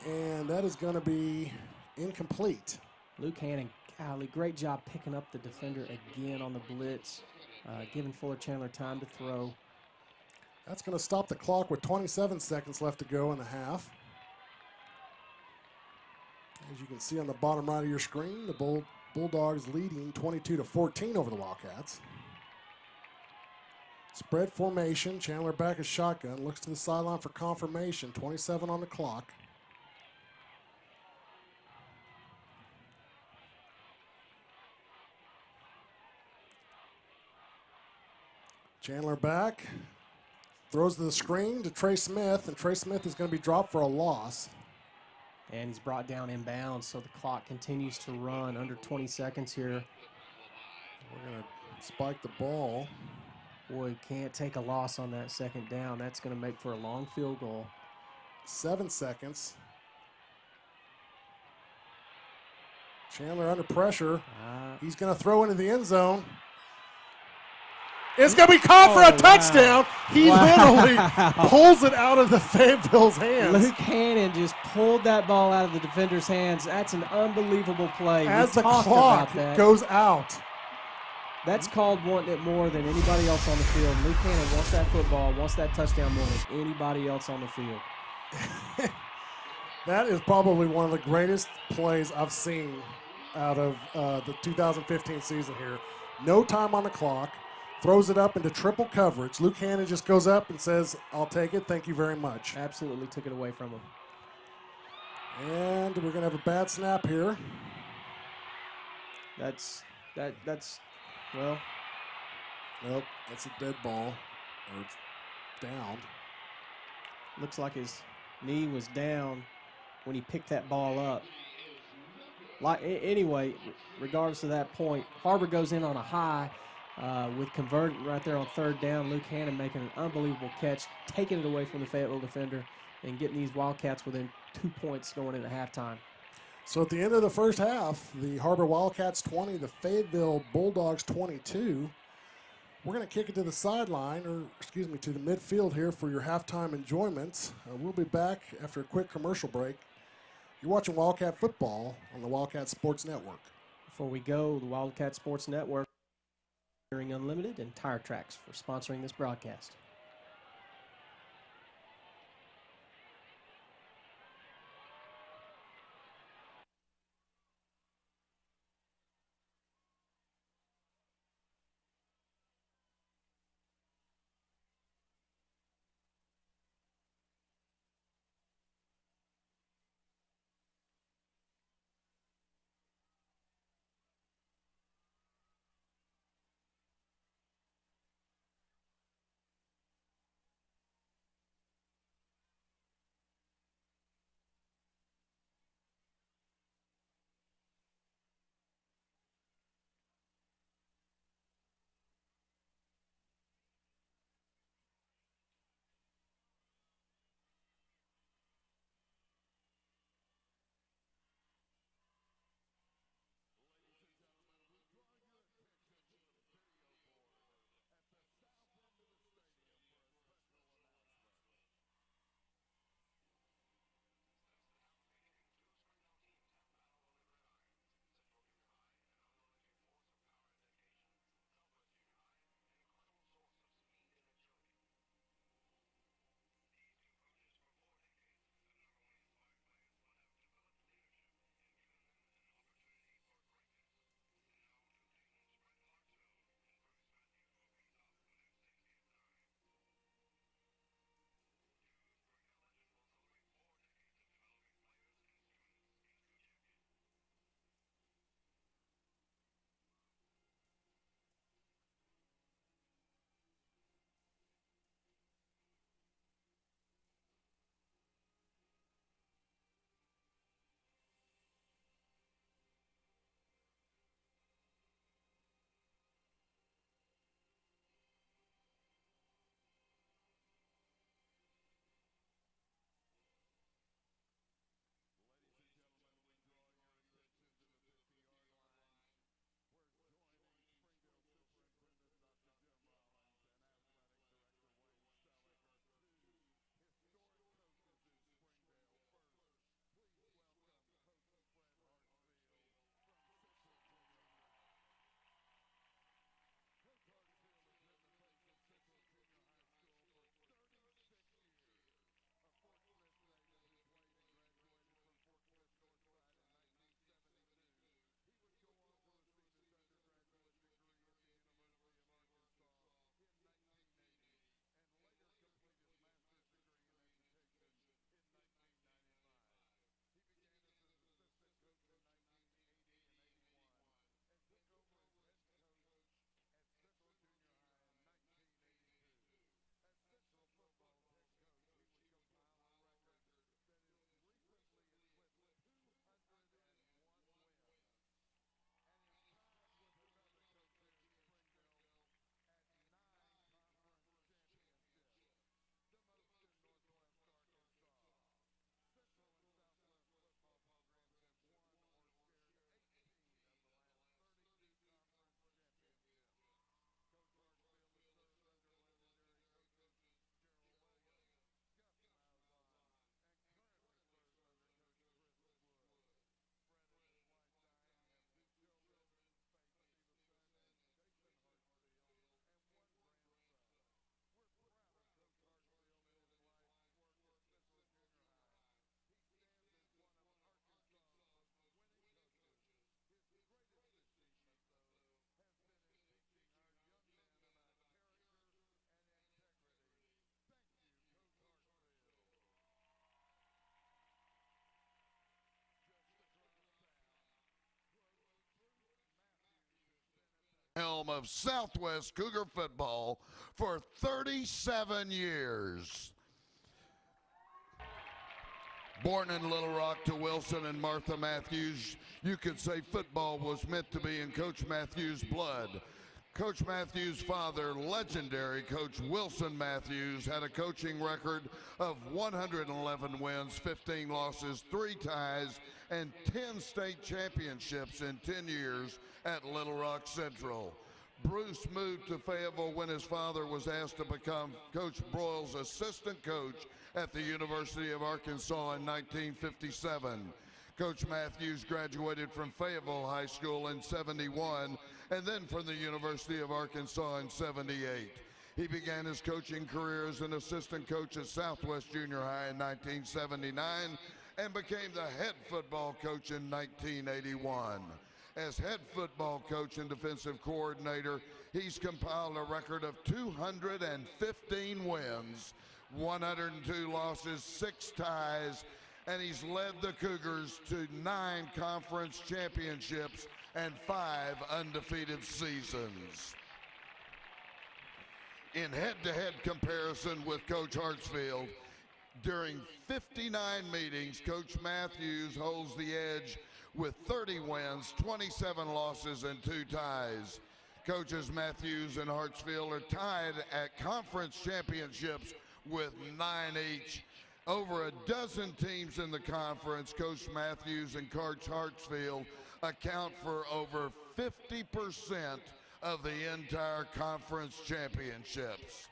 and that is going to be incomplete. Luke Hannon, golly, great job picking up the defender again on the blitz, giving Fuller Chandler time to throw. That's going to stop the clock with 27 seconds left to go in the half. As you can see on the bottom right of your screen, the Bulldogs leading 22-14 over the Wildcats. Spread formation, Chandler back as shotgun, looks to the sideline for confirmation, 27 on the clock. Chandler back, throws to the screen to Trey Smith, and Trey Smith is going to be dropped for a loss. And he's brought down in bounds, so the clock continues to run under 20 seconds here. We're going to spike the ball. Boy, can't take a loss on that second down. That's going to make for a long field goal. 7 seconds. Chandler under pressure. He's going to throw into the end zone. It's going to be caught for a touchdown. He literally pulls it out of the Fayetteville's hands. Luke Hannon just pulled that ball out of the defender's hands. That's an unbelievable play. As the clock goes out. That's called wanting it more than anybody else on the field. Luke Hannon wants that football, wants that touchdown more than anybody else on the field. That is probably one of the greatest plays I've seen out of the 2015 season here. No time on the clock. Throws it up into triple coverage. Luke Hannon just goes up and says, I'll take it. Thank you very much. Absolutely took it away from him. And we're going to have a bad snap here. Well. Nope, that's a dead ball. Or it's down. Looks like his knee was down when he picked that ball up. Anyway, regardless of that point, Har-Ber goes in on a high with converting right there on third down. Luke Hannon making an unbelievable catch, taking it away from the Fayetteville defender and getting these Wildcats within 2 points going into halftime. So at the end of the first half, the Har-Ber Wildcats 20, the Fayetteville Bulldogs 22. We're going to kick it to the sideline, to the midfield here for your halftime enjoyment. We'll be back after a quick commercial break. You're watching Wildcat football on the Wildcat Sports Network. Before we go, the Wildcat Sports Network, Hearing Unlimited and Tire Tracks for sponsoring this broadcast. helm of Southwest Cougar football for 37 years. Born in Little Rock to Wilson and Martha Matthews, you could say football was meant to be in Coach Matthews' blood. Coach Matthews' father, legendary Coach Wilson Matthews, had a coaching record of 111 wins, 15 losses, 3 ties, and 10 state championships in 10 years at Little Rock Central. Bruce moved to Fayetteville when his father was asked to become Coach Broyles' assistant coach at the University of Arkansas in 1957. Coach Matthews graduated from Fayetteville High School in '71 and then from the University of Arkansas in '78. He began his coaching career as an assistant coach at Southwest Junior High in 1979 and became the head football coach in 1981. As head football coach and defensive coordinator, he's compiled a record of 215 wins, 102 losses, 6 ties, and he's led the Cougars to 9 conference championships and 5 undefeated seasons. In head-to-head comparison with Coach Hartsfield, during 59 meetings, Coach Matthews holds the edge with 30 wins, 27 losses, and 2 ties. Coaches Matthews and Hartsfield are tied at conference championships with 9 each. Over a dozen teams in the conference, Coach Matthews and Coach Hartsfield account for over 50% of the entire conference championships.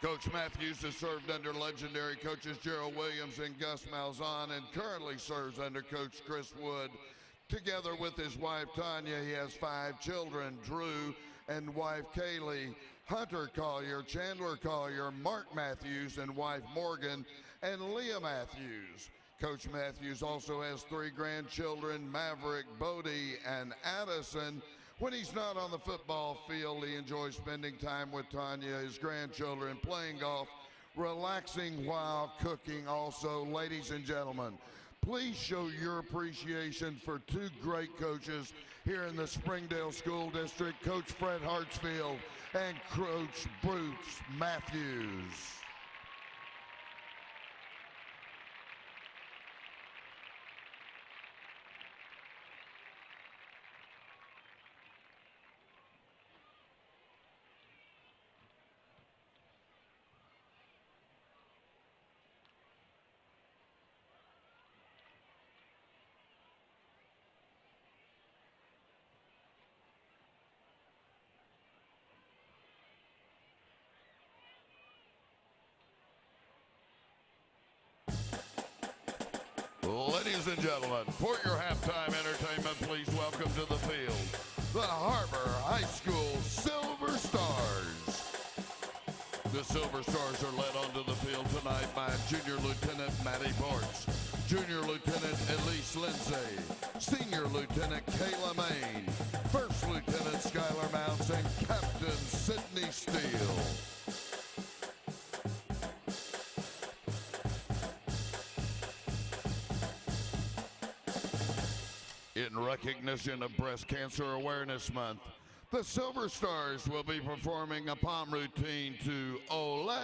Coach Matthews has served under legendary coaches Gerald Williams and Gus Malzahn and currently serves under Coach Chris Wood. Together with his wife Tanya, he has 5 children, Drew and wife Kaylee, Hunter Collier, Chandler Collier, Mark Matthews and wife Morgan, and Leah Matthews. Coach Matthews also has 3 grandchildren, Maverick, Bodie, and Addison. When he's not on the football field, he enjoys spending time with Tanya, his grandchildren, playing golf, relaxing while cooking also. Ladies and gentlemen, please show your appreciation for 2 great coaches here in the Springdale School District, Coach Fred Hartsfield and Coach Bruce Matthews. Ladies and gentlemen, for your halftime entertainment, please welcome to the field the Har-Ber High School Silver Stars. The Silver Stars are led onto the field tonight by Junior Lieutenant Matty Parks, Junior Lieutenant Elise Lindsay, Senior Lieutenant Kayla Main, First Lieutenant Skylar Mounts, and Captain Sidney Steele. In recognition of Breast Cancer Awareness Month, the Silver Stars will be performing a palm routine to Olé.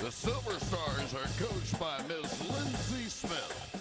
The Silver Stars are coached by Ms. Lindsay Smith.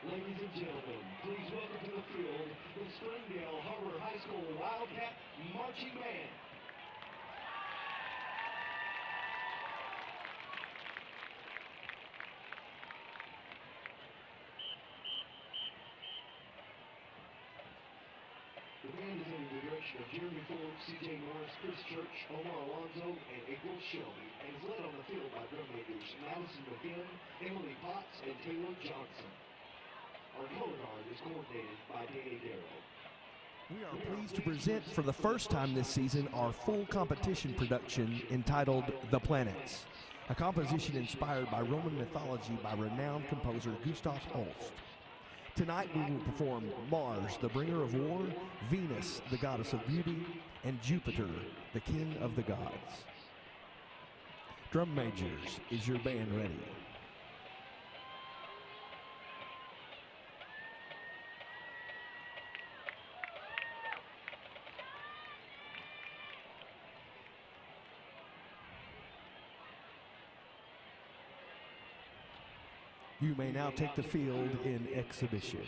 Ladies and gentlemen, please welcome to the field the Springdale Har-Ber High School Wildcat Marching Band. The band is under the direction of Jeremy Phillips, C.J. Morris, Chris Church, Omar Alonzo, and April Shelby, and is led on the field by drum makers Madison McGinn, Emily Potts, and Taylor Johnson. Our color guard is coordinated by Danny Darrow. We are pleased to present for the first time this season our full competition production entitled The Planets, a composition inspired by Roman mythology by renowned composer Gustav Holst. Tonight we will perform Mars, the bringer of war, Venus, the goddess of beauty, and Jupiter, the king of the gods. Drum majors, is your band ready? You may now take the field in exhibition.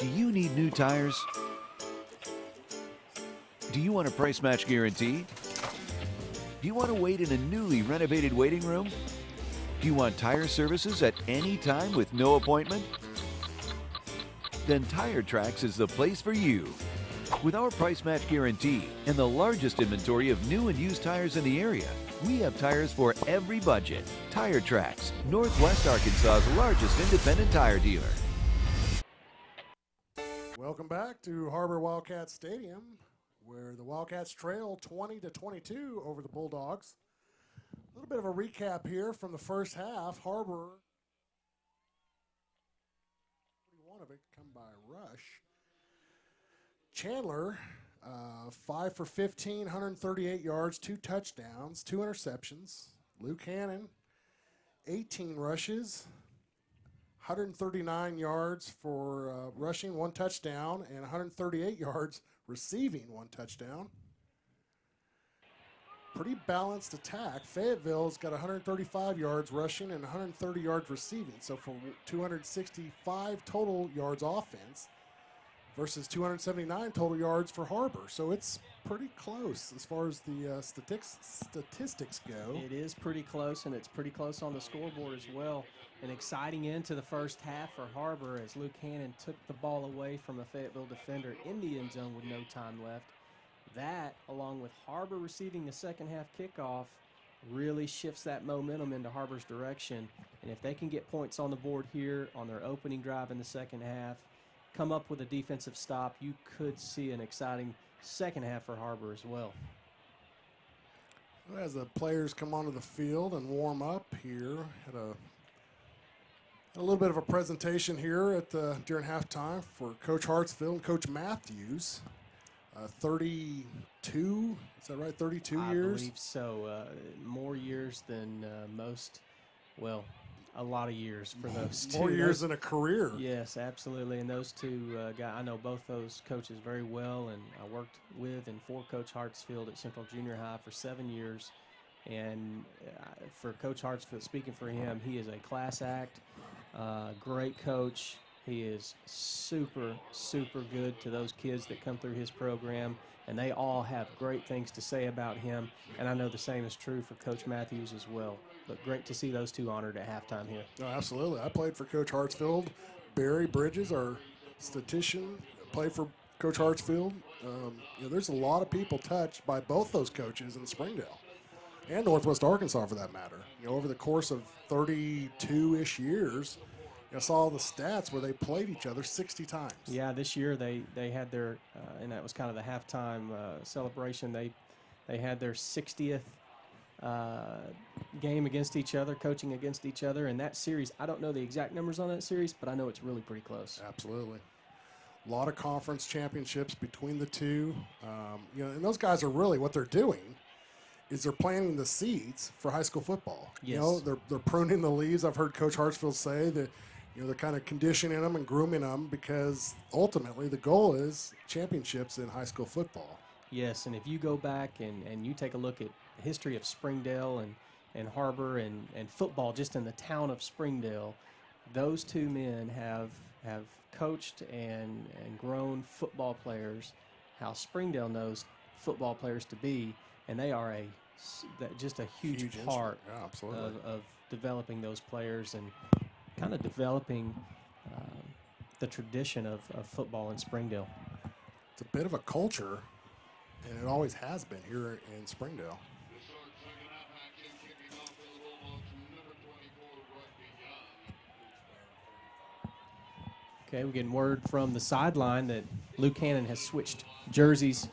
Do you need new tires? Do you want a price match guarantee? Do you want to wait in a newly renovated waiting room? Do you want tire services at any time with no appointment? Then Tire Tracks is the place for you. With our price match guarantee and the largest inventory of new and used tires in the area, we have tires for every budget. Tire Tracks, Northwest Arkansas's largest independent tire dealer. Welcome back to Har-Ber Wildcats Stadium, where the Wildcats trail 20-22 over the Bulldogs. A little bit of a recap here from the first half. Har-Ber, 41 of it come by rush. Chandler, 5 for 15, 138 yards, 2 touchdowns, 2 interceptions. Luke Hannon, 18 rushes, 139 yards for rushing, 1 touchdown, and 138 yards receiving, 1 touchdown. Pretty balanced attack. Fayetteville's got 135 yards rushing and 130 yards receiving, so for 265 total yards offense versus 279 total yards for Har-Ber. So it's pretty close as far as the statistics go. It is pretty close, and it's pretty close on the scoreboard as well. An exciting end to the first half for Har-Ber as Luke Hannon took the ball away from a Fayetteville defender in the end zone with no time left. That, along with Har-Ber receiving the second half kickoff, really shifts that momentum into Har-Ber's direction. And if they can get points on the board here on their opening drive in the second half, come up with a defensive stop, you could see an exciting second half for Har-Ber as well. As the players come onto the field and warm up here, had a little bit of a presentation here during halftime for Coach Hartsfield and Coach Matthews. 32, is that right? 32 years? I believe so. More years than most, well, a lot of years for those two. More years than a career. Yes, absolutely. And those two guys, I know both those coaches very well, and I worked with and for Coach Hartsfield at Central Junior High for 7 years. And for Coach Hartsfield, speaking for him, he is a class act, great coach. He is super, super good to those kids that come through his program, and they all have great things to say about him. And I know the same is true for Coach Matthews as well. But great to see those two honored at halftime here. Oh, absolutely. I played for Coach Hartsfield. Barry Bridges, our statistician, played for Coach Hartsfield. There's a lot of people touched by both those coaches in Springdale and Northwest Arkansas, for that matter. Over the course of 32-ish years, I saw the stats where they played each other 60 times. Yeah, this year they had their, and that was kind of the halftime celebration. They had their 60th game against each other, coaching against each other. And that series, I don't know the exact numbers on that series, but I know it's really pretty close. Absolutely. A lot of conference championships between the two. And those guys are really, what they're doing is they're planting the seeds for high school football. Yes. They're pruning the leaves. I've heard Coach Hartsfield say that, they're kind of conditioning them and grooming them because ultimately the goal is championships in high school football. Yes, and if you go back and you take a look at the history of Springdale and Har-Ber and football just in the town of Springdale, those two men have coached and grown football players how Springdale knows football players to be, and they are just a huge part of developing those players and kind of developing the tradition of football in Springdale. It's a bit of a culture, and it always has been here in Springdale. Okay, we're getting word from the sideline that Luke Hannon has switched jerseys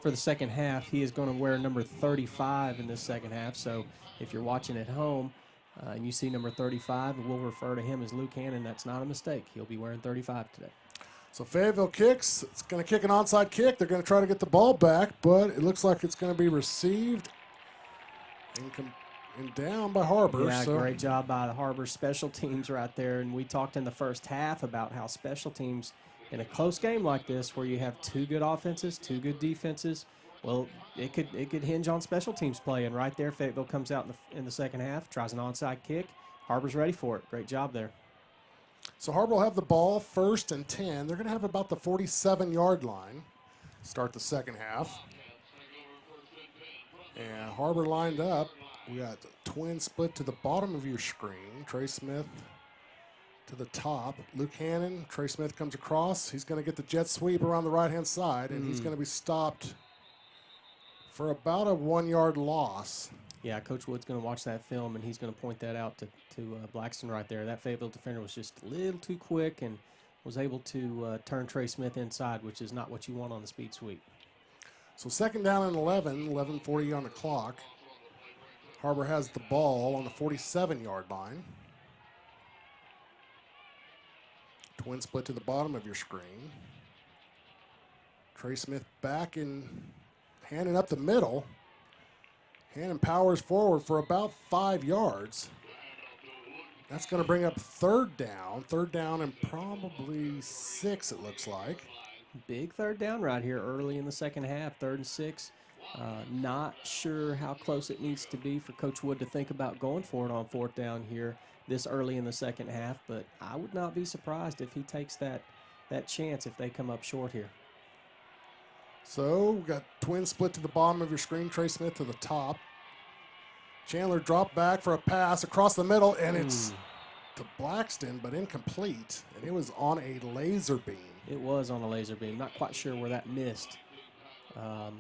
for the second half. He is going to wear number 35 in this second half, so if you're watching at home, and you see number 35, we'll refer to him as Luke Hannon. That's not a mistake. He'll be wearing 35 today. So Fayetteville kicks. It's going to kick an onside kick. They're going to try to get the ball back, but it looks like it's going to be received and down by Har-Ber. Yeah, great job by the Har-Ber special teams right there. And we talked in the first half about how special teams in a close game like this where you have two good offenses, two good defenses, well, it could hinge on special teams play, and right there, Fayetteville comes out in the second half, tries an onside kick. Har-Ber's ready for it. Great job there. So Har-Ber will have the ball, 1st and 10. They're going to have about the 47-yard line. Start the second half. And Har-Ber lined up. We got twin split to the bottom of your screen. Trey Smith to the top. Luke Hannon, Trey Smith comes across. He's going to get the jet sweep around the right-hand side, and he's going to be stopped for about a 1-yard loss. Yeah, Coach Wood's going to watch that film, and he's going to point that out to Blackston right there. That Fayetteville defender was just a little too quick and was able to turn Trey Smith inside, which is not what you want on the speed sweep. So 2nd down and 11:40 on the clock. Har-Ber has the ball on the 47-yard line. Twin split to the bottom of your screen. Trey Smith back and handing up the middle. Hannon powers forward for about 5 yards. That's going to bring up 3rd down. 3rd down and probably 6, it looks like. Big 3rd down right here early in the second half, 3rd and 6. Not sure how close it needs to be for Coach Wood to think about going for it on 4th down here this early in the second half, but I would not be surprised if he takes that chance if they come up short here. So we got twin split to the bottom of your screen, Trey Smith to the top. Chandler dropped back for a pass across the middle, and it's to Blackston, but incomplete, and it was on a laser beam. It was on a laser beam. Not quite sure where that missed, but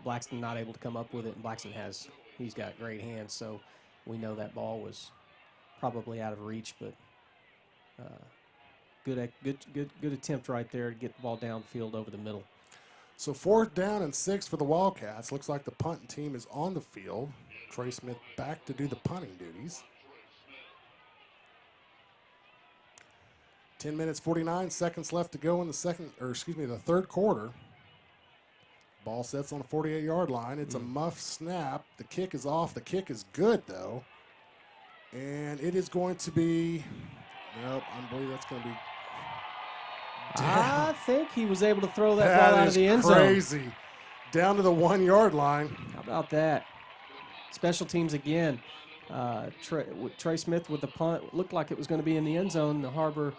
Blackston not able to come up with it, and Blackston he's got great hands, so we know that ball was probably out of reach, but good attempt right there to get the ball downfield over the middle. So 4th down and 6 for the Wildcats. Looks like the punting team is on the field. Trey Smith back to do the punting duties. 10 minutes, 49 seconds left to go in the 3rd quarter. Ball sets on the 48-yard line. It's a muff snap. The kick is off. The kick is good, though. And it is going to be, nope, I believe that's going to be I think he was able to throw that ball out of the end zone. That is crazy. Down to the 1-yard line. How about that? Special teams again. Trey Smith with the punt. Looked like it was going to be in the end zone. The Har-Ber.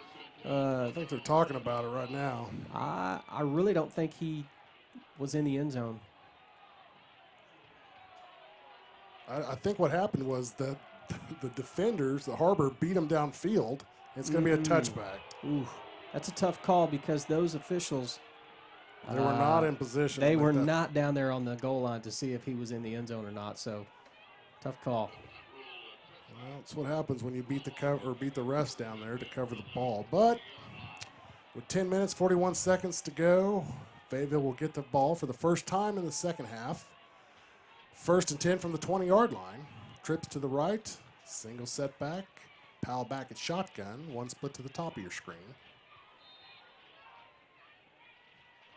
I think they're talking about it right now. I really don't think he was in the end zone. I think what happened was that the defenders, the Har-Ber, beat them downfield. It's going to be a touchback. Ooh. That's a tough call because those officials, they were not in position. They were not down there on the goal line to see if he was in the end zone or not. So, tough call. Well, that's what happens when you beat the refs down there to cover the ball. But with 10 minutes, 41 seconds to go, Fayetteville will get the ball for the first time in the second half. 1st and 10 from the 20-yard line. Trips to the right, single setback, Powell back at shotgun, 1 split to the top of your screen.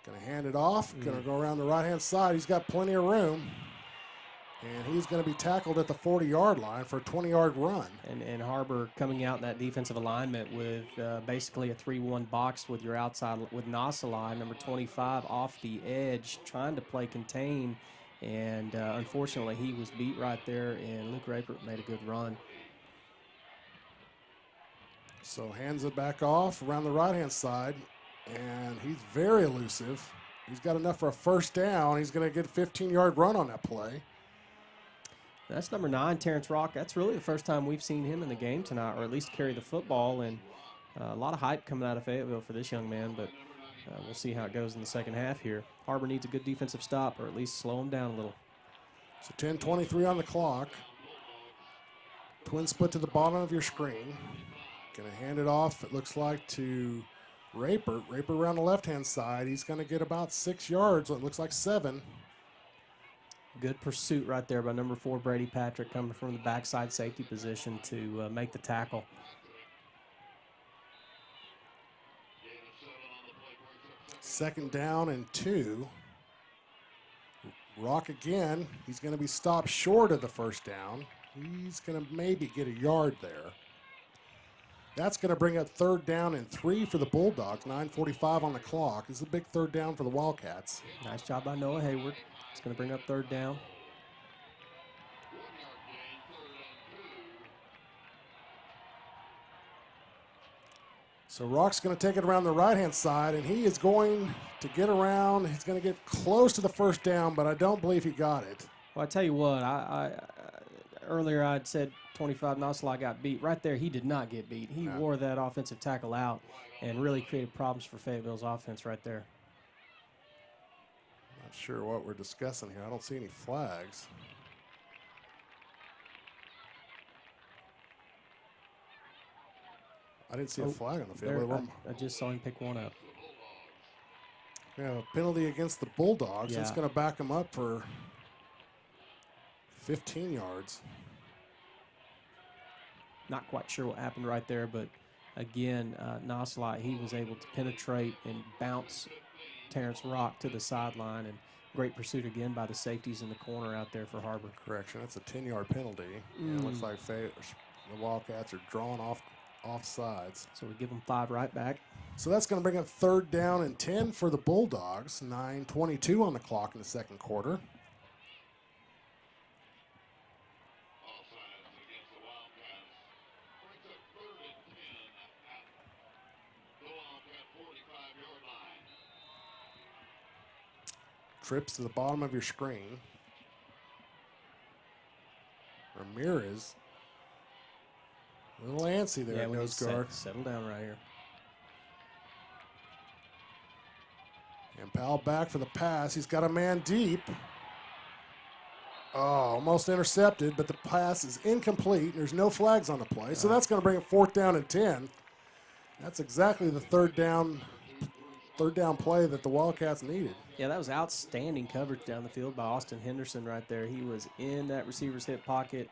Going to hand it off, going to go around the right-hand side. He's got plenty of room. And he's going to be tackled at the 40-yard line for a 20-yard run. And Har-Ber coming out in that defensive alignment with basically a 3-1 box with your outside, with Nasalai, number 25, off the edge, trying to play contain. And unfortunately, he was beat right there, and Luke Raper made a good run. So hands it back off around the right-hand side. And he's very elusive. He's got enough for a 1st down. He's going to get a 15-yard run on that play. That's number 9, Terrence Rock. That's really the first time we've seen him in the game tonight, or at least carry the football. And a lot of hype coming out of Fayetteville for this young man, but we'll see how it goes in the second half here. Har-Ber needs a good defensive stop, or at least slow him down a little. So 10:23 on the clock. Twin split to the bottom of your screen. Going to hand it off, it looks like, to Raper. Raper around the left-hand side. He's going to get about 6 yards. It looks like 7. Good pursuit right there by number 4, Brady Patrick, coming from the backside safety position to make the tackle. Second down and 2. Rock again. He's going to be stopped short of the 1st down. He's going to maybe get a yard there. That's going to bring up 3rd down and 3 for the Bulldogs. 9:45 on the clock. This is a big 3rd down for the Wildcats. Nice job by Noah Hayward. It's going to bring up 3rd down. So Rock's going to take it around the right-hand side, and he is going to get around. He's going to get close to the first down, but I don't believe he got it. Well, I tell you what, earlier I'd said 25 Nassau got beat. Right there, he did not get beat. He wore that offensive tackle out and really created problems for Fayetteville's offense right there. Not sure what we're discussing here. I don't see any flags. I didn't see a flag on the field. I just saw him pick one up. Yeah, a penalty against the Bulldogs. Yeah. It's going to back him up for 15 yards. Not quite sure what happened right there, but again, Nassau, he was able to penetrate and bounce Terrence Rock to the sideline, and great pursuit again by the safeties in the corner out there for Har-Ber. Correction, that's a 10-yard penalty. It looks like the Wildcats are drawn offsides. So we give them 5 right back. So that's going to bring up 3rd down and 10 for the Bulldogs. 9:22 on the clock in the second quarter. Trips to the bottom of your screen. Ramirez. A little antsy there at nose guard. Settle down right here. And Powell back for the pass. He's got a man deep. Oh, almost intercepted, but the pass is incomplete. There's no flags on the play. So that's going to bring it 4th down and 10. That's exactly the third down play that the Wildcats needed. Yeah, that was outstanding coverage down the field by Austin Henderson right there. He was in that receiver's hip pocket,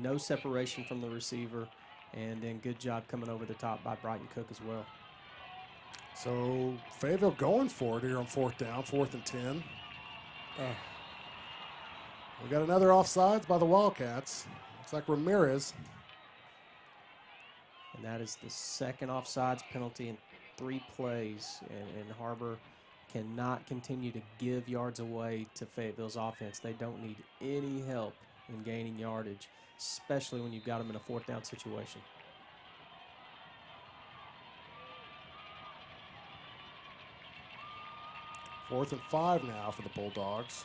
no separation from the receiver, and then good job coming over the top by Brighton Cook as well. So Fayetteville going for it here on 4th down, 4th and 10. We got another offsides by the Wildcats. Looks like Ramirez. And that is the second offsides penalty in 3 plays, and Har-Ber cannot continue to give yards away to Fayetteville's offense. They don't need any help in gaining yardage, especially when you've got them in a 4th down situation. Fourth and 5 now for the Bulldogs.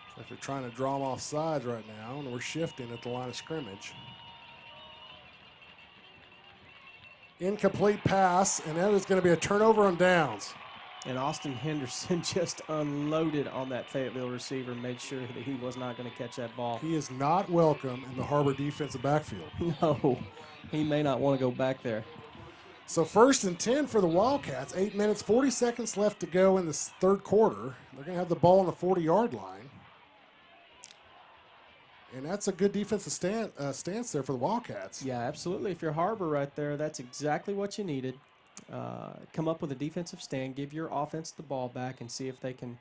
Looks like they're trying to draw them off sides right now, and we're shifting at the line of scrimmage. Incomplete pass, and that is going to be a turnover on downs. And Austin Henderson just unloaded on that Fayetteville receiver, made sure that he was not going to catch that ball. He is not welcome in the Har-Ber defensive backfield. No, he may not want to go back there. So 1st and 10 for the Wildcats. 8 minutes, 40 seconds left to go in this 3rd quarter. They're going to have the ball on the 40-yard line. And that's a good defensive stance there for the Wildcats. Yeah, absolutely. If you're Har-Ber right there, that's exactly what you needed. Come up with a defensive stand, give your offense the ball back, and see if they can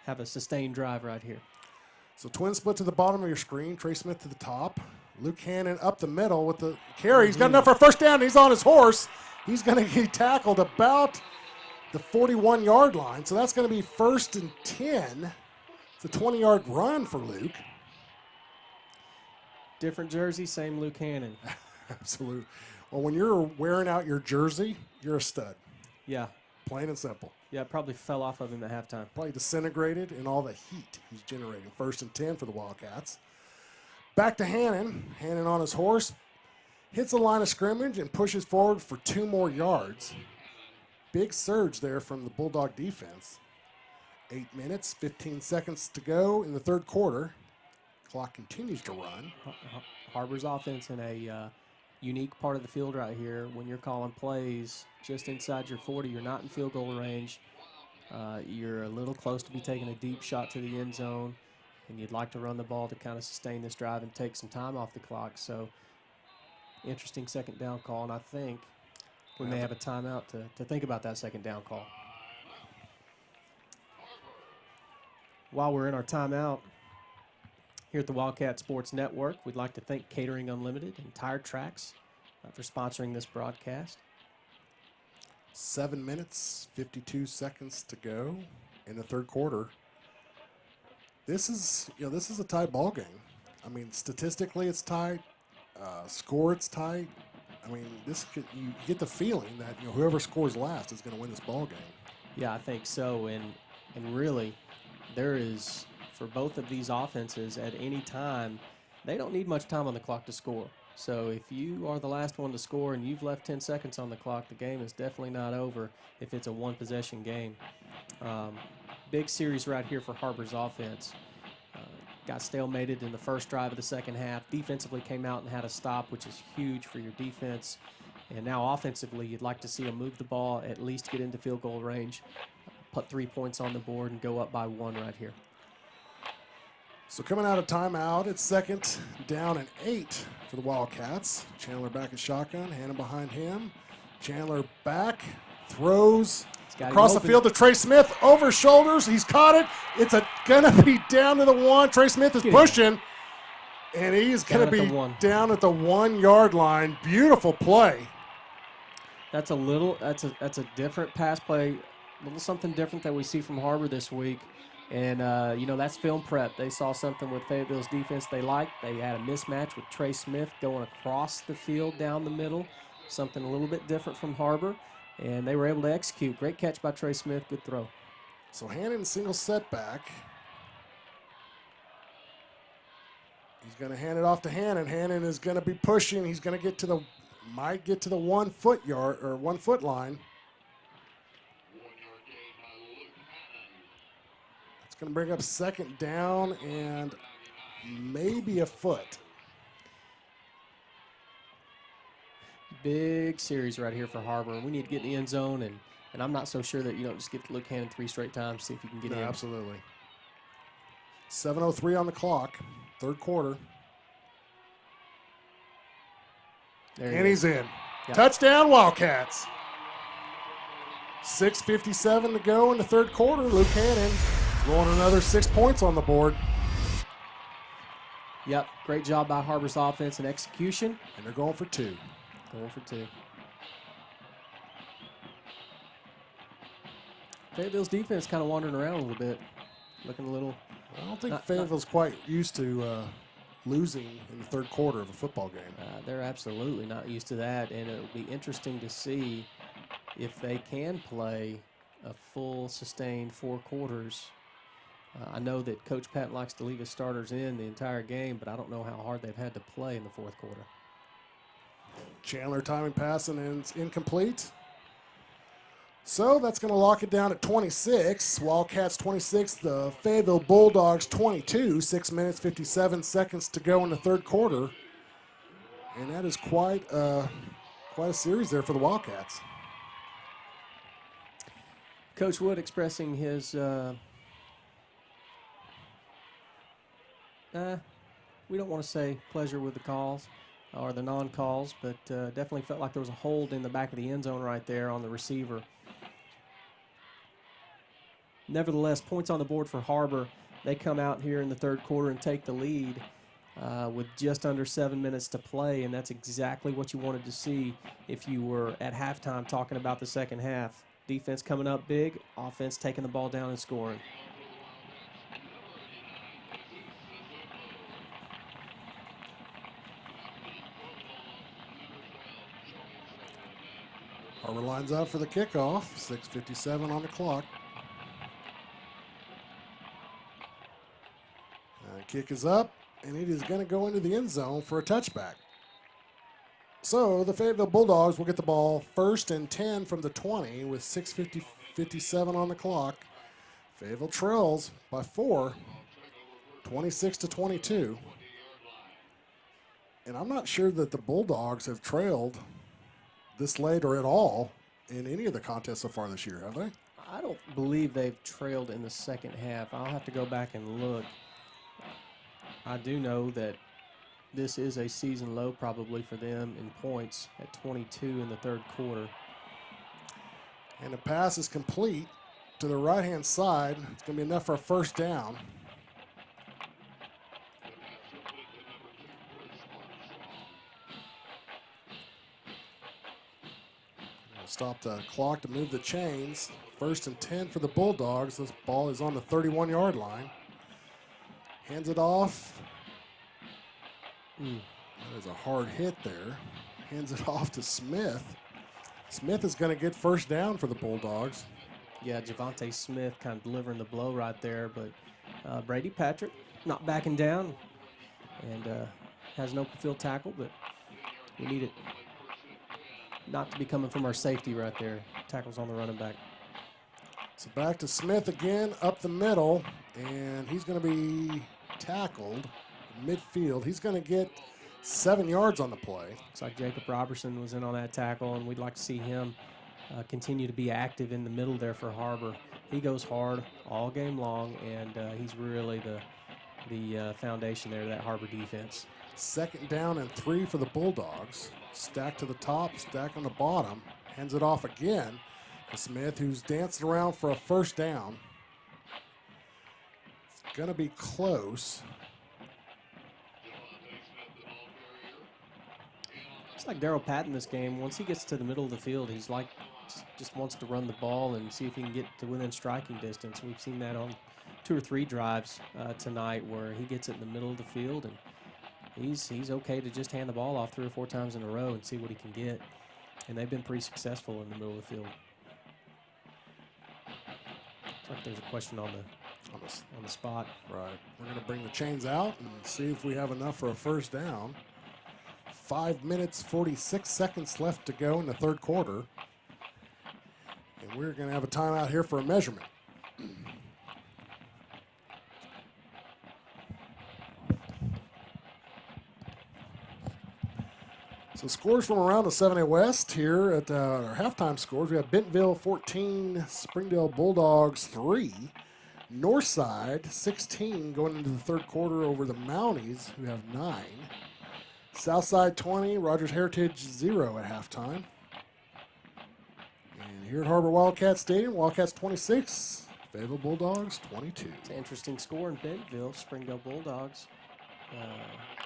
have a sustained drive right here. So twin split to the bottom of your screen. Trey Smith to the top. Luke Hannon up the middle with the carry. He's got enough for a first down. He's on his horse. He's going to get tackled about the 41-yard line. So that's going to be 1st and 10. It's a 20-yard run for Luke. Different jersey, same Luke Hannon. Absolutely. Well, when you're wearing out your jersey, you're a stud. Yeah. Plain and simple. Yeah, it probably fell off of him at halftime. Probably disintegrated in all the heat he's generating. 1st and 10 for the Wildcats. Back to Hannon. Hannon on his horse. Hits the line of scrimmage and pushes forward for 2 more yards. Big surge there from the Bulldog defense. 8 minutes, 15 seconds to go in the 3rd quarter. Clock continues to run. Har-Ber's offense in a unique part of the field right here. When you're calling plays just inside your 40, you're not in field goal range. You're a little close to be taking a deep shot to the end zone, and you'd like to run the ball to kind of sustain this drive and take some time off the clock. So interesting 2nd down call, and I think we may have a timeout to think about that 2nd down call. While we're in our timeout, here at the Wildcat Sports Network, we'd like to thank Catering Unlimited and Tire Tracks for sponsoring this broadcast. 7 minutes, 52 seconds to go in the 3rd quarter. This is a tight ball game. I mean, statistically it's tight. Score, it's tight. I mean, you get the feeling that whoever scores last is going to win this ball game. Yeah, I think so. And really, there is, for both of these offenses, at any time, they don't need much time on the clock to score. So if you are the last one to score and you've left 10 seconds on the clock, the game is definitely not over if it's a one-possession game. Big series right here for Har-Ber's offense. Got stalemated in the first drive of the second half. Defensively came out and had a stop, which is huge for your defense. And now offensively, you'd like to see them move the ball, at least get into field goal range, put 3 points on the board, and go up by 1 right here. So coming out of timeout, it's 2nd down and 8 for the Wildcats. Chandler back at shotgun, Hannah behind him. Chandler back, throws across the field to Trey Smith, over shoulders. He's caught it. It's going to be down to the 1. Trey Smith is pushing, and he's going to be down at the 1-yard line. Beautiful play. That's a different pass play, a little something different that we see from Har-Ber this week. And, that's film prep. They saw something with Fayetteville's defense they liked. They had a mismatch with Trey Smith going across the field down the middle, something a little bit different from Har-Ber, and they were able to execute. Great catch by Trey Smith. Good throw. So Hannon single setback. He's going to hand it off to Hannon. Hannon is going to be pushing. He's going to might get to the 1 foot line. It's going to bring up 2nd down and maybe a foot. Big series right here for Har-Ber. We need to get in the end zone, and I'm not so sure that you don't just get to look Hannon 3 straight times, see if you can get in. Absolutely. 7:03 on the clock, 3rd quarter. And he's in. Yep. Touchdown, Wildcats. 6:57 to go in the 3rd quarter. Luke Hannon throwing another 6 points on the board. Yep, great job by Har-Ber's offense and execution. And they're going for 2. Going for 2. Fayetteville's defense kind of wandering around a little bit, looking a little. I don't think Fayetteville's quite used to losing in the 3rd quarter of a football game. They're absolutely not used to that, and it'll be interesting to see if they can play a full, sustained 4 quarters. I know that Coach Pat likes to leave his starters in the entire game, but I don't know how hard they've had to play in the 4th quarter. Chandler timing passing and it's incomplete. So that's going to lock it down at 26. Wildcats 26, the Fayetteville Bulldogs 22. 6 minutes, 57 seconds to go in the 3rd quarter. And that is quite a series there for the Wildcats. Coach Wood expressing his, we don't want to say pleasure with the calls or the non-calls, but definitely felt like there was a hold in the back of the end zone right there on the receiver. Nevertheless, points on the board for Har-Ber. They come out here in the 3rd quarter and take the lead with just under 7 minutes to play, and that's exactly what you wanted to see if you were at halftime talking about the 2nd half. Defense coming up big, offense taking the ball down and scoring. Har-Ber lines up for the kickoff. 6:57 on the clock. Kick is up, and it is going to go into the end zone for a touchback. So the Fayetteville Bulldogs will get the ball 1st and 10 from the 20 with 6:57 on the clock. Fayetteville trails by 4, 26-22. And I'm not sure that the Bulldogs have trailed this late or at all in any of the contests so far this year, have they? I don't believe they've trailed in the 2nd half. I'll have to go back and look. I do know that this is a season low probably for them in points at 22 in the 3rd quarter. And the pass is complete to the right-hand side. It's going to be enough for a 1st down. Stop the clock to move the chains. 1st and 10 for the Bulldogs. This ball is on the 31-yard line. Hands it off. There's a hard hit there. Hands it off to Smith. Smith is going to get first down for the Bulldogs. Yeah, Javante Smith kind of delivering the blow right there, but Brady Patrick not backing down and has an open field tackle, but we need it not to be coming from our safety right there. Tackles on the running back. So back to Smith again, up the middle, and he's going to be tackled midfield. He's going to get 7 yards on the play. Looks like Jacob Robertson was in on that tackle, and we'd like to see him continue to be active in the middle there for Har-Ber. He goes hard all game long, and he's really the foundation there, that Har-Ber defense. 2nd down and 3 for the Bulldogs. Stack to the top, stack on the bottom. Hands it off again to Smith, who's dancing around for a first down. It's going to be close. It's like Daryl Patton this game. Once he gets to the middle of the field, he's like just wants to run the ball and see if he can get to within striking distance. We've seen that on 2 or 3 drives tonight where he gets it in the middle of the field, and he's okay to just hand the ball off 3 or 4 times in a row and see what he can get. And they've been pretty successful in the middle of the field. Looks like there's a question on the spot. Right. We're going to bring the chains out and see if we have enough for a first down. 5 minutes, 46 seconds left to go in the 3rd quarter. And we're going to have a timeout here for a measurement. So scores from around the 7A West here at our halftime scores. We have Bentonville 14, Springdale Bulldogs 3, Northside 16 going into the 3rd quarter over the Mounties, who have 9. Southside 20, Rogers Heritage 0 at halftime. And here at Har-Ber Wildcat Stadium, Wildcats 26, Fayetteville Bulldogs 22. It's an interesting score in Bentonville. Springdale Bulldogs.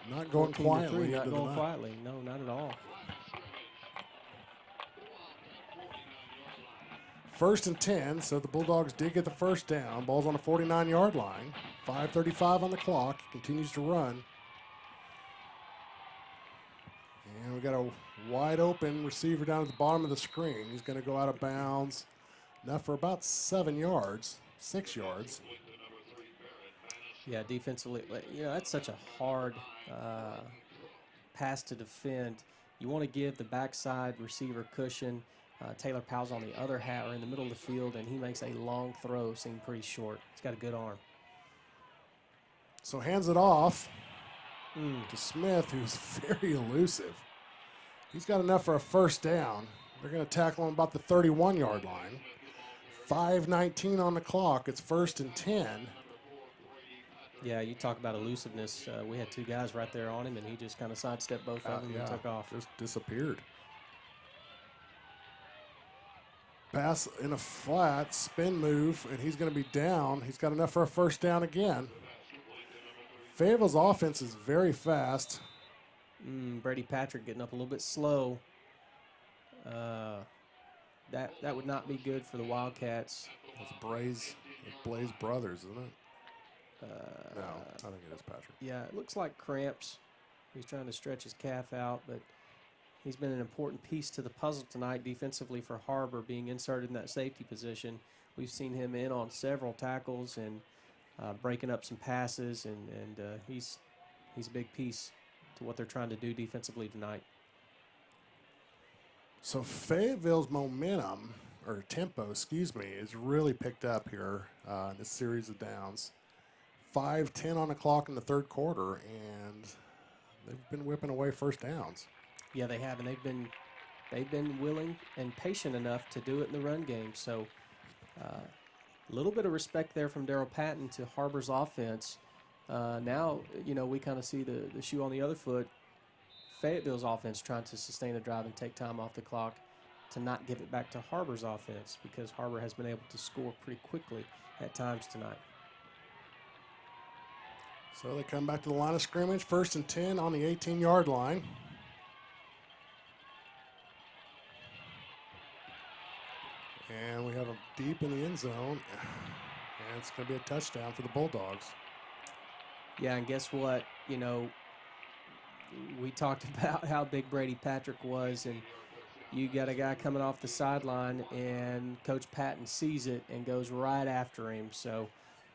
Not going quietly. Not going quietly. No, not at all. 1st and 10, so the Bulldogs did get the first down. Ball's on the 49-yard line. 5:35 on the clock. Continues to run. And we got a wide open receiver down at the bottom of the screen. He's going to go out of bounds. Enough for about 7 yards, 6 yards. Yeah, defensively, that's such a hard pass to defend. You want to give the backside receiver cushion. Taylor Powell's on the other hat or in the middle of the field, and he makes a long throw seem pretty short. He's got a good arm. So hands it off to Smith, who's very elusive. He's got enough for a first down. They're going to tackle him about the 31-yard line. 5:19 on the clock. It's 1st and 10. Yeah, you talk about elusiveness. We had 2 guys right there on him, and he just kind of sidestepped both of them and took off. Just disappeared. Pass in a flat, spin move, and he's going to be down. He's got enough for a first down again. Fayetteville's offense is very fast. Brady Patrick getting up a little bit slow. That would not be good for the Wildcats. It's Blaze brothers, isn't it? No, I think it is Patrick. Yeah, it looks like cramps. He's trying to stretch his calf out, but he's been an important piece to the puzzle tonight defensively for Har-Ber, being inserted in that safety position. We've seen him in on several tackles and breaking up some passes, and he's a big piece to what they're trying to do defensively tonight. So Fayetteville's momentum, or tempo, excuse me, is really picked up here in this series of downs. 5:10 on the clock in the 3rd quarter, and they've been whipping away first downs. Yeah, they have, and they've been willing and patient enough to do it in the run game. So a little bit of respect there from Daryl Patton to Har-Ber's offense. Now, we kind of see the shoe on the other foot. Fayetteville's offense trying to sustain a drive and take time off the clock to not give it back to Har-Ber's offense, because Har-Ber has been able to score pretty quickly at times tonight. So they come back to the line of scrimmage, 1st and 10 on the 18-yard line. And we have them deep in the end zone, and it's going to be a touchdown for the Bulldogs. Yeah, and guess what? we talked about how big Brady Patrick was, and you got a guy coming off the sideline, and Coach Patton sees it and goes right after him. So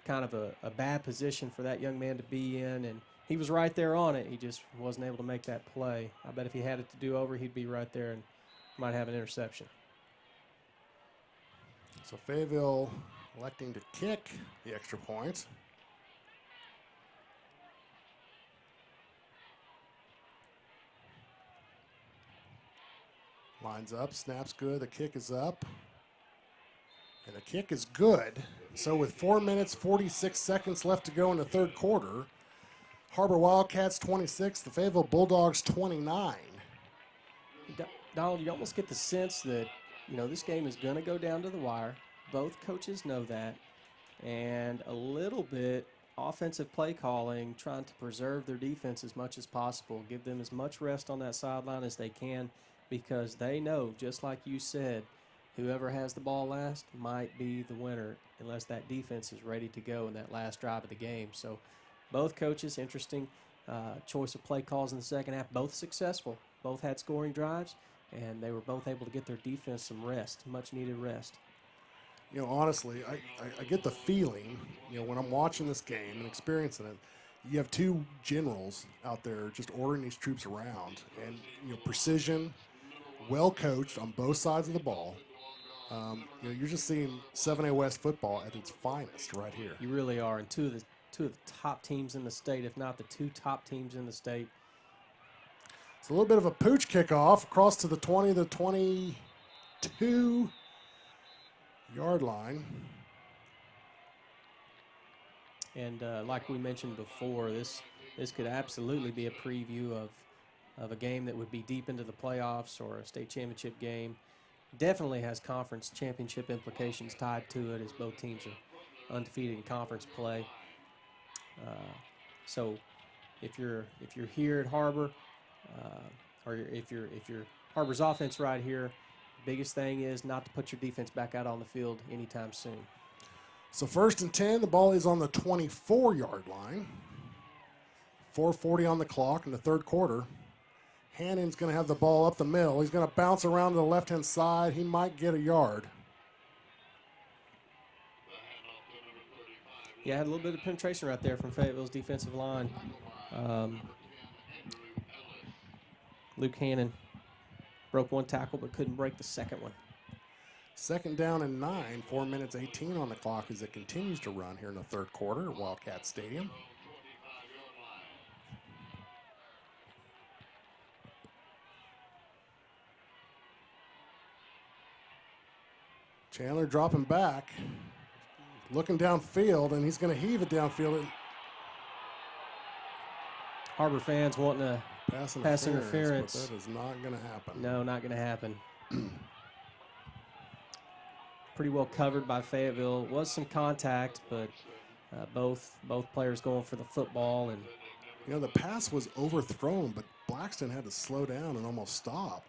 kind of a bad position for that young man to be in, and he was right there on it. He just wasn't able to make that play. I bet if he had it to do over, he'd be right there and might have an interception. So Fayetteville electing to kick the extra point. Lines up, snaps good, the kick is up. And the kick is good. So with 4 minutes, 46 seconds left to go in the third quarter, Har-Ber Wildcats 26, the Fayetteville Bulldogs 29. Donald, you almost get the sense that, this game is going to go down to the wire. Both coaches know that. And a little bit offensive play calling, trying to preserve their defense as much as possible, give them as much rest on that sideline as they can, because they know, just like you said, whoever has the ball last might be the winner unless that defense is ready to go in that last drive of the game. So both coaches, interesting choice of play calls in the second half, both successful. Both had scoring drives, and they were both able to get their defense some rest, much needed rest. Honestly, I get the feeling, when I'm watching this game and experiencing it, you have two generals out there just ordering these troops around, and precision, well coached on both sides of the ball. You're just seeing 7A West football at its finest right here. You really are, and two of the top teams in the state, if not the two top teams in the state. It's a little bit of a pooch kickoff across to the 20, the 22-yard line. And like we mentioned before, this could absolutely be a preview of a game that would be deep into the playoffs or a state championship game. Definitely has conference championship implications tied to it, as both teams are undefeated in conference play. So if you're here at Har-Ber, or if you're Har-Ber's offense right here, biggest thing is not to put your defense back out on the field anytime soon. So 1st and 10, the ball is on the 24-yard line. 4:40 on the clock in the third quarter. Hannon's going to have the ball up the middle. He's going to bounce around to the left-hand side. He might get a yard. Yeah, had a little bit of penetration right there from Fayetteville's defensive line. Luke Hannon broke one tackle but couldn't break the second one. 2nd down and 9, 4 minutes 18 on the clock as it continues to run here in the third quarter at Wildcat Stadium. Chandler dropping back, looking downfield, and he's going to heave it downfield. Har-Ber fans wanting a pass interference. But that is not going to happen. No, not going to happen. Pretty well covered by Fayetteville. Was some contact, but both players going for the football. And the pass was overthrown, but Blackston had to slow down and almost stop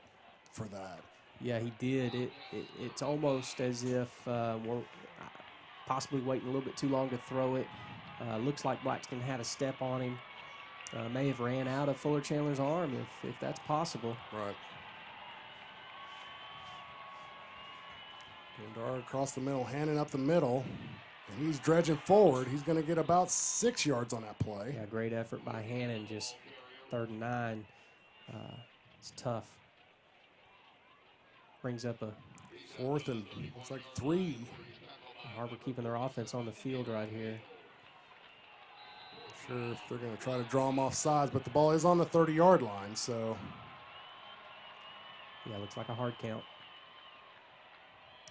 for that. Yeah, he did. It's almost as if we're possibly waiting a little bit too long to throw it. Looks like Blackston had a step on him. May have ran out of Fuller Chandler's arm if that's possible. Right. Gandar across the middle, Hannon up the middle, and he's dredging forward. He's going to get about 6 yards on that play. Yeah, great effort by Hannon, just 3rd and 9. It's tough. Brings up a 4th and looks like 3. Har-Ber keeping their offense on the field right here. Not sure if they're going to try to draw them off sides, but the ball is on the 30-yard line, so. Yeah, looks like a hard count.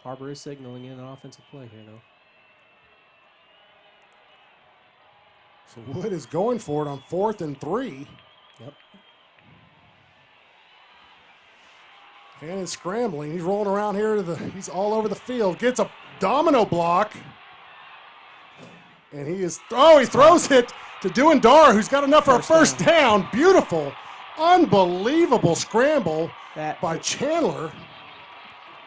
Har-Ber is signaling in an offensive play here, though. So Wood is going for it on 4th and 3. Yep. Hannon scrambling. He's rolling around here. He's all over the field. Gets a domino block. And he throws it to Duandar, who's got enough for a first down. Beautiful, unbelievable scramble by Chandler.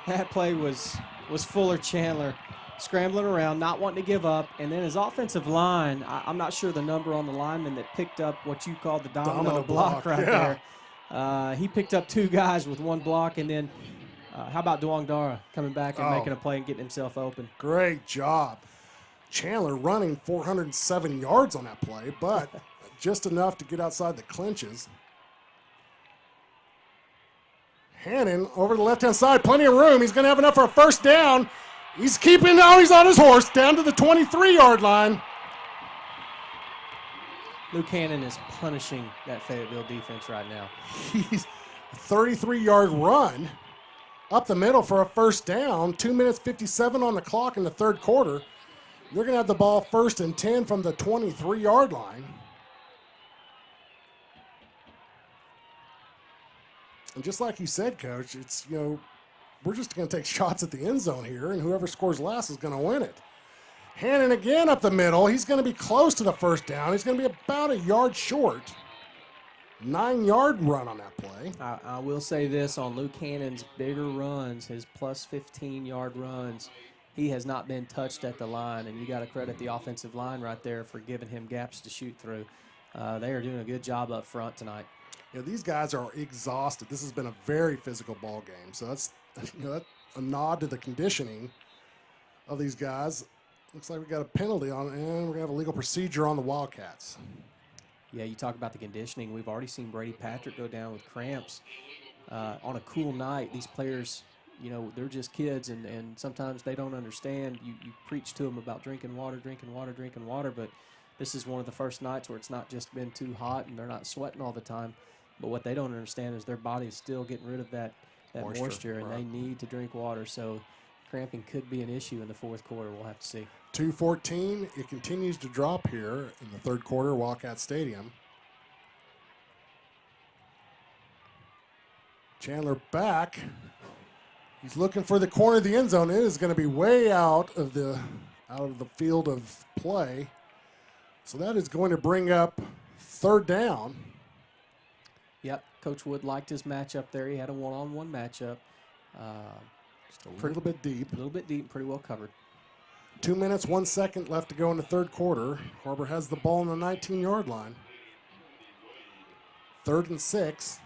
That play was Fuller Chandler. scrambling around, not wanting to give up. And then his offensive line, I'm not sure the number on the lineman that picked up what you call the domino block right there. He picked up 2 guys with 1 block. And then how about Duong Dara coming back and making a play and getting himself open? Great job. Chandler running 407 yards on that play, but just enough to get outside the clinches. Hannon over the left-hand side, plenty of room. He's going to have enough for a first down. He's keeping, now he's on his horse, down to the 23-yard line. Luke Hannon is punishing that Fayetteville defense right now. He's a 33-yard run up the middle for a first down. 2 minutes 57 on the clock in the third quarter. They're going to have the ball 1st and 10 from the 23-yard line. And just like you said, Coach, it's, we're just going to take shots at the end zone here, and whoever scores last is going to win it. Hannon again up the middle. He's going to be close to the first down. He's going to be about a yard short. 9-yard run on that play. I will say this on Luke Hannon's bigger runs, his plus 15-yard runs, he has not been touched at the line, and you got to credit the offensive line right there for giving him gaps to shoot through. They are doing a good job up front tonight. These guys are exhausted. This has been a very physical ball game, so that's that's a nod to the conditioning of these guys. Looks like we got a penalty on it, and we're gonna have a legal procedure on the Wildcats. Yeah, you talk about the conditioning. We've already seen Brady Patrick go down with cramps on a cool night. These players, they're just kids, and sometimes they don't understand. You preach to them about drinking water, but this is one of the first nights where it's not just been too hot and they're not sweating all the time. But what they don't understand is their body is still getting rid of that moisture, and they need to drink water. So cramping could be an issue in the fourth quarter. We'll have to see. 2:14. It continues to drop here in the third quarter, Wildcat Stadium. Chandler back. He's looking for the corner of the end zone. It is going to be way out of the field of play. So that is going to bring up third down. Yep, Coach Wood liked his matchup there. He had a one-on-one matchup. Just a little bit deep. A little bit deep, pretty well covered. 2 minutes, 1 second left to go in the third quarter. Har-Ber has the ball on the 19-yard line. 3rd and 6.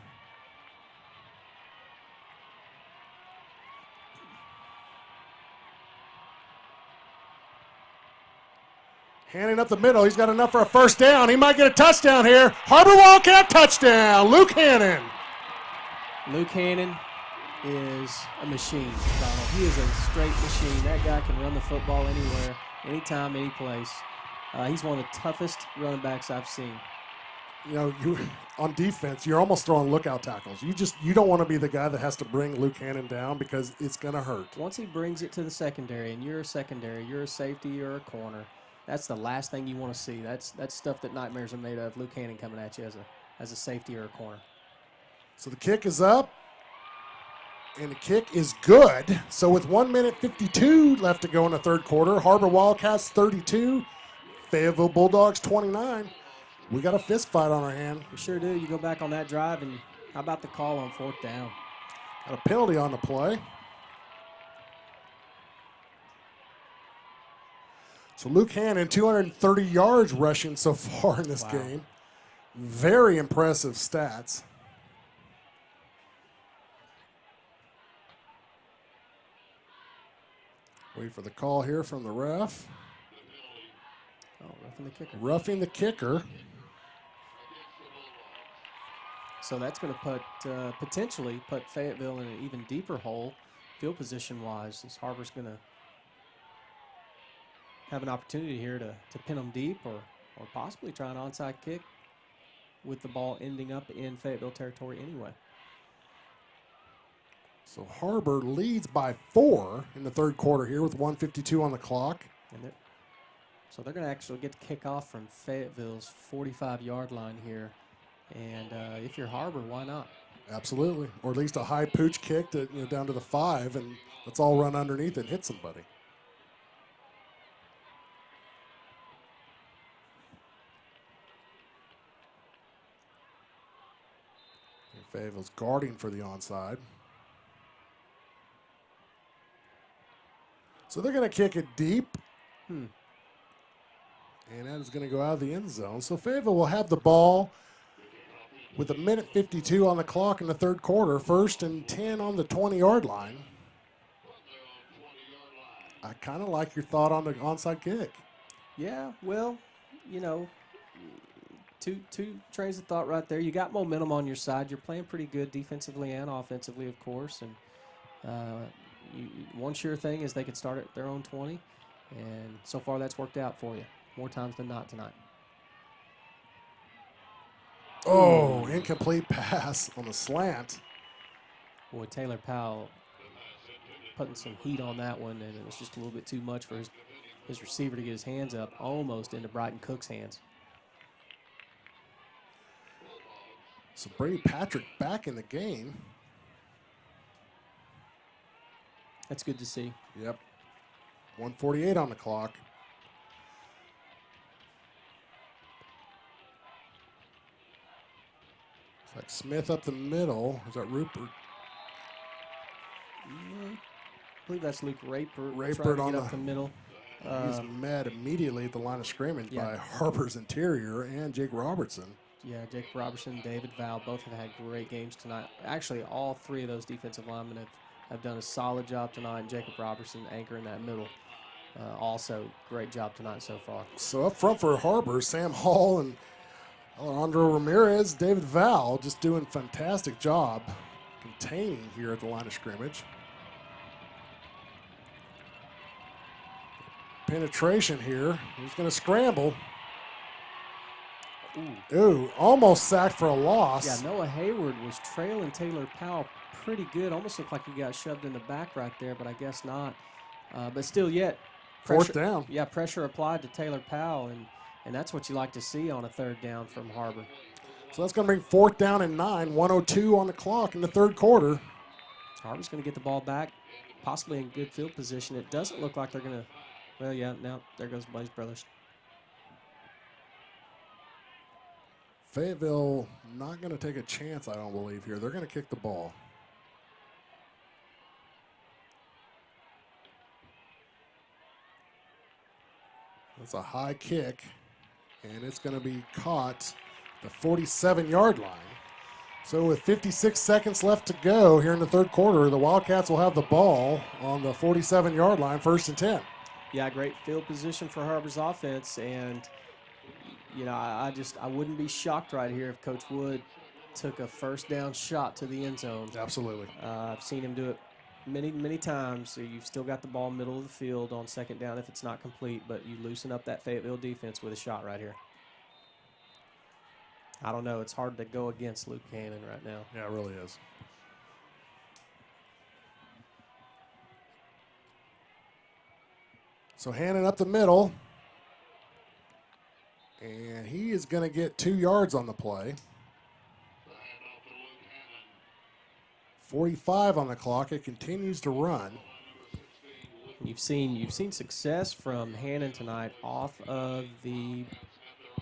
Handing up the middle. He's got enough for a first down. He might get a touchdown here. Har-Ber Wildcat touchdown. Luke Hannon. Luke Hannon is a machine, Donald. He is a straight machine. That guy can run the football anywhere, anytime, any place. He's one of the toughest running backs I've seen. You on defense, you're almost throwing lookout tackles. You don't want to be the guy that has to bring Luke Hannon down because it's going to hurt. Once he brings it to the secondary, and you're a secondary, you're a safety, you're a corner, that's the last thing you want to see. That's stuff that nightmares are made of. Luke Hannon coming at you as a safety or a corner. So the kick is up, and the kick is good. So with 1 minute 52 left to go in the third quarter, Har-Ber Wildcats 32, Fayetteville Bulldogs 29. We got a fist fight on our hand. We sure do. You go back on that drive, and how about the call on 4th down? Got a penalty on the play. So Luke Hannon, 230 yards rushing so far in this game. Very impressive stats. Wait for the call here from the ref. Oh, roughing the kicker. Roughing the kicker. So that's going to potentially put Fayetteville in an even deeper hole, field position-wise, as Har-Ber's going to have an opportunity here to pin them deep or possibly try an onside kick with the ball ending up in Fayetteville territory anyway. So Har-Ber leads by 4 in the third quarter here with 1:52 on the clock. So they're going to actually get to kick off from Fayetteville's 45-yard line here. And if you're Har-Ber, why not? Absolutely. Or at least a high pooch kick to, down to the 5, and let's all run underneath and hit somebody. Fayetteville's guarding for the onside. So they're going to kick it deep. And that is going to go out of the end zone. So Fayetteville will have the ball with 1:52 on the clock in the third quarter. 1st and 10 on the 20-yard line. I kind of like your thought on the onside kick. Yeah, well, you know, two trains of thought right there. You got momentum on your side. You're playing pretty good defensively and offensively, of course. And one sure thing is they could start at their own 20. And so far that's worked out for you more times than not tonight. Oh, incomplete pass on the slant. Boy, Taylor Powell putting some heat on that one, and it was just a little bit too much for his receiver to get his hands up almost into Bryton Cook's hands. So Brady Patrick back in the game. That's good to see. Yep. 1:48 on the clock. It's like Smith up the middle. Is that Rupert? I believe that's Luke Raypert. Raypert on up the middle. He's met immediately at the line of scrimmage by Har-Ber's interior and Jake Robertson. Yeah, Jake Robertson, David Val, both have had great games tonight. Actually, all three of those defensive linemen have done a solid job tonight. Jacob Robertson anchoring that middle. Also, great job tonight so far. So up front for Har-Ber, Sam Hall and Alejandro Ramirez, David Val just doing a fantastic job containing here at the line of scrimmage. Penetration here. He's going to scramble. Ooh, almost sacked for a loss. Yeah, Noah Hayward was trailing Taylor Powell pretty good. Almost looked like he got shoved in the back right there, but I guess not. But still yet. Fourth down. Yeah, pressure applied to Taylor Powell, and that's what you like to see on a third down from Har-Ber. So that's going to bring 4th down and 9, 1:02 on the clock in the third quarter. Har-Ber's going to get the ball back, possibly in good field position. It doesn't look like they're going to, well, yeah, now there goes Blaze Brothers. Fayetteville not going to take a chance, I don't believe, here. They're going to kick the ball. That's a high kick, and it's going to be caught the 47-yard line. So with 56 seconds left to go here in the third quarter, the Wildcats will have the ball on the 47-yard line, 1st and 10. Yeah, great field position for Har-Ber's offense, and you know, I wouldn't be shocked right here if Coach Wood took a 1st down shot to the end zone. Absolutely. I've seen him do it many times. So you've still got the ball middle of the field on 2nd down if it's not complete, but you loosen up that Fayetteville defense with a shot right here. I don't know. It's hard to go against Luke Cannon right now. Yeah, it really is. So Hannon up the middle. And he is going to get 2 yards on the play. 45 on the clock. It continues to run. You've seen success from Hannon tonight off of the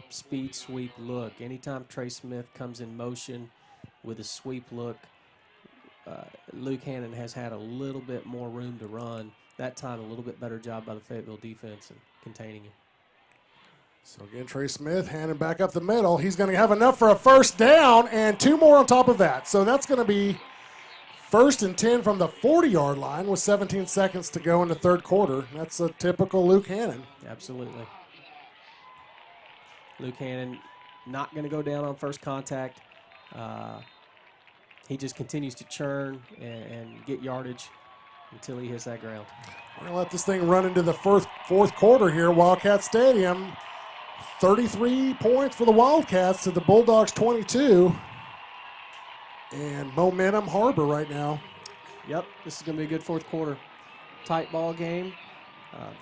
speed sweep look. Anytime Trey Smith comes in motion with a sweep look, Luke Hannon has had a little bit more room to run. That time, a little bit better job by the Fayetteville defense in containing him. So again, Trey Smith, Hannon back up the middle. He's going to have enough for a 1st down and 2 more on top of that. So that's going to be 1st and 10 from the 40-yard line with 17 seconds to go in the third quarter. That's a typical Luke Hannon. Absolutely. Luke Hannon not going to go down on first contact. He just continues to churn and get yardage until he hits that ground. We're going to let this thing run into the fourth quarter here, Wildcat Stadium. 33 points for the Wildcats to the Bulldogs 22. And momentum Har-Ber right now. Yep, this is going to be a good fourth quarter. Tight ball game,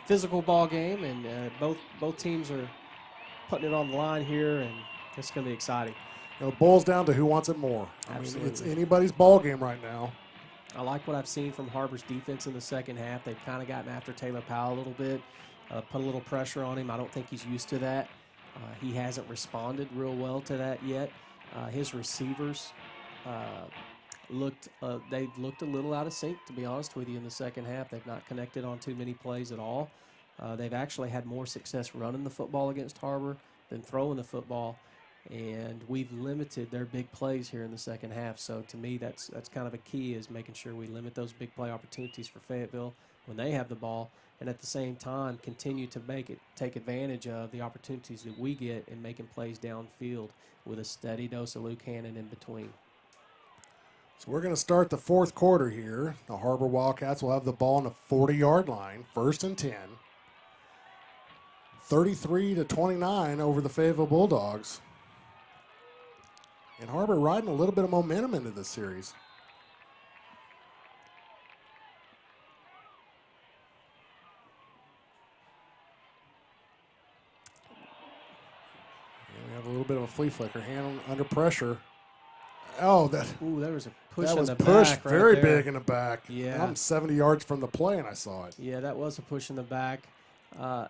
physical ball game, and both teams are putting it on the line here, and it's going to be exciting. You know, it boils down to who wants it more. Absolutely. I mean, it's anybody's ball game right now. I like what I've seen from Har-Ber's defense in the second half. They've kind of gotten after Taylor Powell a little bit, put a little pressure on him. I don't think he's used to that. He hasn't responded real well to that yet. His receivers they looked a little out of sync, to be honest with you, in the second half. They've not connected on too many plays at all. They've actually had more success running the football against Har-Ber than throwing the football, and we've limited their big plays here in the second half. So to me, that's kind of a key, is making sure we limit those big play opportunities for Fayetteville when they have the ball, and at the same time continue to take advantage of the opportunities that we get in making plays downfield with a steady dose of Luke Hannon in between. So we're going to start the fourth quarter here. The Har-Ber Wildcats will have the ball on the 40-yard line, 1st and 10. 33-29 over the Fayetteville Bulldogs. And Har-Ber riding a little bit of momentum into this series. And we have a little bit of a flea flicker. Hand under pressure. Oh, there was a push that in was the pushed back very right there. big in the back. Yeah. I'm 70 yards from the play, and I saw it. Yeah, that was a push in the back.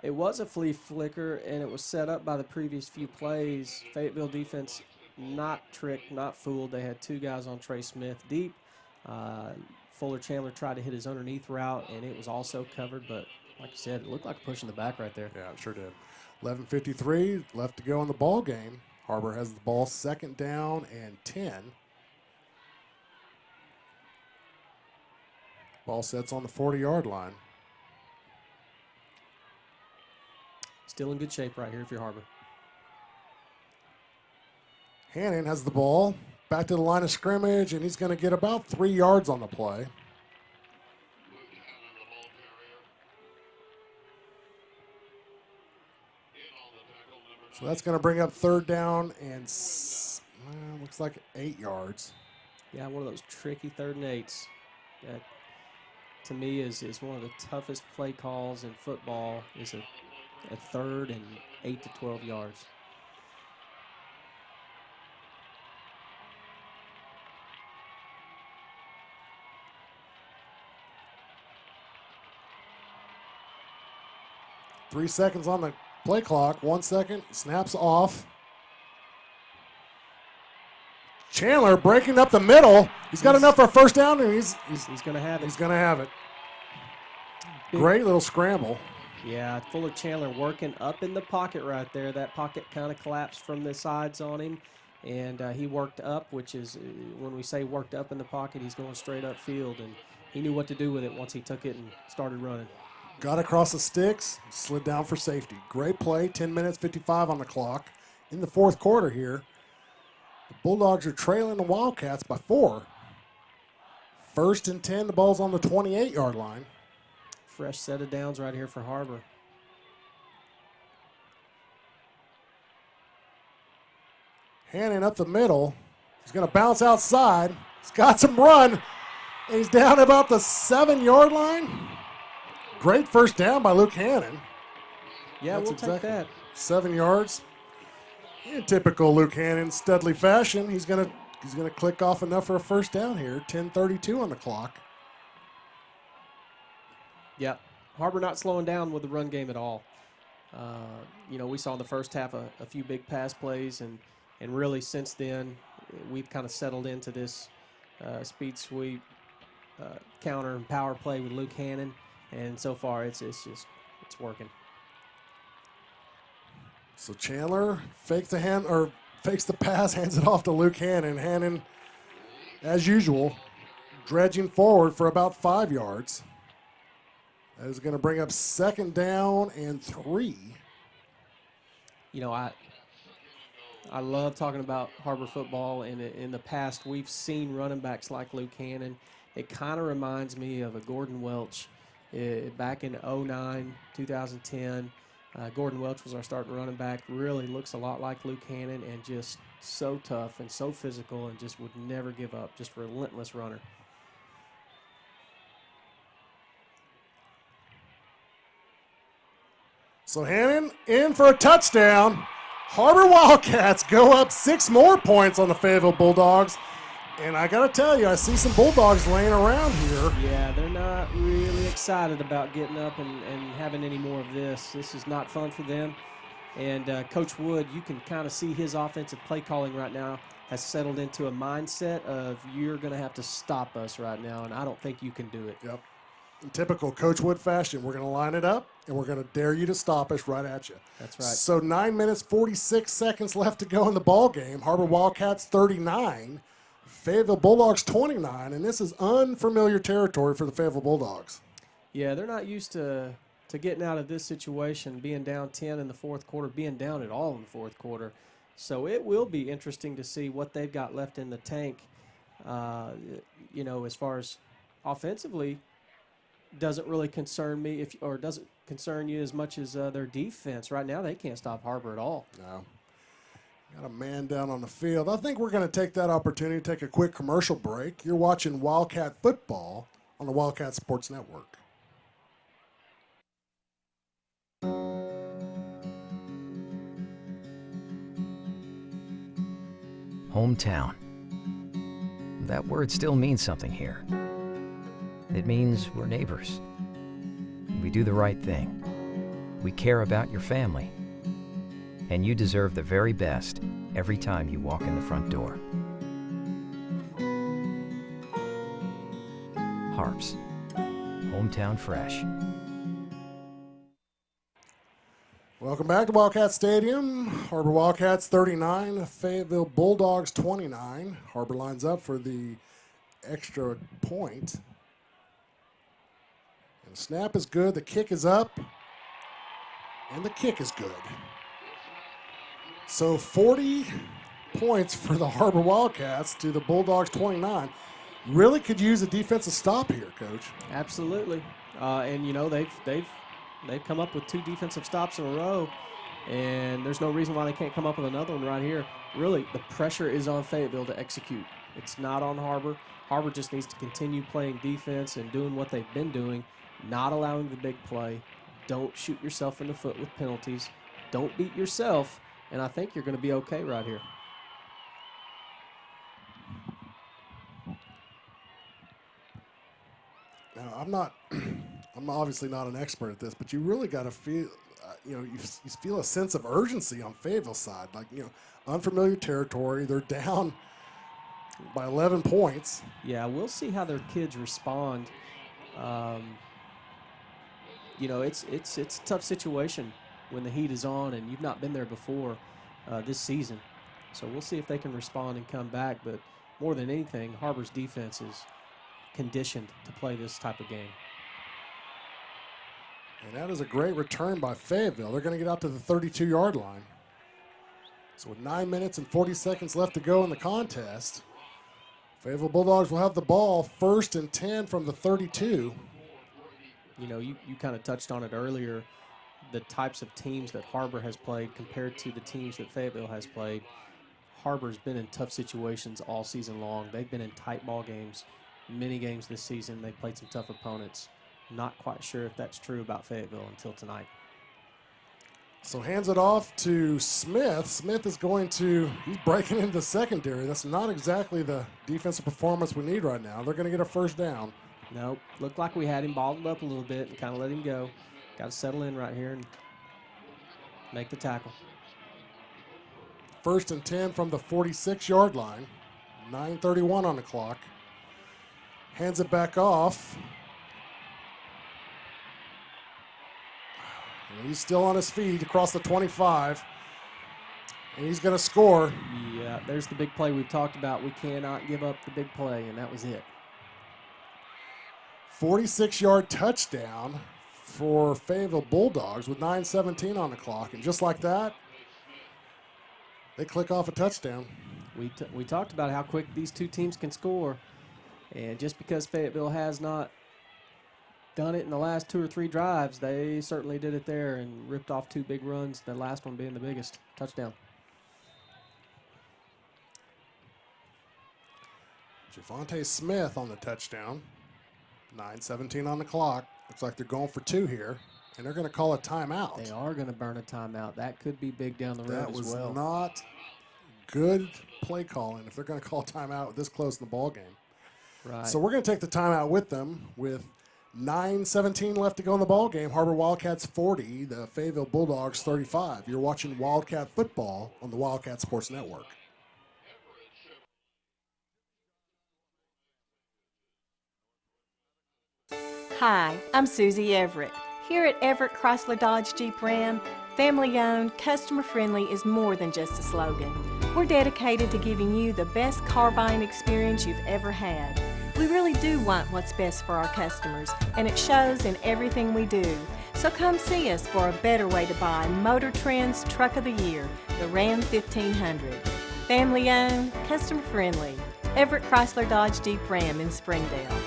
It was a flea flicker, and it was set up by the previous few plays. Fayetteville defense not tricked, not fooled. They had 2 guys on Trey Smith deep. Fuller Chandler tried to hit his underneath route, and it was also covered. But like you said, it looked like a push in the back right there. Yeah, it sure did. 11:53 left to go in the ball game. Har-Ber has the ball, 2nd down and 10. Ball sets on the 40-yard line. Still in good shape right here if you're Har-Ber. Hannon has the ball, back to the line of scrimmage, and he's going to get about 3 yards on the play. So that's going to bring up 3rd down and looks like 8 yards. Yeah, one of those tricky 3rd and 8s. That, to me, is one of the toughest play calls in football, is a 3rd and 8 to 12 yards. Three seconds on the play clock. 1 second. Snaps off. Chandler breaking up the middle. He's got enough for a 1st down, and he's going to have it. He's going to have it. Great little scramble. Yeah, Fuller Chandler working up in the pocket right there. That pocket kind of collapsed from the sides on him, and he worked up, which is, when we say worked up in the pocket, he's going straight up field, and he knew what to do with it once he took it and started running. Got across the sticks, slid down for safety. Great play, 10 minutes, 55 on the clock. In the fourth quarter here, the Bulldogs are trailing the Wildcats by 4. 1st and 10, the ball's on the 28-yard line. Fresh set of downs right here for Har-Ber. Hannon up the middle. He's going to bounce outside. He's got some run, and he's down about the 7-yard line. Great 1st down by Luke Hannon. Yeah, we'll take that. 7 yards. In typical Luke Hannon Studley fashion, he's gonna click off enough for a 1st down here. 10:32 on the clock. Yep, Har-Ber not slowing down with the run game at all. We saw in the first half a few big pass plays, and really since then we've kind of settled into this speed sweep, counter and power play with Luke Hannon. And so far, it's working. So Chandler fakes the pass, hands it off to Luke Hannon. Hannon, as usual, dredging forward for about 5 yards. That is going to bring up 2nd down and 3. I love talking about Har-Ber football. In the past, we've seen running backs like Luke Hannon. It kind of reminds me of a Gordon Welch. Back in 2009, 2010, Gordon Welch was our starting running back. Really looks a lot like Luke Hannon, and just so tough and so physical, and just would never give up. Just relentless runner. So Hannon in for a touchdown. Har-Ber Wildcats go up 6 more points on the Fayetteville Bulldogs. And I got to tell you, I see some Bulldogs laying around here. Yeah, they're not really excited about getting up and having any more of this. This is not fun for them. And Coach Wood, you can kind of see his offensive play calling right now has settled into a mindset of you're going to have to stop us right now, and I don't think you can do it. Yep. In typical Coach Wood fashion, we're going to line it up, and we're going to dare you to stop us right at you. That's right. So 9 minutes, 46 seconds left to go in the ball game. Har-Ber Wildcats 39, Fayetteville Bulldogs 29, and this is unfamiliar territory for the Fayetteville Bulldogs. Yeah, they're not used to getting out of this situation, being down 10 in the fourth quarter, being down at all in the fourth quarter. So it will be interesting to see what they've got left in the tank. You know, as far as offensively, doesn't really concern me or doesn't concern you as much as their defense. Right now, they can't stop Har-Ber at all. No. Got a man down on the field. I think we're going to take that opportunity to take a quick commercial break. You're watching Wildcat football on the Wildcat Sports Network. Hometown. That word still means something here. It means we're neighbors. We do the right thing. We care about your family. And you deserve the very best every time you walk in the front door. Harps. Hometown fresh. Welcome back to Wildcat Stadium. Har-Ber Wildcats 39, Fayetteville Bulldogs 29. Har-Ber lines up for the extra point. And the snap is good, the kick is up, and the kick is good. So 40 points for the Har-Ber Wildcats to the Bulldogs 29. Really could use a defensive stop here, Coach. Absolutely. And, you know, they've come up with 2 defensive stops in a row, and there's no reason why they can't come up with another one right here. Really, the pressure is on Fayetteville to execute. It's not on Har-Ber. Har-Ber just needs to continue playing defense and doing what they've been doing, not allowing the big play. Don't shoot yourself in the foot with penalties. Don't beat yourself, and I think you're going to be okay right here. Now, I'm obviously not an expert at this, but you really got to feel, you feel a sense of urgency on Fayetteville's side. Like, unfamiliar territory. They're down by 11 points. Yeah, we'll see how their kids respond. It's a tough situation when the heat is on and you've not been there before this season. So we'll see if they can respond and come back. But more than anything, Har-Ber's defense is conditioned to play this type of game. And that is a great return by Fayetteville. They're going to get out to the 32-yard line. So with 9 minutes and 40 seconds left to go in the contest, Fayetteville Bulldogs will have the ball 1st and 10 from the 32. You know, you kind of touched on it earlier, the types of teams that Har-Ber has played compared to the teams that Fayetteville has played. Har-Ber's been in tough situations all season long. They've been in tight ball games, many games this season. They've played some tough opponents. Not quite sure if that's true about Fayetteville until tonight. So hands it off to Smith. Smith is he's breaking into the secondary. That's not exactly the defensive performance we need right now. They're going to get a first down. Nope. Looked like we had him balled up a little bit and kind of let him go. Got to settle in right here and make the tackle. 1st and 10 from the 46-yard line. 9:31 on the clock. Hands it back off. And he's still on his feet across the 25. And he's going to score. Yeah, there's the big play we've talked about. We cannot give up the big play, and that was it. 46-yard touchdown for Fayetteville Bulldogs with 9:17 on the clock. And just like that, they click off a touchdown. We talked about how quick these two teams can score. And just because Fayetteville has not done it in the last 2 or 3 drives, they certainly did it there and ripped off 2 big runs, the last one being the biggest touchdown. Javonte Smith on the touchdown. 9:17 on the clock. Looks like they're going for 2 here, and they're going to call a timeout. They are going to burn a timeout. That could be big down the road as well. That was not good play calling if they're going to call a timeout this close in the ball game. Right. So we're going to take the timeout with them with 9:17 left to go in the ball game. Har-Ber Wildcats 40, the Fayetteville Bulldogs 35. You're watching Wildcat football on the Wildcat Sports Network. Hi, I'm Susie Everett. Here at Everett Chrysler Dodge Jeep Ram, family-owned, customer-friendly is more than just a slogan. We're dedicated to giving you the best car buying experience you've ever had. We really do want what's best for our customers, and it shows in everything we do. So come see us for a better way to buy Motor Trend's Truck of the Year, the Ram 1500. Family-owned, customer-friendly. Everett Chrysler Dodge Jeep Ram in Springdale.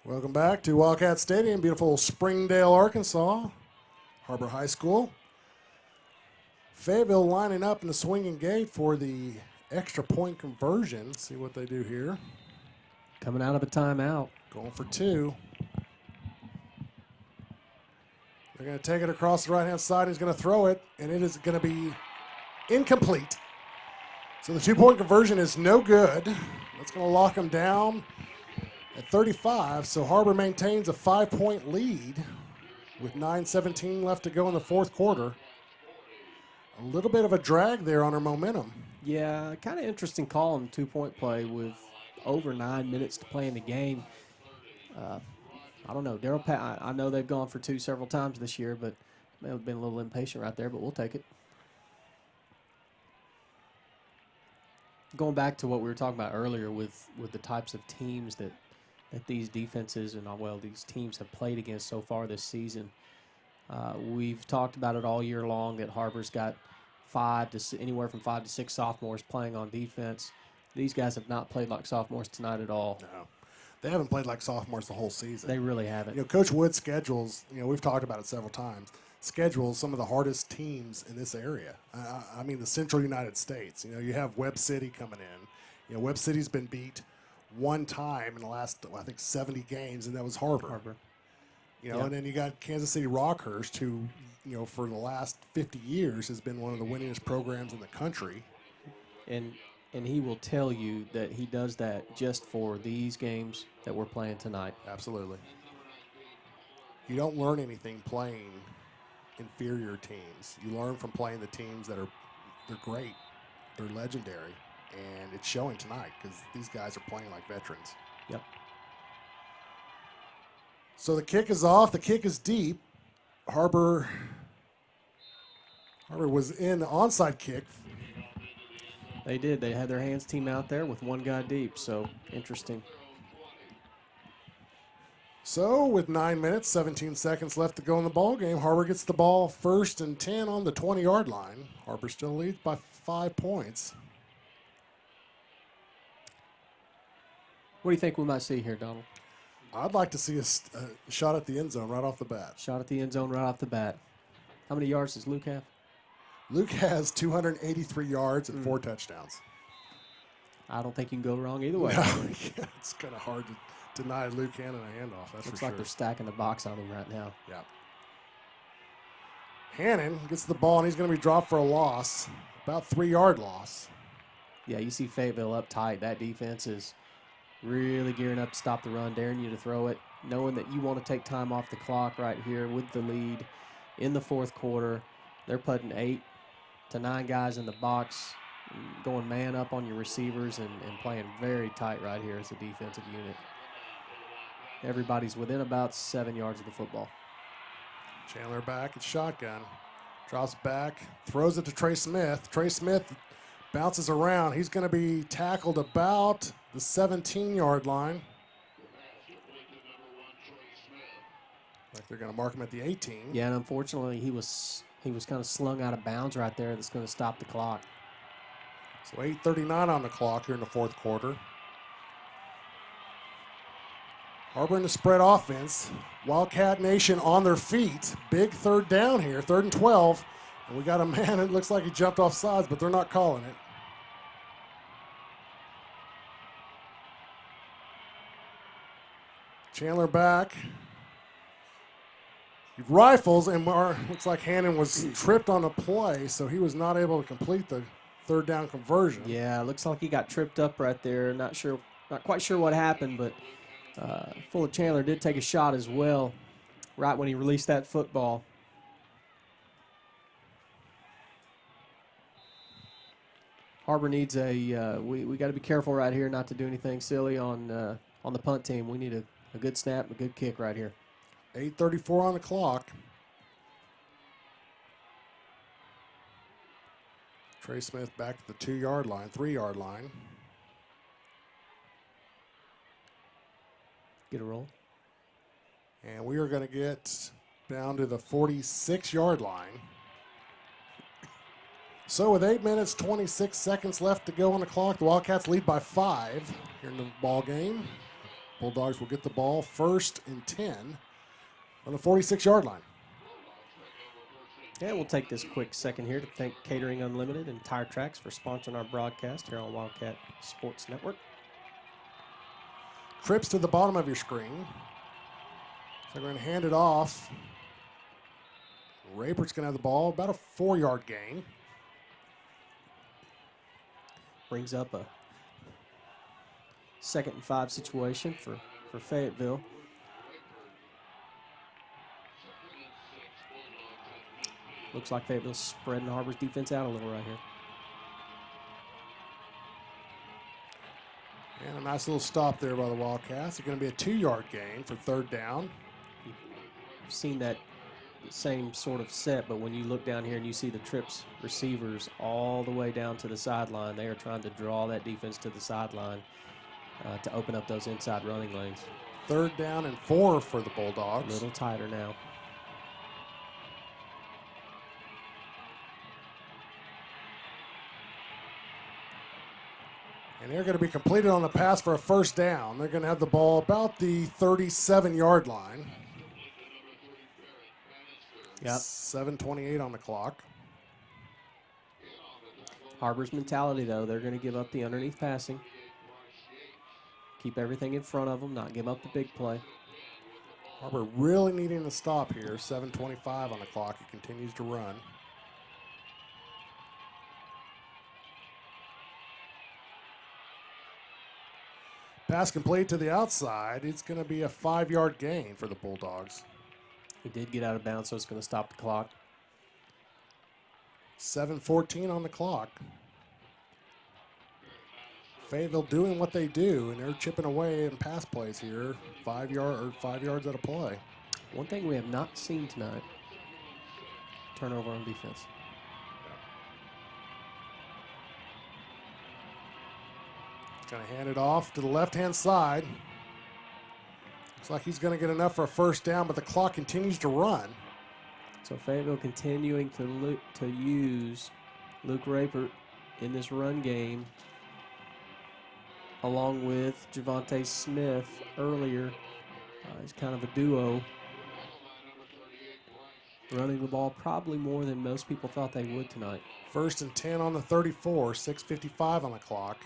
Welcome back to Wildcat Stadium, beautiful Springdale, Arkansas, Har-Ber High School. Fayetteville lining up in the swinging gate for the extra point conversion. See what they do here. Coming out of a timeout. Going for two. They're going to take it across the right-hand side. He's going to throw it, and it is going to be incomplete. So the two-point conversion is no good. That's going to lock them down at 35, so Har-Ber maintains a 5-point lead with 9:17 left to go in the fourth quarter. A little bit of a drag there on her momentum. Yeah, kind of interesting call on two-point play with over 9 minutes to play in the game. I don't know. I know they've gone for two several times this year, but may have been a little impatient right there, but we'll take it. Going back to what we were talking about earlier with the types of teams that these defenses and, these teams have played against so far this season. We've talked about it all year long that Har-Ber's got anywhere from 5 to 6 sophomores playing on defense. These guys have not played like sophomores tonight at all. No, they haven't played like sophomores the whole season. They really haven't. You know, Coach Wood schedules, we've talked about it several times, schedules some of the hardest teams in this area. I mean, the central United States. You have Webb City coming in. Webb City's been beat one time in the last, I think, 70 games, and that was Har-Ber. And then you got Kansas City Rockhurst, who, for the last 50 years has been one of the winningest programs in the country. And he will tell you that he does that just for these games that we're playing tonight. Absolutely. You don't learn anything playing inferior teams. You learn from playing the teams that they're great, they're legendary. And it's showing tonight because these guys are playing like veterans. Yep. So the kick is off. The kick is deep. Har-Ber was in the onside kick. They did. They had their hands team out there with one guy deep. So interesting. So with 9 minutes, 17 seconds left to go in the ball game, Har-Ber gets the ball 1st and 10 on the 20-yard line. Har-Ber still leads by 5 points. What do you think we might see here, Donald? I'd like to see a shot at the end zone right off the bat. Shot at the end zone right off the bat. How many yards does Luke have? Luke has 283 yards and 4 touchdowns. I don't think you can go wrong either way. No, it's kind of hard to deny Luke Hannon a handoff. That's Looks for like sure. they're stacking the box on him right now. Yeah. Hannon gets the ball, and he's going to be dropped for a loss, about 3-yard loss. Yeah, you see Fayetteville up tight. That defense is really gearing up to stop the run, daring you to throw it, knowing that you want to take time off the clock right here with the lead in the fourth quarter. They're putting 8 to 9 guys in the box, going man up on your receivers and playing very tight right here as a defensive unit. Everybody's within about 7 yards of the football. Chandler back at shotgun. Drops back, throws it to Trey Smith. Trey Smith bounces around. He's going to be tackled about the 17-yard line. Like they're going to mark him at the 18. Yeah, and unfortunately he was kind of slung out of bounds right there. That's going to stop the clock. So 8:39 on the clock here in the fourth quarter. Har-Ber in the spread offense. Wildcat Nation on their feet. Big 3rd down here, 3rd and 12. And we got a man, it looks like he jumped off sides, but they're not calling it. Chandler back. He rifles, and looks like Hannon was tripped on the play, so he was not able to complete the third down conversion. Yeah, looks like he got tripped up right there. Not quite sure what happened, but Fuller Chandler did take a shot as well right when he released that football. Har-Ber needs we got to be careful right here not to do anything silly on the punt team. We need a good snap, a good kick right here. 8:34 on the clock. Trey Smith back to the 2-yard line, 3-yard line. Get a roll. And we are going to get down to the 46-yard line. So with 8 minutes, 26 seconds left to go on the clock, the Wildcats lead by 5 here in the ball game. Bulldogs will get the ball 1st and 10 on the 46-yard line. Yeah, we'll take this quick second here to thank Catering Unlimited and Tire Tracks for sponsoring our broadcast here on Wildcat Sports Network. Trips to the bottom of your screen. So we're going to hand it off. Rapert's going to have the ball, about a 4-yard gain. Brings up a 2nd and 5 situation for Fayetteville. Looks like Fayetteville's spreading Har-Ber's defense out a little right here. And a nice little stop there by the Wildcats. It's going to be a 2-yard gain for 3rd down. You've seen that same sort of set, but when you look down here and you see the trips receivers all the way down to the sideline, they are trying to draw that defense to the sideline to open up those inside running lanes. 3rd down and 4 for the Bulldogs. A little tighter now. And they're going to be completed on the pass for a 1st down. They're going to have the ball about the 37-yard line. Yep. 7:28 on the clock. Har-Ber's mentality, though, they're going to give up the underneath passing. Keep everything in front of them, not give up the big play. Har-Ber really needing to stop here. 7:25 on the clock. He continues to run. Pass complete to the outside. It's going to be a 5-yard gain for the Bulldogs. He did get out of bounds, so it's going to stop the clock. 7:14 on the clock. Fayetteville doing what they do, and they're chipping away in pass plays here. 5 yards at a play. One thing we have not seen tonight, turnover on defense. Going to hand it off to the left-hand side. Looks like he's going to get enough for a 1st down, but the clock continues to run. So Fayetteville continuing to use Luke Rapert in this run game, along with Javonte Smith earlier. He's kind of a duo, running the ball probably more than most people thought they would tonight. 1st and 10 on the 34, 6:55 on the clock.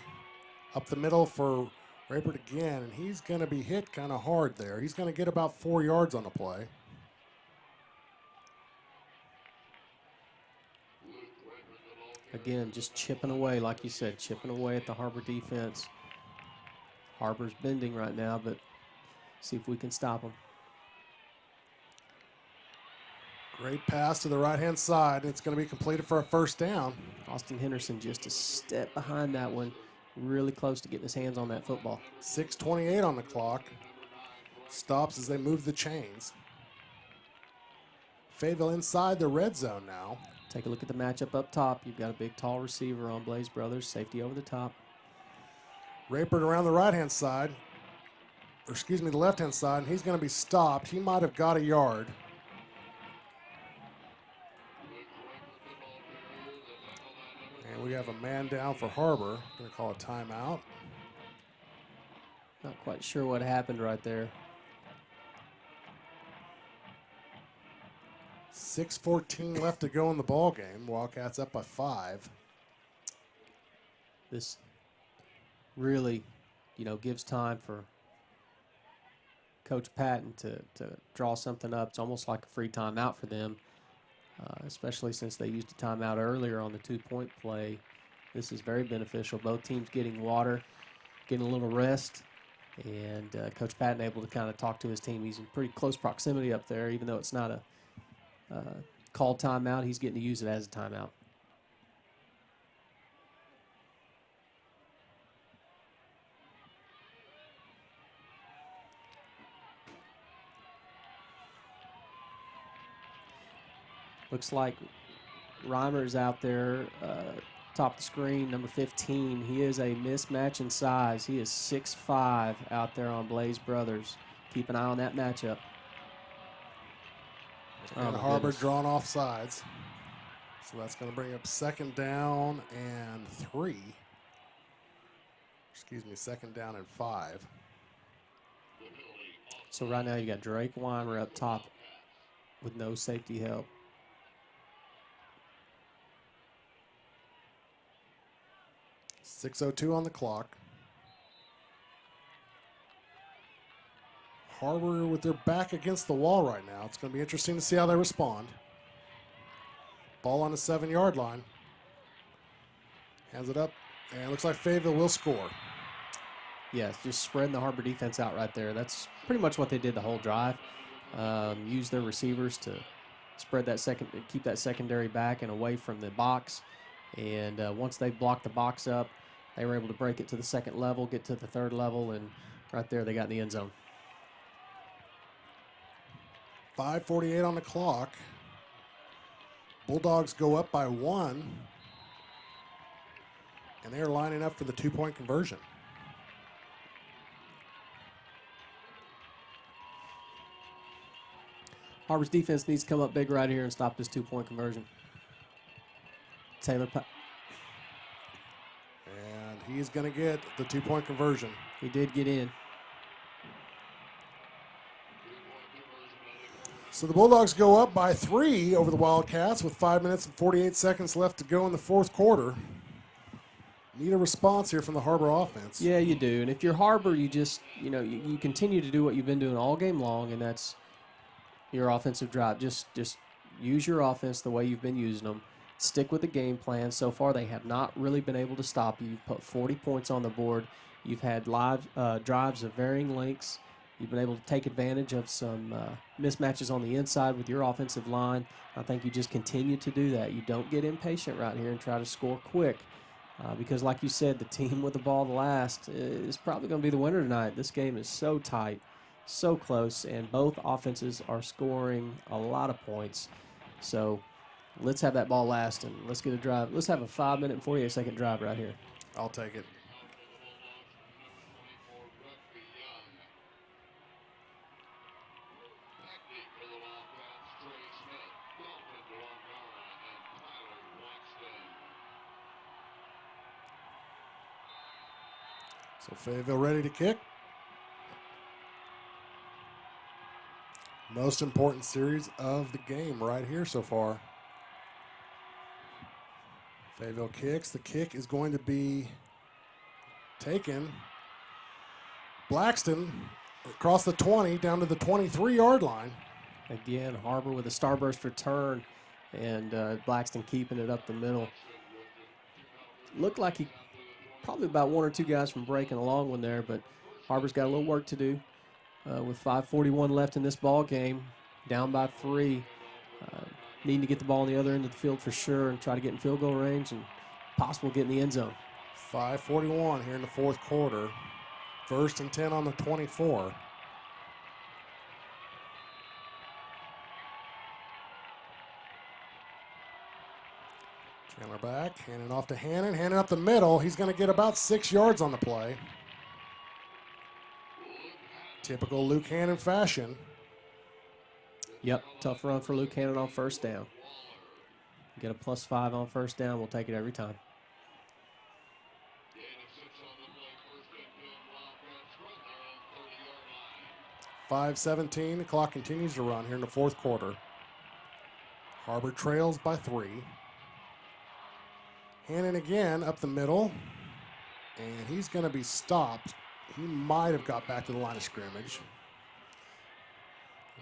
Up the middle for Rapert again, and he's going to be hit kind of hard there. He's going to get about 4 yards on the play. Again, just chipping away, like you said, chipping away at the Har-Ber defense. Har-Ber's bending right now, but see if we can stop them. Great pass to the right-hand side. It's going to be completed for a 1st down. Austin Henderson just a step behind that one. Really close to getting his hands on that football. 6:28 on the clock. Stops as they move the chains. Fayetteville inside the red zone now. Take a look at the matchup up top. You've got a big, tall receiver on Blaze Brothers. Safety over the top. Rapert around the right-hand side. Or excuse me, the left-hand side. And he's going to be stopped. He might have got a yard. And we have a man down for Har-Ber. Going to call a timeout. Not quite sure what happened right there. 6:14 left to go in the ball game. Wildcats up by 5. This really, gives time for Coach Patton to draw something up. It's almost like a free timeout for them, especially since they used a timeout earlier on the 2-point play. This is very beneficial. Both teams getting water, getting a little rest, and Coach Patton able to kind of talk to his team. He's in pretty close proximity up there, even though it's not a called timeout. He's getting to use it as a timeout. Looks like Reimer's out there, top of the screen, number 15. He is a mismatch in size. He is 6'5" out there on Blaze Brothers. Keep an eye on that matchup. And Har-Ber drawn off sides. So that's going to bring up 2nd down and 3. Excuse me, 2nd down and 5. So right now you got Drake Weimer up top with no safety help. .602 on the clock. Har-Ber with their back against the wall right now. It's going to be interesting to see how they respond. Ball on the 7-yard line. Hands it up, and it looks like Fayetteville will score. Yes, just spreading the Har-Ber defense out right there. That's pretty much what they did the whole drive. Use their receivers to spread that keep that secondary back and away from the box. And once they blocked the box up, they were able to break it to the 2nd level, get to the 3rd level, and right there they got in the end zone. 5:48 on the clock. Bulldogs go up by 1, and they are lining up for the 2-point conversion. Har-Ber's defense needs to come up big right here and stop this 2-point conversion. Taylor. And he's going to get the 2-point conversion. He did get in. So the Bulldogs go up by 3 over the Wildcats with 5 minutes and 48 seconds left to go in the 4th quarter. Need a response here from the Har-Ber offense. Yeah, you do. And if you're Har-Ber, you just, you continue to do what you've been doing all game long, and that's your offensive drive. Just use your offense the way you've been using them. Stick with the game plan. So far, they have not really been able to stop you. You've put 40 points on the board. You've had live drives of varying lengths. You've been able to take advantage of some mismatches on the inside with your offensive line. I think you just continue to do that. You don't get impatient right here and try to score quick because, like you said, the team with the ball the last is probably going to be the winner tonight. This game is so tight, so close, and both offenses are scoring a lot of points. So let's have that ball last, and let's get a drive. Let's have a 5-minute and 48-second drive right here. I'll take it. So Fayetteville ready to kick. Most important series of the game right here so far. Fayetteville kicks. The kick is going to be taken. Blackston across the 20 down to the 23-yard line. Again, Har-Ber with a starburst return, and Blackston keeping it up the middle. Looked like he probably about 1 or 2 guys from breaking a long one there, but Har-Ber's got a little work to do. With 5:41 left in this ball game, down by 3. Needing to get the ball on the other end of the field for sure and try to get in field goal range and possible get in the end zone. 5:41 here in the 4th quarter. 1st and 10 on the 24. Chandler back, handing off to Hannon, handing up the middle. He's going to get about 6 yards on the play. Typical Luke Hannon fashion. Yep, tough run for Luke Hannon on 1st down. Get a +5 on 1st down, we'll take it every time. .5:17, the clock continues to run here in the 4th quarter. Har-Ber trails by 3. Hannon again up the middle, and he's going to be stopped. He might have got back to the line of scrimmage.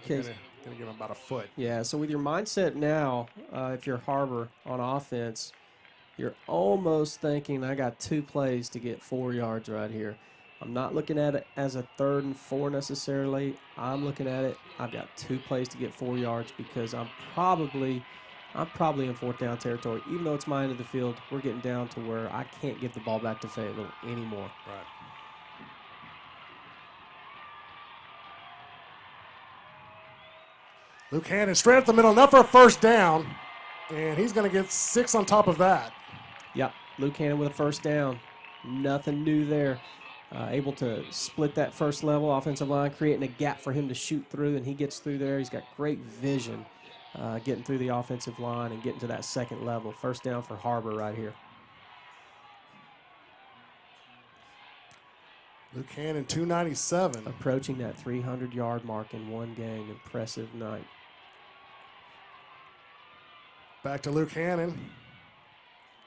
They're gonna give him about a foot. Yeah, so with your mindset now, if you're Har-Ber on offense, you're almost thinking, I got 2 plays to get 4 yards right here. I'm not looking at it as a 3rd and 4 necessarily. I'm looking at it, I've got 2 plays to get 4 yards because I'm probably in 4th down territory. Even though it's my end of the field, we're getting down to where I can't give the ball back to Fayetteville anymore. Right. Luke Hannon straight up the middle, enough for a first down, and he's going to get 6 on top of that. Yep, Luke Hannon with a first down. Nothing new there. Able to split that first level offensive line, creating a gap for him to shoot through, and he gets through there. He's got great vision getting through the offensive line and getting to that second level. First down for Har-Ber right here. Luke Hannon, 297. Approaching that 300-yard mark in one game. Impressive night. Back to Luke Hannon.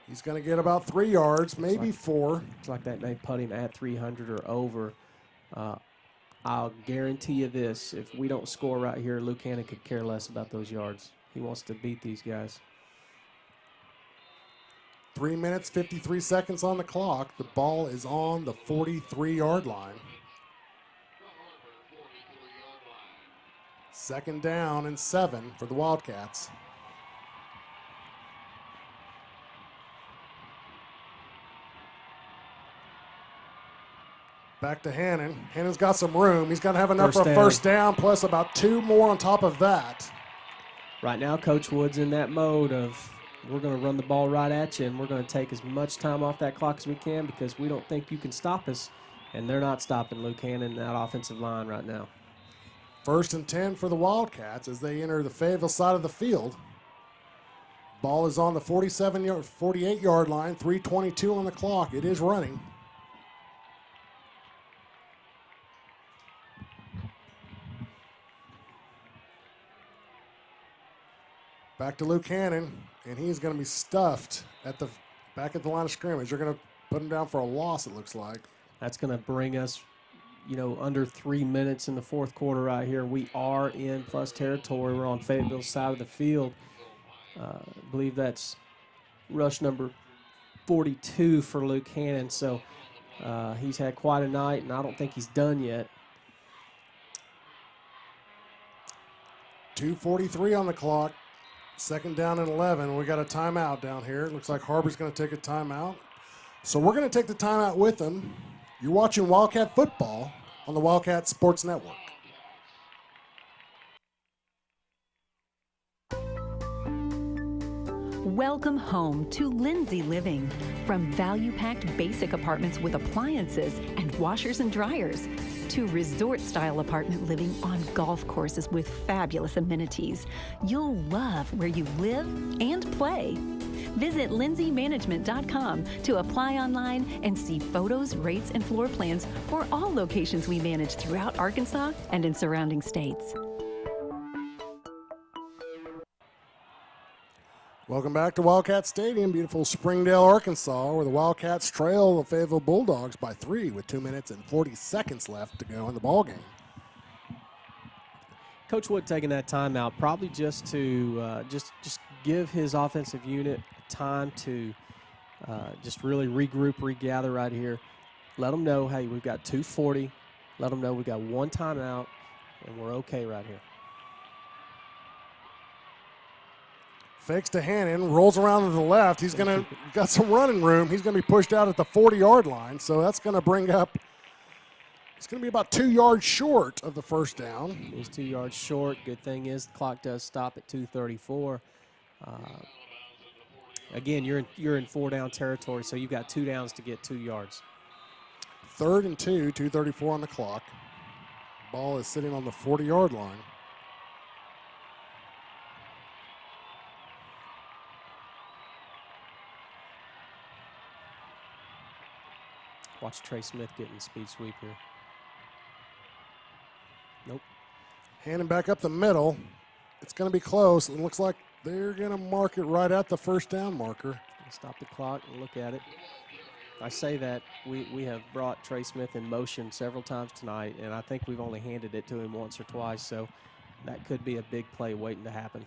He's going to get about 3 yards, maybe 4. It's like that they put him at 300 or over. I'll guarantee you this. If we don't score right here, Luke Hannon could care less about those yards. He wants to beat these guys. 3 minutes, 53 seconds on the clock. The ball is on the 43-yard line. 2nd down and 7 for the Wildcats. Back to Hannon. Hannon's got some room. He's going to have enough for a first down, plus about 2 more on top of that. Right now, Coach Wood's in that mode of we're going to run the ball right at you, and we're going to take as much time off that clock as we can because we don't think you can stop us, and they're not stopping Luke Hannon in that offensive line right now. 1st and 10 for the Wildcats as they enter the Fayetteville side of the field. Ball is on the 48-yard line, 3:22 on the clock. It is running. Back to Luke Hannon, and he's going to be stuffed back at the line of scrimmage. They're going to put him down for a loss, it looks like. That's going to bring us, under 3 minutes in the 4th quarter right here. We are in plus territory. We're on Fayetteville's side of the field. I believe that's rush number 42 for Luke Hannon. So he's had quite a night, and I don't think he's done yet. 2:43 on the clock. 2nd down and 11. We got a timeout down here. It looks like Har-Ber's going to take a timeout. So we're going to take the timeout with them. You're watching Wildcat football on the Wildcat Sports Network. Welcome home to Lindsay Living. From value-packed basic apartments with appliances and washers and dryers to resort-style apartment living on golf courses with fabulous amenities, you'll love where you live and play. Visit lindsaymanagement.com to apply online and see photos, rates, and floor plans for all locations we manage throughout Arkansas and in surrounding states. Welcome back to Wildcat Stadium, beautiful Springdale, Arkansas, where the Wildcats trail the Fayetteville Bulldogs by 3 with 2 minutes and 40 seconds left to go in the ballgame. Coach Wood taking that timeout probably just to just give his offensive unit time to just really regroup, regather right here. Let them know, hey, we've got 2:40. Let them know we've got 1 timeout, and we're okay right here. Fakes to Hannon, rolls around to the left. He's got some running room. He's going to be pushed out at the 40-yard line, so that's going to bring up, it's going to be about 2 yards short of the first down. He's 2 yards short. Good thing is the clock does stop at 2:34. Again, you're in 4-down territory, so you've got 2 downs to get 2 yards. 3rd and 2, 2:34 on the clock. Ball is sitting on the 40-yard line. Watch Trey Smith getting the speed sweep here. Nope. Hannon back up the middle. It's going to be close. It looks like they're going to mark it right at the first down marker. Stop the clock and look at it. I say that we have brought Trey Smith in motion several times tonight, and I think we've only handed it to him once or twice. So that could be a big play waiting to happen.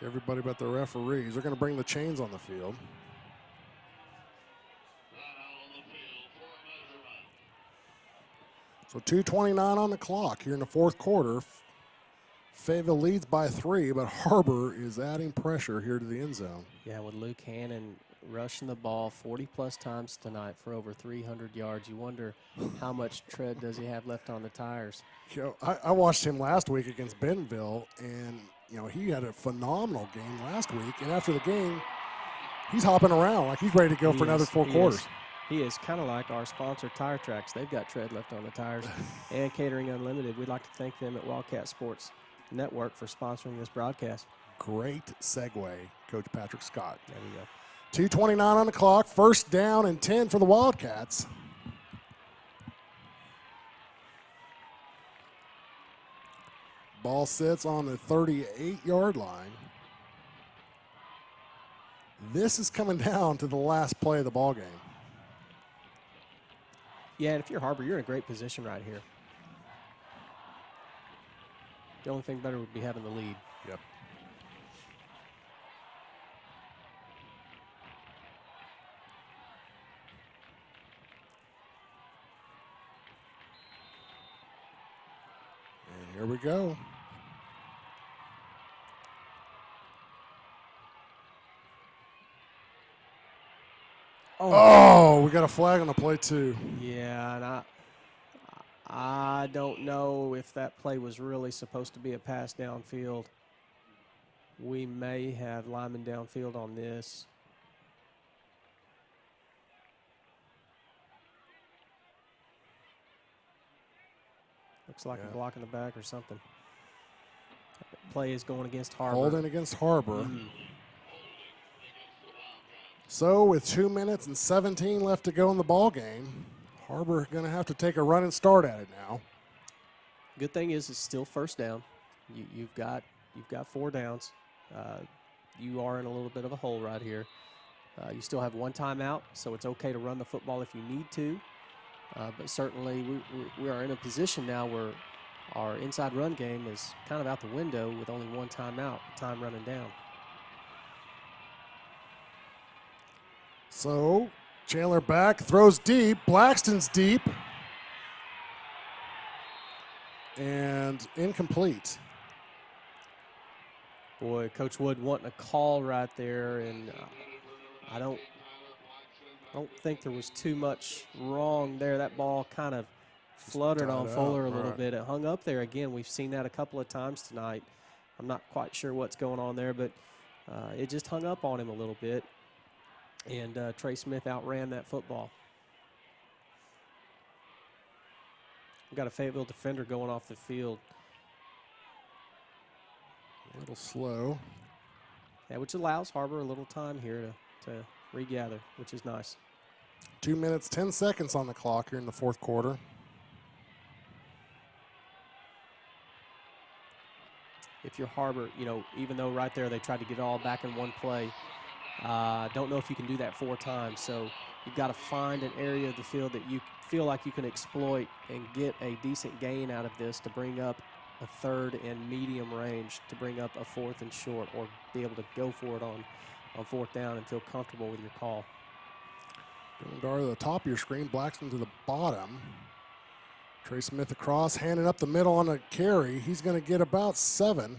Everybody but the referees are going to bring the chains on the field. So 2:29 on the clock here in the fourth quarter. Fayetteville leads by 3, but Har-Ber is adding pressure here to the end zone. Yeah, with Luke Hannon rushing the ball 40-plus times tonight for over 300 yards. You wonder how much tread does he have left on the tires. You know, I watched him last week against Bentonville, and you know, he had a phenomenal game last week. And after the game, he's hopping around like he's ready to go for another 4 quarters. He is kind of like our sponsor, Tire Tracks. They've got tread left on the tires. And Catering Unlimited. We'd like to thank them at Wildcat Sports Network for sponsoring this broadcast. Great segue, Coach Patrick Scott. There we go. 2:29 on the clock. First down and 10 for the Wildcats. Ball sits on the 38-yard line. This is coming down to the last play of the ball game. Yeah, and if you're Har-Ber, you're in a great position right here. The only thing better would be having the lead. Yep. And here we go. Oh, we got a flag on the play too. Yeah, and I don't know if that play was really supposed to be a pass downfield. We may have linemen downfield on this. Looks like a block in the back or something. That play is going against Har-Ber. Holding against Har-Ber. So with 2 minutes and 17 left to go in the ball game, Har-Ber going to have to take a running start at it now. Good thing is it's still first down. You've got 4 downs. You are in a little bit of a hole right here. You still have 1 timeout, so it's okay to run the football if you need to. But certainly we are in a position now where our inside run game is kind of out the window with only 1 timeout, time running down. So Chandler back, throws deep. Blackston's deep. And incomplete. Boy, Coach Wood wanting a call right there, and I don't think there was too much wrong there. That ball kind of fluttered on Fuller a little bit. It hung up there again. We've seen that a couple of times tonight. I'm not quite sure what's going on there, but it just hung up on him a little bit. And Trey Smith outran that football. We've got a Fayetteville defender going off the field. A little slow. Yeah, which allows Har-Ber a little time here to regather, which is nice. 2 minutes, 10 seconds on the clock here in the fourth quarter. If you're Har-Ber, you know, even though right there they tried to get it all back in one play, don't know if you can do that 4 times. So you've got to find an area of the field that you feel like you can exploit and get a decent gain out of this to bring up a 3rd and medium range, to bring up a 4th and short, or be able to go for it on 4th down and feel comfortable with your call. Dar to the top of your screen, Blackston to the bottom. Trey Smith across, handing up the middle on a carry. He's going to get about 7.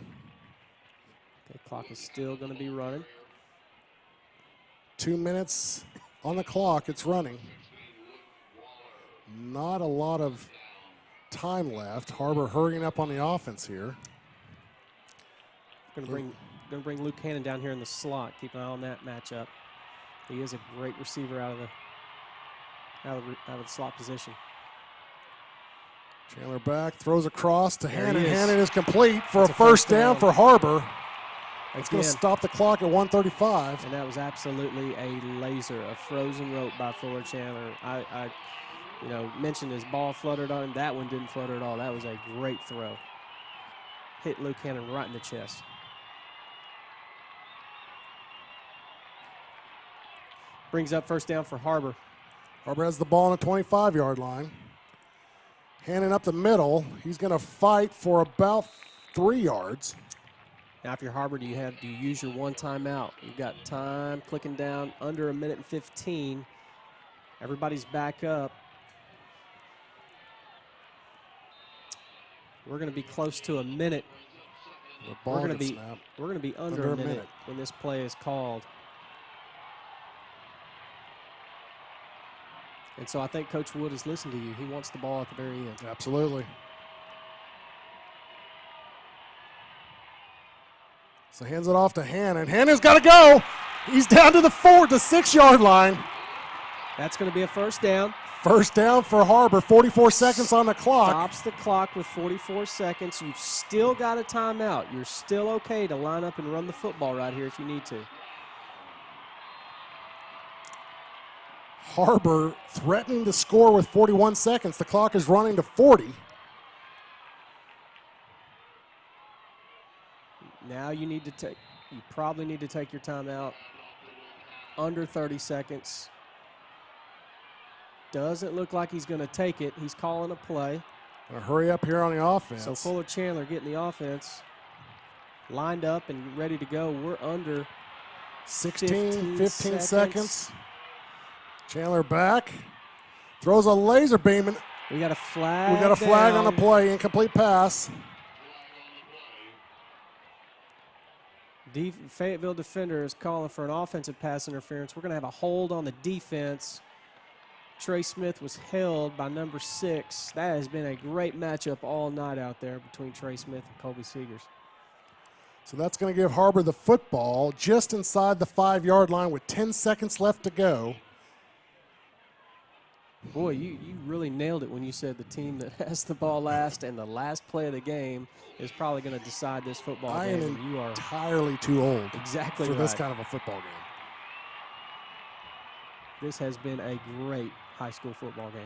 Okay, clock is still going to be running. 2 minutes on the clock. It's running. Not a lot of time left. Har-Ber hurrying up on the offense here. Going to bring Luke Hannon down here in the slot. Keep an eye on that matchup. He is a great receiver out of the slot position. Chandler back, throws across to Hannon. He is. Hannon is complete for a first down for Har-Ber. It's going to Again. stop the clock at 1:35. And that was absolutely a laser, a frozen rope by Fuller Chandler. I mentioned his ball fluttered on him. That one didn't flutter at all. That was a great throw. Hit Luke Hannon right in the chest. Brings up first down for Har-Ber. Har-Ber has the ball on the 25-yard line. Handing up the middle. He's going to fight for about 3 yards. Now, if you're Har-Ber, do you use your one timeout? You've got time clicking down under 1:15. Everybody's back up. We're going to be close to a minute. We're going to be under a minute when this play is called. And so I think Coach Wood has listened to you. He wants the ball at the very end. Absolutely. So hands it off to Hannon. Hannon's got to go. He's down to the 4 to 6 yard line. That's going to be a first down. First down for Har-Ber. 44 seconds on the clock. Stops the clock with 44 seconds. You've still got a timeout. You're still okay to line up and run the football right here if you need to. Har-Ber threatening to score with 41 seconds. The clock is running to 40. Now you probably need to take your timeout. Under 30 seconds. Doesn't look like he's going to take it. He's calling a play. Gonna hurry up here on the offense. So Fuller Chandler getting the offense lined up and ready to go. We're under 15 seconds. Chandler back. Throws a laser beam. And we got a flag. We got a flag on the play. Incomplete pass. Fayetteville defender is calling for an offensive pass interference. We're going to have a hold on the defense. Trey Smith was held by number 6. That has been a great matchup all night out there between Trey Smith and Colby Seegers. So that's going to give Har-Ber the football just inside the 5 yard line with 10 seconds left to go. Boy, you really nailed it when you said the team that has the ball last and the last play of the game is probably going to decide this football game. I am you are entirely too old exactly for right. this kind of a football game. This has been a great high school football game.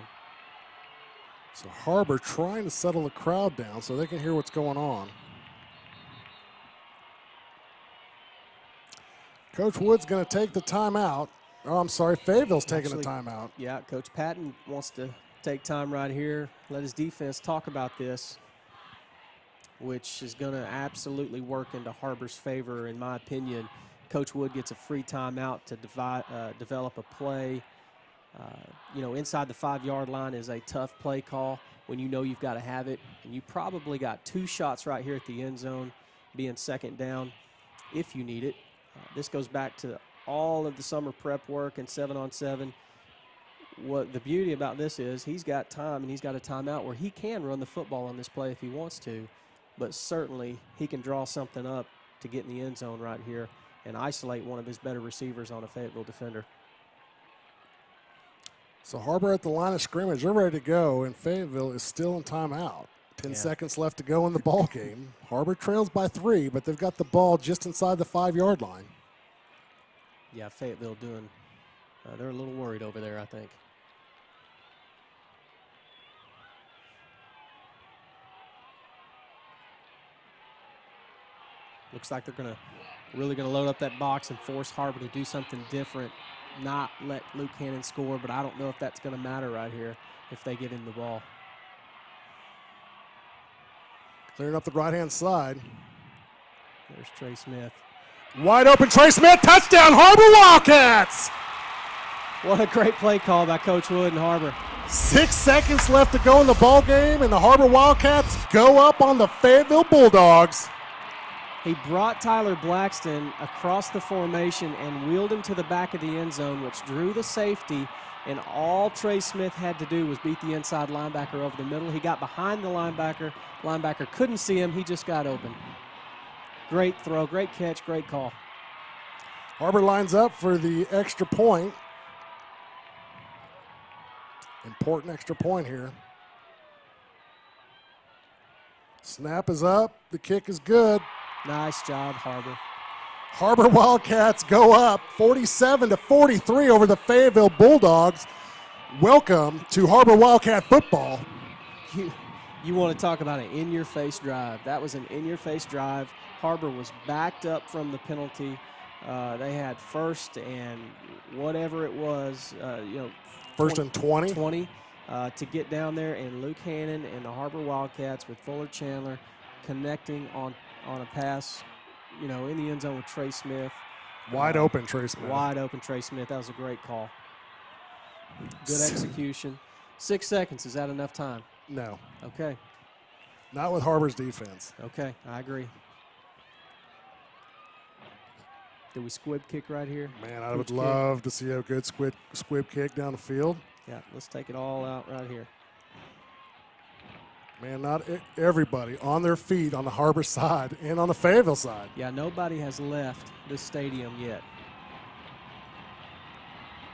So Har-Ber trying to settle the crowd down so they can hear what's going on. Coach Wood's going to take the timeout. Oh, I'm sorry, Fayetteville's taking the timeout. Yeah, Coach Patton wants to take time right here, let his defense talk about this, which is going to absolutely work into Har-Ber's favor, in my opinion. Coach Wood gets a free timeout to develop a play. Inside the 5 yard line is a tough play call when you know you've got to have it. And you probably got 2 shots right here at the end zone, being second down if you need it. This goes back to all of the summer prep work and 7-on-7. What the beauty about this is he's got time and he's got a timeout where he can run the football on this play if he wants to, but certainly he can draw something up to get in the end zone right here and isolate one of his better receivers on a Fayetteville defender. So Har-Ber at the line of scrimmage, they're ready to go, and Fayetteville is still in timeout. 10 seconds left to go in the ball game. Har-Ber trails by 3, but they've got the ball just inside the 5 yard line. Yeah, Fayetteville they're a little worried over there, I think. Looks like they're really going to load up that box and force Har-Ber to do something different, not let Luke Hannon score, but I don't know if that's going to matter right here if they give him the ball. Clearing up the right-hand side. There's Trey Smith. Wide open, Trey Smith, touchdown, Har-Ber Wildcats! What a great play call by Coach Wood and Har-Ber. 6 seconds left to go in the ball game, and the Har-Ber Wildcats go up on the Fayetteville Bulldogs. He brought Tyler Blackston across the formation and wheeled him to the back of the end zone, which drew the safety, and all Trey Smith had to do was beat the inside linebacker over the middle. He got behind the linebacker. Linebacker couldn't see him. He just got open. Great throw, great catch, great call. Har-Ber lines up for the extra point. Important extra point here. Snap is up. The kick is good. Nice job, Har-Ber. Har-Ber Wildcats go up 47-43 over the Fayetteville Bulldogs. Welcome to Har-Ber Wildcat football. You want to talk about an in-your-face drive. That was an in-your-face drive. Har-Ber was backed up from the penalty. They had first and whatever it was, first and 20. to get down there, and Luke Hannon and the Har-Ber Wildcats with Fuller Chandler connecting on a pass, in the end zone with Trey Smith. Wide open Trey Smith. Wide open Trey Smith. That was a great call. Good execution. 6 seconds. Is that enough time? No. Okay. Not with Har-Ber's defense. Okay, I agree. Do we squib kick right here? Man, I would love to see a good squib kick down the field. Yeah, let's take it all out right here. Man, not everybody on their feet on the Har-Ber side and on the Fayetteville side. Yeah, nobody has left this stadium yet.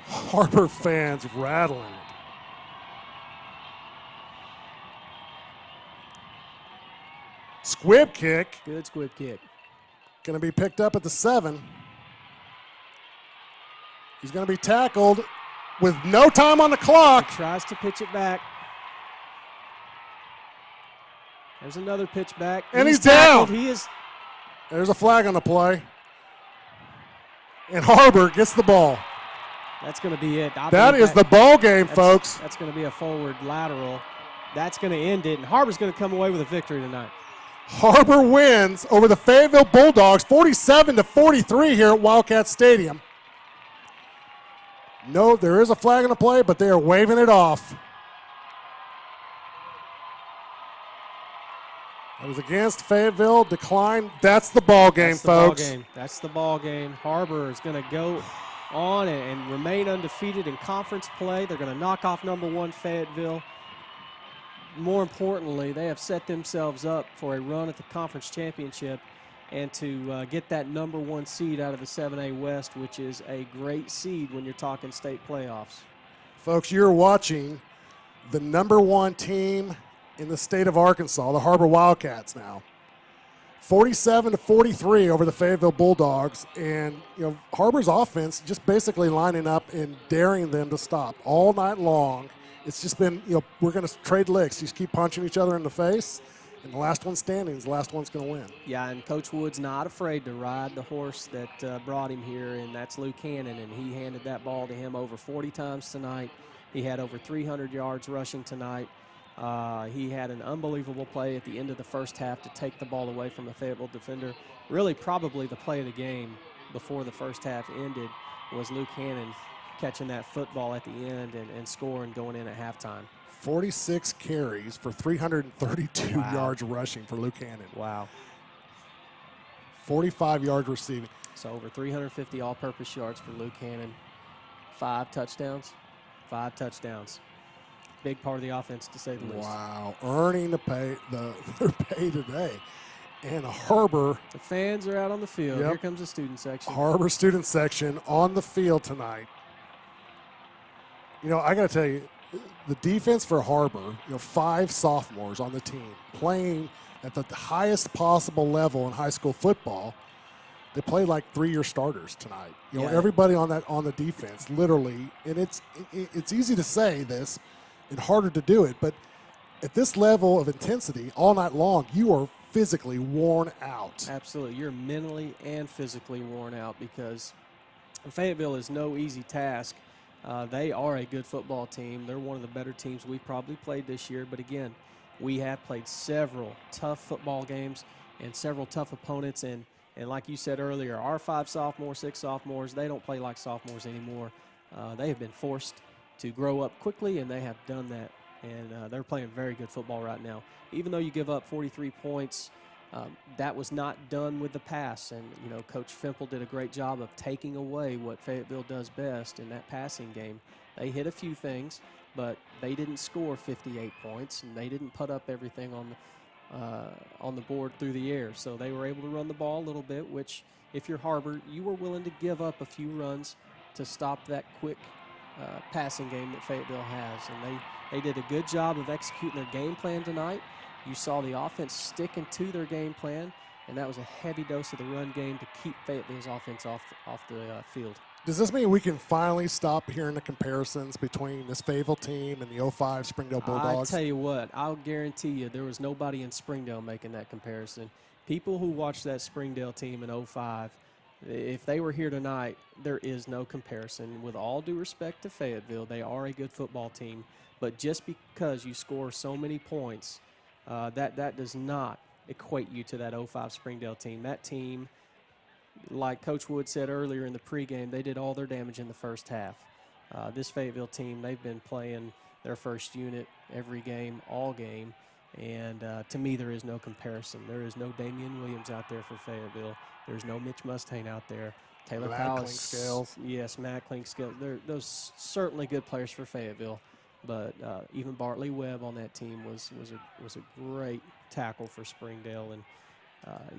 Har-Ber fans rattling it. Squib kick. Good squib kick. Going to be picked up at the 7. He's going to be tackled with no time on the clock. He tries to pitch it back. There's another pitch back. And he's down. He is. There's a flag on the play. And Har-Ber gets the ball. That's going to be it. That is the ball game, folks. That's going to be a forward lateral. That's going to end it, and Har-Ber's going to come away with a victory tonight. Har-Ber wins over the Fayetteville Bulldogs 47-43 here at Wildcat Stadium. No, there is a flag on the play, but they are waving it off. It was against Fayetteville, decline. That's the ball game, folks. That's the ball game. Har-Ber is going to go on and remain undefeated in conference play. They're going to knock off number 1 Fayetteville. More importantly, they have set themselves up for a run at the conference championship and to get that number 1 seed out of the 7A West, which is a great seed when you're talking state playoffs. Folks, you're watching the number 1 team in the state of Arkansas, the Har-Ber Wildcats now. 47-43 over the Fayetteville Bulldogs, and Har-Ber's offense just basically lining up and daring them to stop all night long. It's just been, we're going to trade licks. Just keep punching each other in the face, and the last one standing is the last one's going to win. Yeah, and Coach Wood's not afraid to ride the horse that brought him here, and that's Luke Hannon, and he handed that ball to him over 40 times tonight. He had over 300 yards rushing tonight. He had an unbelievable play at the end of the first half to take the ball away from a Fayetteville defender. Really probably the play of the game before the first half ended was Luke Hannon catching that football at the end and scoring going in at halftime. 46 carries for 332 yards rushing for Luke Hannon. Wow. 45 yards receiving. So over 350 all-purpose yards for Luke Hannon. 5 touchdowns. 5 touchdowns. Big part of the offense, to say the least. Wow, earning their pay today. And Har-Ber. The fans are out on the field. Yep. Here comes the student section. Har-Ber student section on the field tonight. I got to tell you, the defense for Har-Ber, 5 sophomores on the team playing at the highest possible level in high school football. They play like 3-year starters tonight. Everybody on the defense, literally, and it's easy to say this and harder to do it, but at this level of intensity all night long, you are physically worn out. Absolutely. You're mentally and physically worn out because Fayetteville is no easy task. They are a good football team. They're one of the better teams we've probably played this year, but again, we have played several tough football games and several tough opponents, and like you said earlier, our 5 sophomores, 6 sophomores, they don't play like sophomores anymore. They have been forced to grow up quickly, and they have done that, and they're playing very good football right now. Even though you give up 43 points, that was not done with the pass, and Coach Fimple did a great job of taking away what Fayetteville does best in that passing game. They hit a few things, but they didn't score 58 points, and they didn't put up everything on the board through the air. So they were able to run the ball a little bit, which if you're Har-Ber, you were willing to give up a few runs to stop that quick passing game that Fayetteville has. And they did a good job of executing their game plan tonight. You saw the offense sticking to their game plan, and that was a heavy dose of the run game to keep Fayetteville's offense off the field. Does this mean we can finally stop hearing the comparisons between this Fayetteville team and the 05 Springdale Bulldogs? I tell you what, I'll guarantee you there was nobody in Springdale making that comparison. People who watched that Springdale team in 05 If they were here tonight, there is no comparison. With all due respect to Fayetteville, they are a good football team. But just because you score so many points, that does not equate you to that 05 Springdale team. That team, like Coach Wood said earlier in the pregame, they did all their damage in the first half. This Fayetteville team, they've been playing their first unit every game, all game. And to me, there is no comparison. There is no Damian Williams out there for Fayetteville. There's no Mitch Mustaine out there. Taylor Powell. Scales. Yes, Matt Clinkscales. Those certainly good players for Fayetteville. But even Bartley Webb on that team was a great tackle for Springdale. And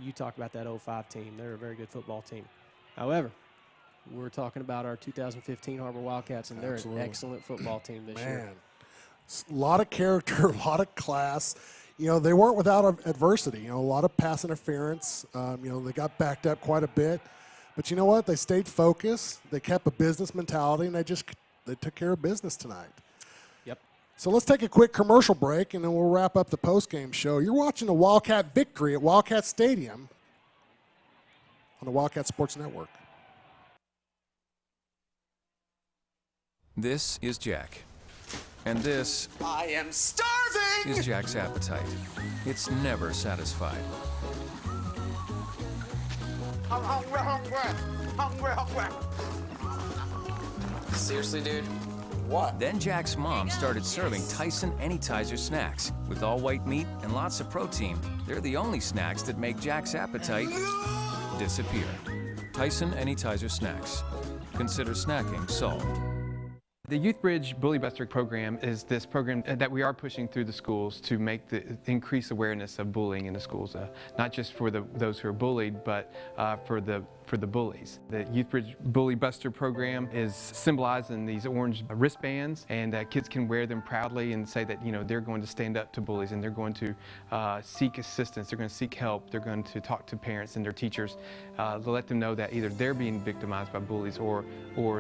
you talk about that 05 team. They're a very good football team. However, we're talking about our 2015 Har-Ber Wildcats, and they're an excellent football team this year. A lot of character, a lot of class. You know, they weren't without adversity. You know, a lot of pass interference. You know, they got backed up quite a bit. But you know what? They stayed focused. They kept a business mentality, and they took care of business tonight. Yep. So let's take a quick commercial break, and then we'll wrap up the postgame show. You're watching the Wildcat victory at Wildcat Stadium on the Wildcat Sports Network. This is Jack. And this I am starving! is Jack's appetite. It's never satisfied. I'm hungry, hungry, hungry, hungry. Seriously, dude? What? Then Jack's mom started serving Tyson Anytizer snacks with all white meat and lots of protein. They're the only snacks that make Jack's appetite disappear. Tyson Anytizer snacks. Consider snacking solved. The Youth Bridge Bully Buster program is this program that we are pushing through the schools to increase awareness of bullying in the schools, not just for those who are bullied, but for the bullies. The Youth Bridge Bully Buster program is symbolized in these orange wristbands, and kids can wear them proudly and say that, you know, they're going to stand up to bullies, and they're going to seek assistance, they're going to seek help, they're going to talk to parents and their teachers to let them know that either they're being victimized by bullies or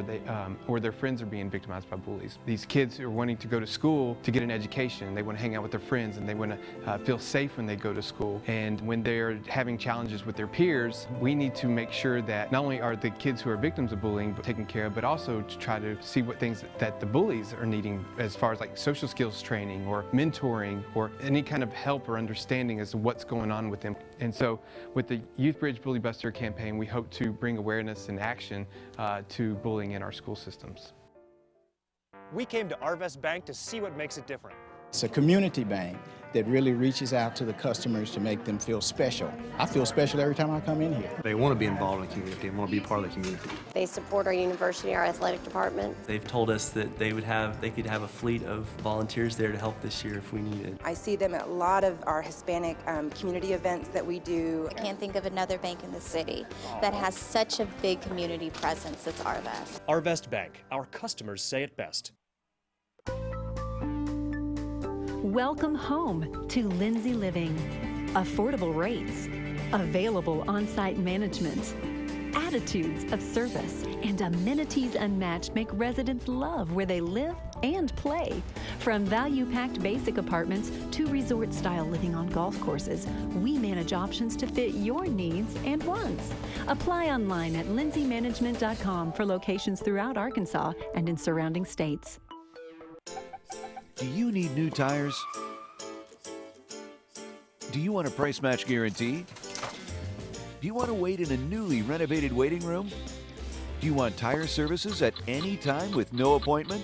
their friends are being victimized by bullies. These kids are wanting to go to school to get an education. They want to hang out with their friends, and they want to feel safe when they go to school. And when they're having challenges with their peers, we need to make sure that not only are the kids who are victims of bullying taken care of, but also to try to see what things that the bullies are needing as far as like social skills training or mentoring or any kind of help or understanding as to what's going on with them. And so with the Youth Bridge Bully Buster campaign, we hope to bring awareness and action to bullying in our school systems. We came to Arvest Bank to see what makes it different. It's a community bank that really reaches out to the customers to make them feel special. I feel special every time I come in here. They want to be involved in the community and want to be part of the community. They support our university, our athletic department. They've told us that they could have a fleet of volunteers there to help this year if we needed. I see them at a lot of our Hispanic community events that we do. I can't think of another bank in the city that has such a big community presence as Arvest. Arvest Bank, our customers say it best. Welcome home to Lindsay Living. Affordable rates, available on-site management, attitudes of service, and amenities unmatched make residents love where they live and play. From value-packed basic apartments to resort-style living on golf courses, we manage options to fit your needs and wants. Apply online at lindsaymanagement.com for locations throughout Arkansas and in surrounding states. Do you need new tires? Do you want a price match guarantee? Do you want to wait in a newly renovated waiting room? Do you want tire services at any time with no appointment?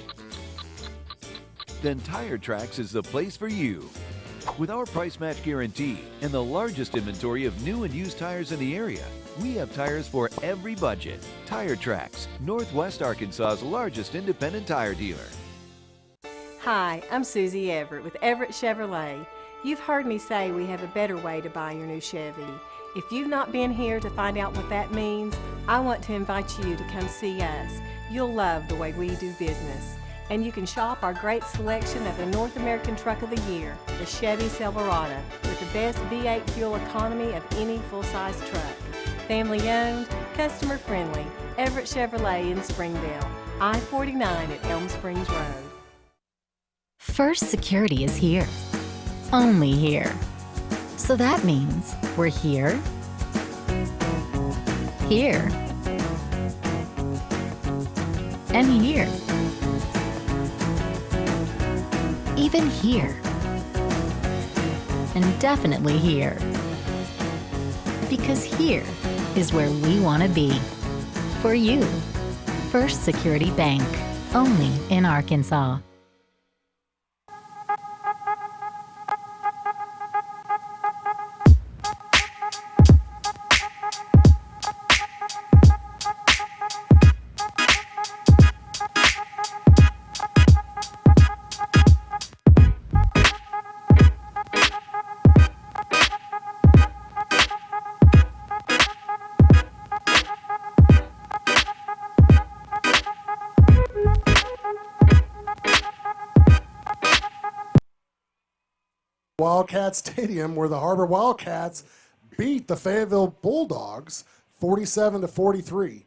Then Tire Tracks is the place for you. With our price match guarantee and the largest inventory of new and used tires in the area, we have tires for every budget. Tire Tracks, Northwest Arkansas's largest independent tire dealer. Hi, I'm Susie Everett with Everett Chevrolet. You've heard me say we have a better way to buy your new Chevy. If you've not been here to find out what that means, I want to invite you to come see us. You'll love the way we do business. And you can shop our great selection of the North American Truck of the Year, the Chevy Silverado, with the best V8 fuel economy of any full-size truck. Family owned, customer friendly, Everett Chevrolet in Springdale, I-49 at Elm Springs Road. First Security is here. Only here. So that means we're here, here, and here. Even here. And definitely here. Because here is where we want to be. For you. First Security Bank. Only in Arkansas. Wildcat Stadium, where the Har-Ber Wildcats beat the Fayetteville Bulldogs 47-43. A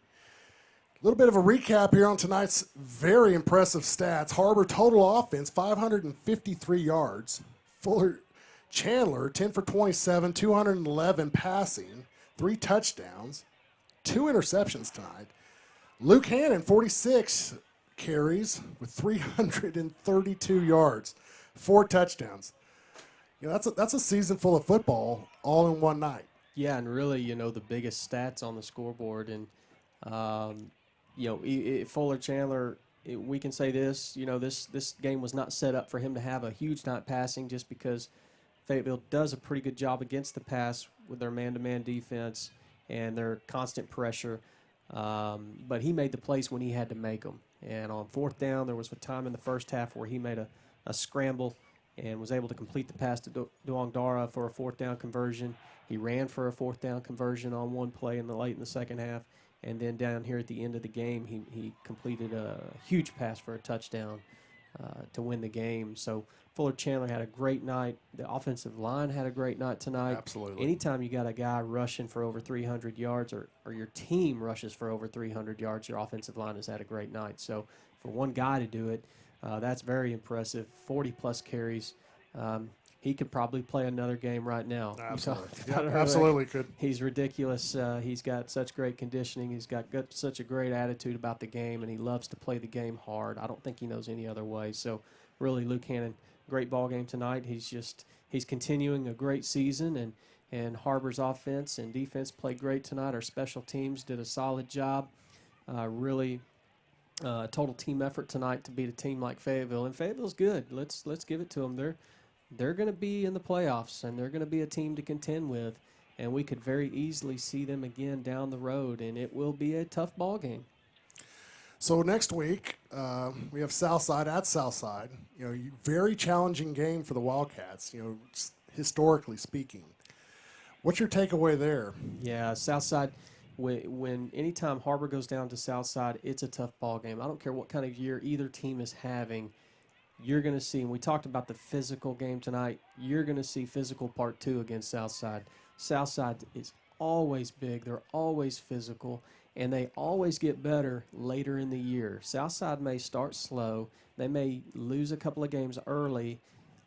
little bit of a recap here on tonight's very impressive stats. Har-Ber total offense, 553 yards. Fuller Chandler, 10 for 27, 211 passing, 3 touchdowns, 2 interceptions tonight. Luke Hannon, 46 carries with 332 yards, 4 touchdowns. You know, that's a season full of football all in one night. Yeah, and really, you know, the biggest stats on the scoreboard. And, you know, Fuller Chandler, we can say this, you know, this game was not set up for him to have a huge night passing, just because Fayetteville does a pretty good job against the pass with their man-to-man defense and their constant pressure. But he made the plays when he had to make them. And on 4th down, there was a time in the first half where he made a scramble and was able to complete the pass to Duong Dara for a 4th down conversion. He ran for a 4th down conversion on one play late in the second half. And then down here at the end of the game, he completed a huge pass for a touchdown to win the game. So Fuller Chandler had a great night. The offensive line had a great night tonight. Absolutely. Anytime you got a guy rushing for over 300 yards or your team rushes for over 300 yards, your offensive line has had a great night. So for one guy to do it, that's very impressive. 40-plus carries. He could probably play another game right now. Absolutely. Absolutely could. He's ridiculous. He's got such great conditioning. He's got such a great attitude about the game, and he loves to play the game hard. I don't think he knows any other way. So really, Luke Hannon, great ball game tonight. He's continuing a great season, and Har-Ber's offense and defense played great tonight. Our special teams did a solid job. Really total team effort tonight to beat a team like Fayetteville. And Fayetteville's good. Let's give it to them. They're going to be in the playoffs, and they're going to be a team to contend with. And we could very easily see them again down the road, and it will be a tough ball game. So next week, we have Southside at Southside. You know, very challenging game for the Wildcats, you know, historically speaking. What's your takeaway there? Yeah, Southside, when anytime Har-Ber goes down to Southside, it's a tough ball game. I don't care what kind of year either team is having. You're going to see, and we talked about the physical game tonight, you're going to see physical part 2 against Southside. Southside is always big. They're always physical, and they always get better later in the year. Southside may start slow. They may lose a couple of games early,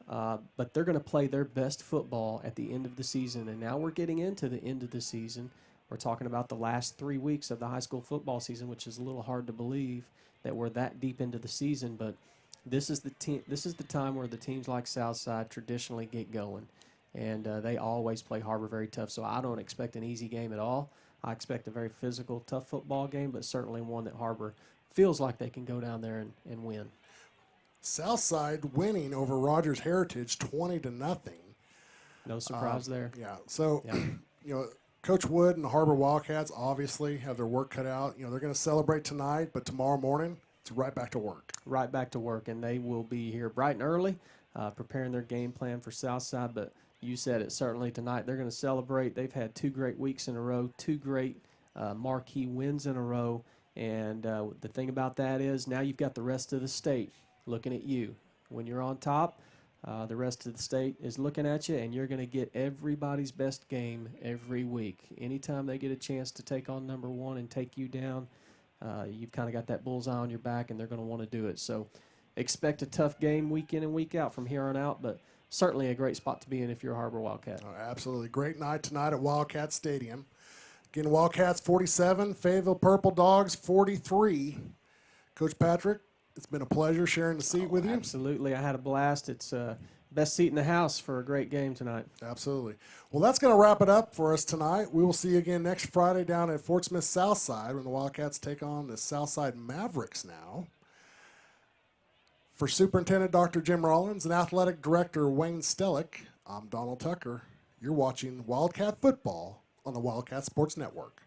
but they're going to play their best football at the end of the season. And now we're getting into the end of the season. We're talking about the last 3 weeks of the high school football season, which is a little hard to believe that we're that deep into the season, but this is the time where the teams like Southside traditionally get going, and they always play Har-Ber very tough. So I don't expect an easy game at all. I expect a very physical, tough football game, but certainly one that Har-Ber feels like they can go down there and win. Southside winning over Rogers Heritage 20-0. No surprise there. Yeah. So, you know, Coach Wood and the Har-Ber Wildcats obviously have their work cut out. You know, they're going to celebrate tonight, but tomorrow morning, it's right back to work. Right back to work, and they will be here bright and early, preparing their game plan for Southside. But you said it, certainly tonight they're going to celebrate. They've had 2 great weeks in a row, 2 great marquee wins in a row. And the thing about that is now you've got the rest of the state looking at you. When you're on top, the rest of the state is looking at you, and you're going to get everybody's best game every week. Anytime they get a chance to take on number 1 and take you down, you've kind of got that bullseye on your back, and they're going to want to do it. So expect a tough game week in and week out from here on out, but certainly a great spot to be in if you're a Har-Ber Wildcat. Oh, absolutely. Great night tonight at Wildcat Stadium. Again, Wildcats 47, Fayetteville Purple Dogs 43. Coach Patrick, it's been a pleasure sharing the seat with you. Absolutely. I had a blast. It's best seat in the house for a great game tonight. Absolutely. Well, that's going to wrap it up for us tonight. We will see you again next Friday down at Fort Smith Southside when the Wildcats take on the Southside Mavericks now. For Superintendent Dr. Jim Rollins and Athletic Director Wayne Stellick, I'm Donald Tucker. You're watching Wildcat Football on the Wildcat Sports Network.